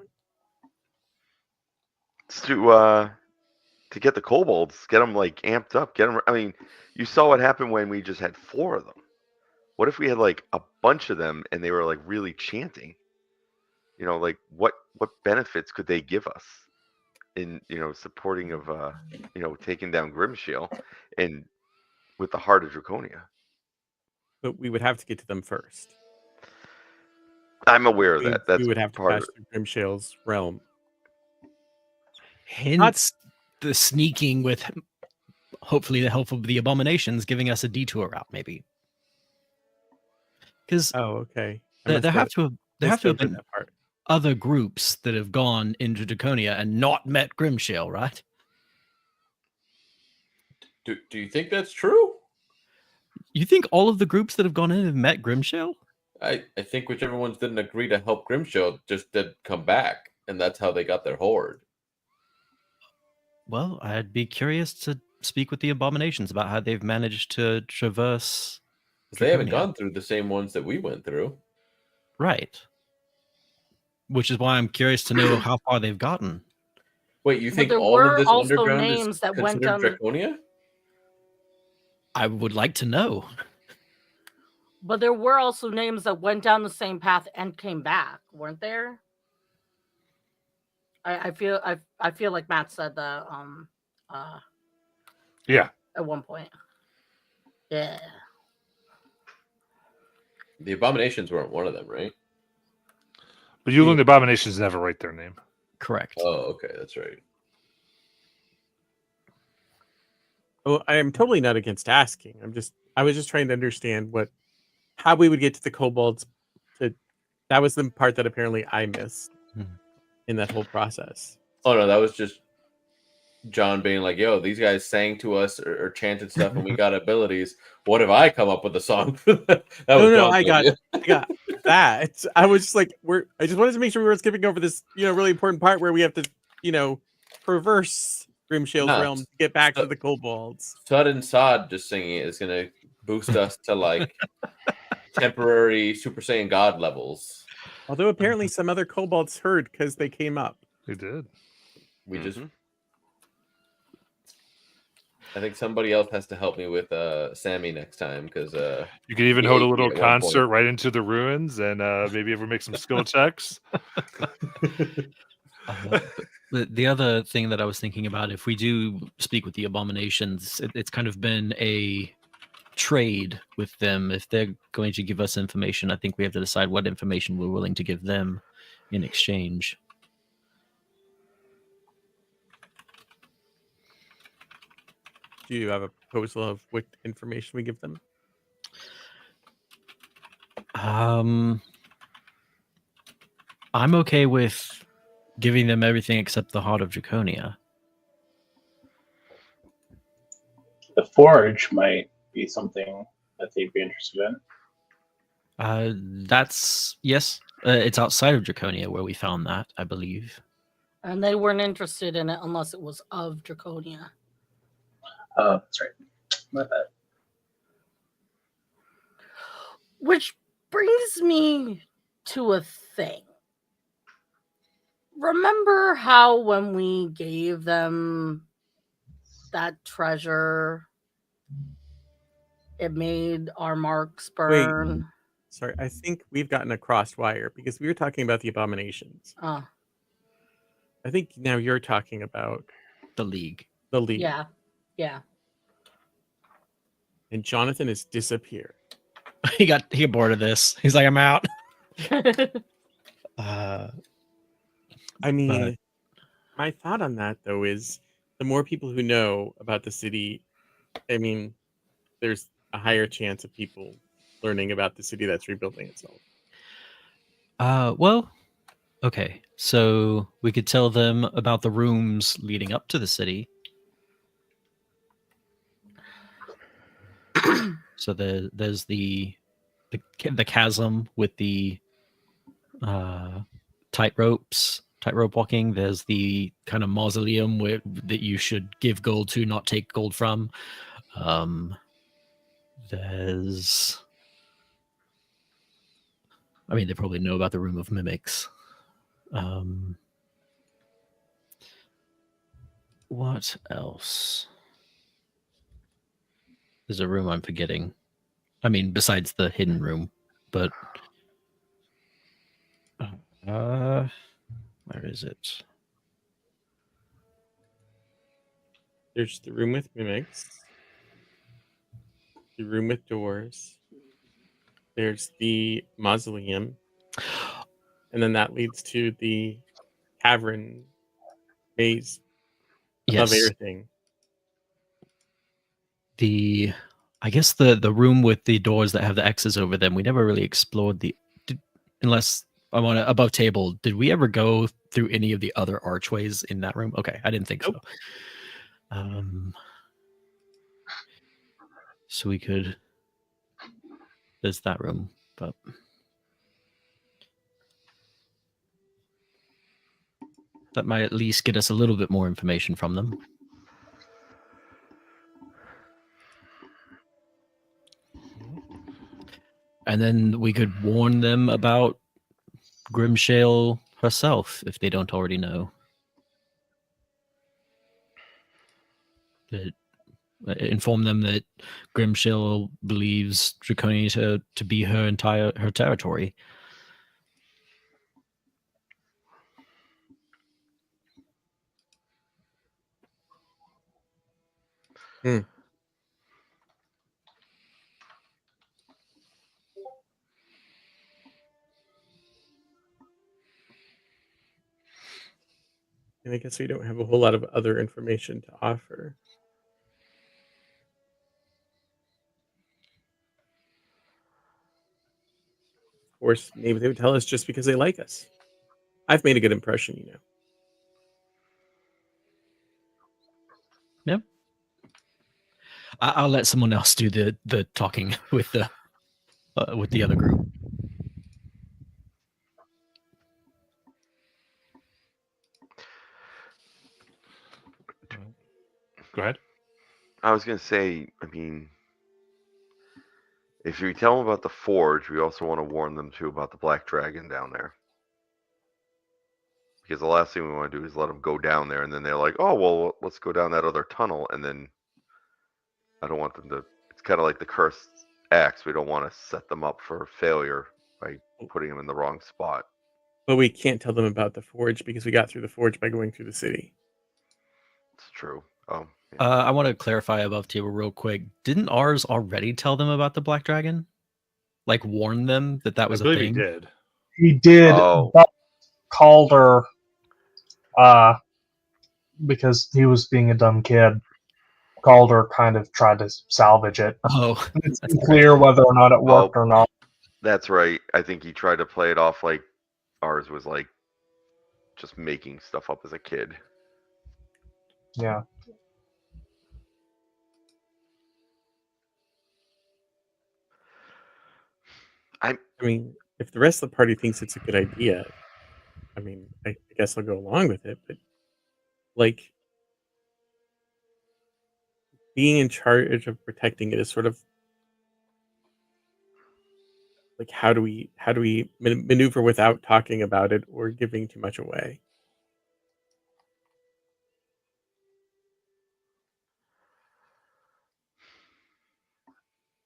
It's to get the kobolds, get them like amped up, get them. I mean, you saw what happened when we just had 4 of them. What if we had like a bunch of them and they were like really chanting? You know, like what benefits could they give us? in supporting of taking down Grimshale and with the heart of Draconia. But we would have to get to them first. I'm aware of We, that. That's we would have to part pass of it. through Grimshale's realm. Hence the sneaking with hopefully the help of the abominations giving us a detour route, maybe. Because Oh, okay. there have to have misnoted been that part. other groups that have gone into Draconia and not met Grimshale, right? Do you think that's true? You think all of the groups that have gone in have met Grimshale? I think whichever ones didn't agree to help Grimshaw just did come back, and that's how they got their horde. Well, I'd be curious to speak with the abominations about how they've managed to traverse. They haven't Draconia. gone through the same ones that we went through. Right. Which is why I'm curious to know how far they've gotten. Wait, you But think there all of were this also underground is names that went considered down. Draconia? I would like to know. But there were also names that went down the same path and came back, weren't there? I feel like Matt said that Yeah. at one point. Yeah. The abominations weren't one of them, right? But you learn the abominations never write their name. Correct. Oh, okay, that's right. Well, I am totally not against asking. I was just trying to understand how we would get to the kobolds. That was the part that apparently I missed in that whole process. Oh no, that was just John being like, "Yo, these guys sang to us or chanted stuff, and we got abilities. What if I come up with a song?" That was No, John's I got idea. that. I was just like, I just wanted to make sure we weren't skipping over this, really important part where we have to, traverse Grimshale's Nah, realm to get back so- to the kobolds. Sud and Sod just singing it is gonna boost us to like temporary Super Saiyan God levels. Although apparently some other kobolds heard because they came up. They did. We just. I think somebody else has to help me with Sammy next time because You could even he hold a ate me little at one point. concert right into the ruins and maybe ever make some skill checks. The other thing that I was thinking about, if we do speak with the abominations, it's kind of been a trade with them. If they're going to give us information, I think we have to decide what information we're willing to give them in exchange. Do you have a proposal of what information we give them? I'm okay with giving them everything except the Heart of Draconia. The forge might be something that they'd be interested in. That's yes. It's outside of Draconia where we found that, I believe. And they weren't interested in it unless it was of Draconia. That's right. My bad. Which brings me to a thing. Remember how when we gave them that treasure, it made our marks burn? Sorry, I think we've gotten a crossed wire because we were talking about the abominations. Oh, I think now you're talking about The League. the league. yeah. Yeah. And Jonathan has disappeared. He got bored of this. He's like, I'm out. I mean, But- my thought on that though is the more people who know about the city, I mean, there's a higher chance of people learning about the city that's rebuilding itself. Well, okay. So we could tell them about the rooms leading up to the city. So there's the chasm with the tightrope walking. There's the kind of mausoleum that you should give gold to, not take gold from. There's, I mean, they probably know about the Room of Mimics. What else? There's a room I'm forgetting. I mean, besides the hidden room, but where is it? There's the room with mimics, the room with doors. There's the mausoleum, and then that leads to the cavern maze above Yes, everything. I guess the room with the doors that have the X's over them. We never really explored unless I'm on above table. Did we ever go through any of the other archways in that room? Okay, I didn't think Nope. so. So we could. There's that room, but that might at least get us a little bit more information from them. And then we could warn them about Grimshale herself if they don't already know. Inform them that Grimshale believes Draconia to be her territory. And I guess we don't have a whole lot of other information to offer. Of course, maybe they would tell us just because they like us. I've made a good impression, you know. Yep. I'll let someone else do the talking with the other group. Go ahead. I was gonna say, I mean, if you tell them about the forge, we also want to warn them too about the black dragon down there. Because the last thing we want to do is let them go down there, and then they're like, "Oh, well, let's go down that other tunnel," and then I don't want them to. It's kind of like the cursed axe. We don't want to set them up for failure by putting them in the wrong spot. But we can't tell them about the forge because we got through the forge by going through the city. It's true. Oh, yeah. I want to clarify above table real quick. Didn't ours already tell them about the black dragon? Like warn them that was I a believe thing? he did. He did, Oh. but Calder, because he was being a dumb kid, Calder kind of tried to salvage it. Oh, It's unclear whether or not it worked or not. That's right. I think he tried to play it off like ours was like just making stuff up as a kid. Yeah. I mean, if the rest of the party thinks it's a good idea, I mean, I guess I'll go along with it. But like, being in charge of protecting it is sort of like how do we maneuver without talking about it or giving too much away?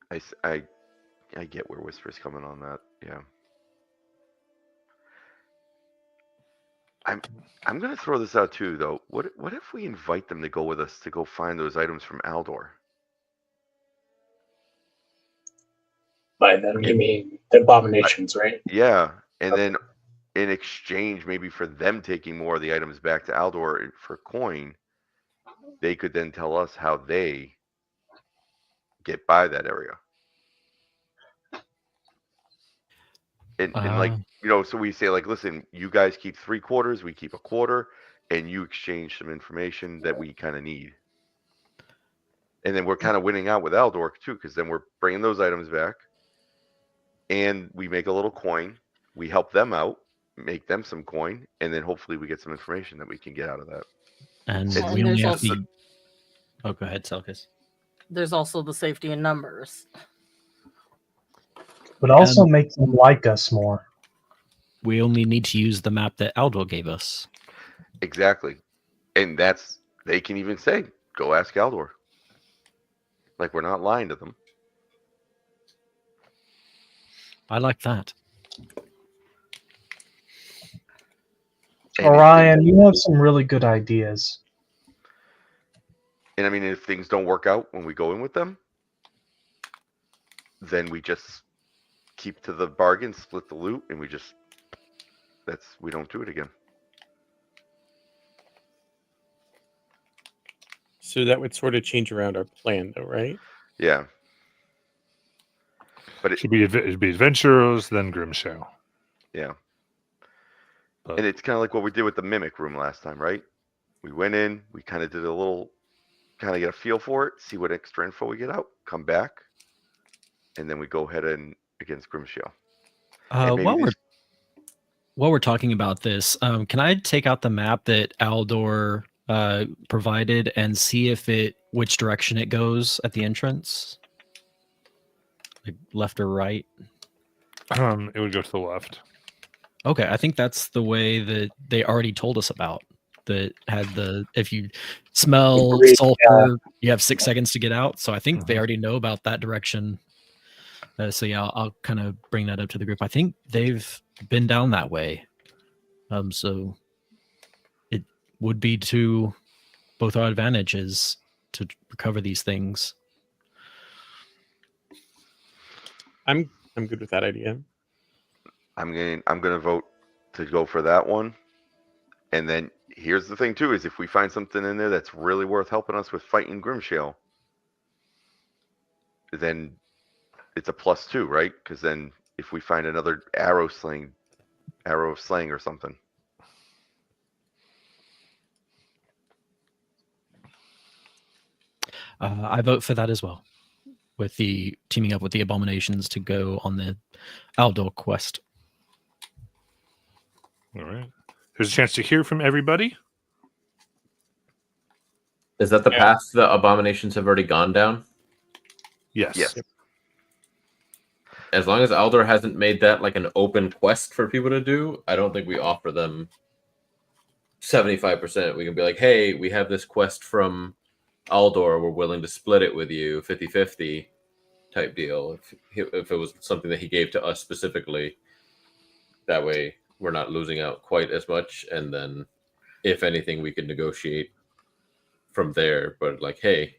I get where Whisper's coming on that. Yeah. I'm gonna throw this out too, though. What if we invite them to go with us to go find those items from Aldor? By them, you mean the abominations, right? Yeah, and then in exchange, maybe for them taking more of the items back to Aldor for coin, they could then tell us how they get by that area. And like, so we say like, listen, you guys keep 3/4, we keep 1/4, and you exchange some information that we kind of need. And then we're kind of winning out with Aldor too, because then we're bringing those items back, and we make a little coin. We help them out, make them some coin, and then hopefully we get some information that we can get out of that. And Well, we and only there's have also- to. Oh, go ahead, Selkis. There's also the safety in numbers. But also make them like us more. We only need to use the map that Aldor gave us. Exactly. And they can even say, go ask Aldor. Like, we're not lying to them. I like that. And Orion, you have some really good ideas. And I mean, if things don't work out when we go in with them, then we just keep to the bargain, split the loot, and we don't do it again. So that would sort of change around our plan, though, right? Yeah. But It'd be adventurers, then grimshale. yeah. But And it's kind of like what we did with the mimic room last time, right? We went in, we kind of did a little, kind of get a feel for it, see what extra info we get out, come back, and then we go ahead and against Grimshale. And maybe While we're talking about this, can I take out the map that Aldor provided and see which direction it goes at the entrance? Like left or right? it would go to the left. Okay, I think that's the way that they already told us about. That had if you smell Agreed, sulfur, you have 6 seconds to get out. So I think they Mhm. already know about that direction. So yeah, I'll kind of bring that up to the group. I think they've been down that way. So it would be to both our advantages to recover these things. I'm good with that idea. I'm gonna vote to go for that one. And then here's the thing too: is if we find something in there that's really worth helping us with fighting Grimshale, then it's a +2, right? Because then if we find another arrow of slaying or something. I vote for that as well, with the teaming up with the abominations to go on the Aldor quest. All right. There's a chance to hear from everybody. Is that the path the abominations have already gone down? Yes. Yes. As long as Aldor hasn't made that like an open quest for people to do, I don't think we offer them 75%. We can be like, hey, we have this quest from Aldor. We're willing to split it with you 50-50 type deal. If it was something that he gave to us specifically, that way we're not losing out quite as much. And then if anything, we can negotiate from there. But like, hey,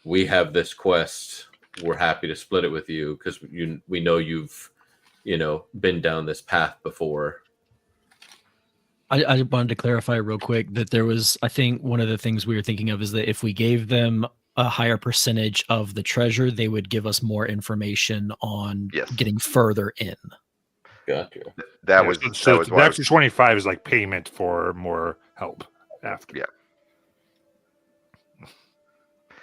we have this quest. We're happy to split it with you because we know you've, been down this path before. I wanted to clarify real quick that there was, I think one of the things we were thinking of is that if we gave them a higher percentage of the treasure, they would give us more information on getting further in. Gotcha. That was the why extra 25 is like payment for more help after. Yeah.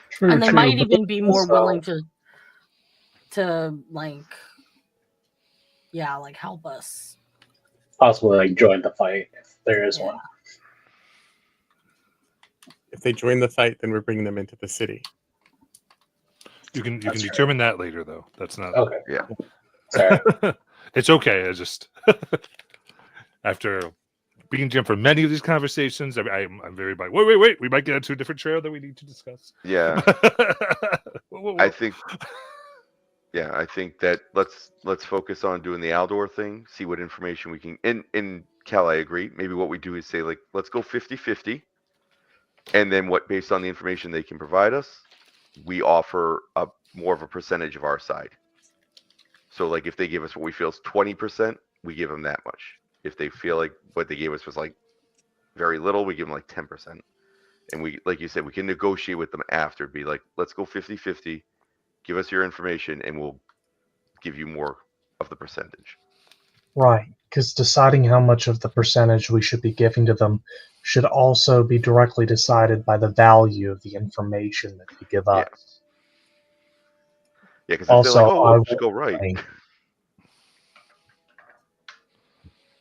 True, And they true, might but even be more also- willing to like help us. Possibly like join the fight if there is one. If they join the fight, then we're bringing them into the city. You can That's determine that later, though. That's not. Okay. Yeah. Sorry. It's okay. I just after being Jim for many of these conversations, I'm very like, wait. We might get into a different trail that we need to discuss. Yeah. Whoa. I think that let's focus on doing the Aldor thing, see what information we can. In Cal, I agree. Maybe what we do is say, like, let's go 50-50. And then based on the information they can provide us, we offer more of a percentage of our side. So like if they give us what we feel is 20%, we give them that much. If they feel like what they gave us was like very little, we give them like 10%. And we, like you said, we can negotiate with them after. Be like, let's go 50-50. Give us your information and we'll give you more of the percentage. Right, because deciding how much of the percentage we should be giving to them should also be directly decided by the value of the information that they give us. Yeah, because if they're like, Also, oh, I we'll just go right. think-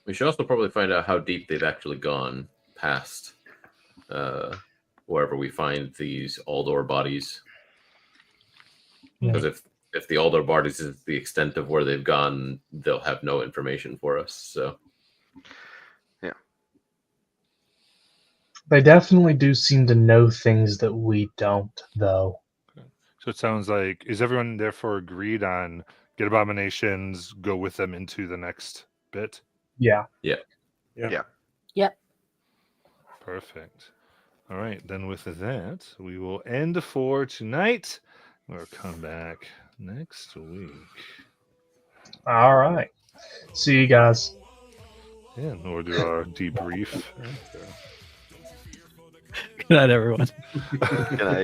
We should also probably find out how deep they've actually gone past wherever we find these Aldor bodies. Because if the Aldor bodies is the extent of where they've gone, they'll have no information for us. So yeah, They definitely do seem to know things that we don't, though. So it sounds like, is everyone therefore agreed on get abominations, go with them into the next bit? Yeah. yeah. Yep. Perfect. All right, then with that, we will end for tonight. We'll come back next week. All right. See you guys. Yeah, and we'll do our debrief. Good night, everyone. Can I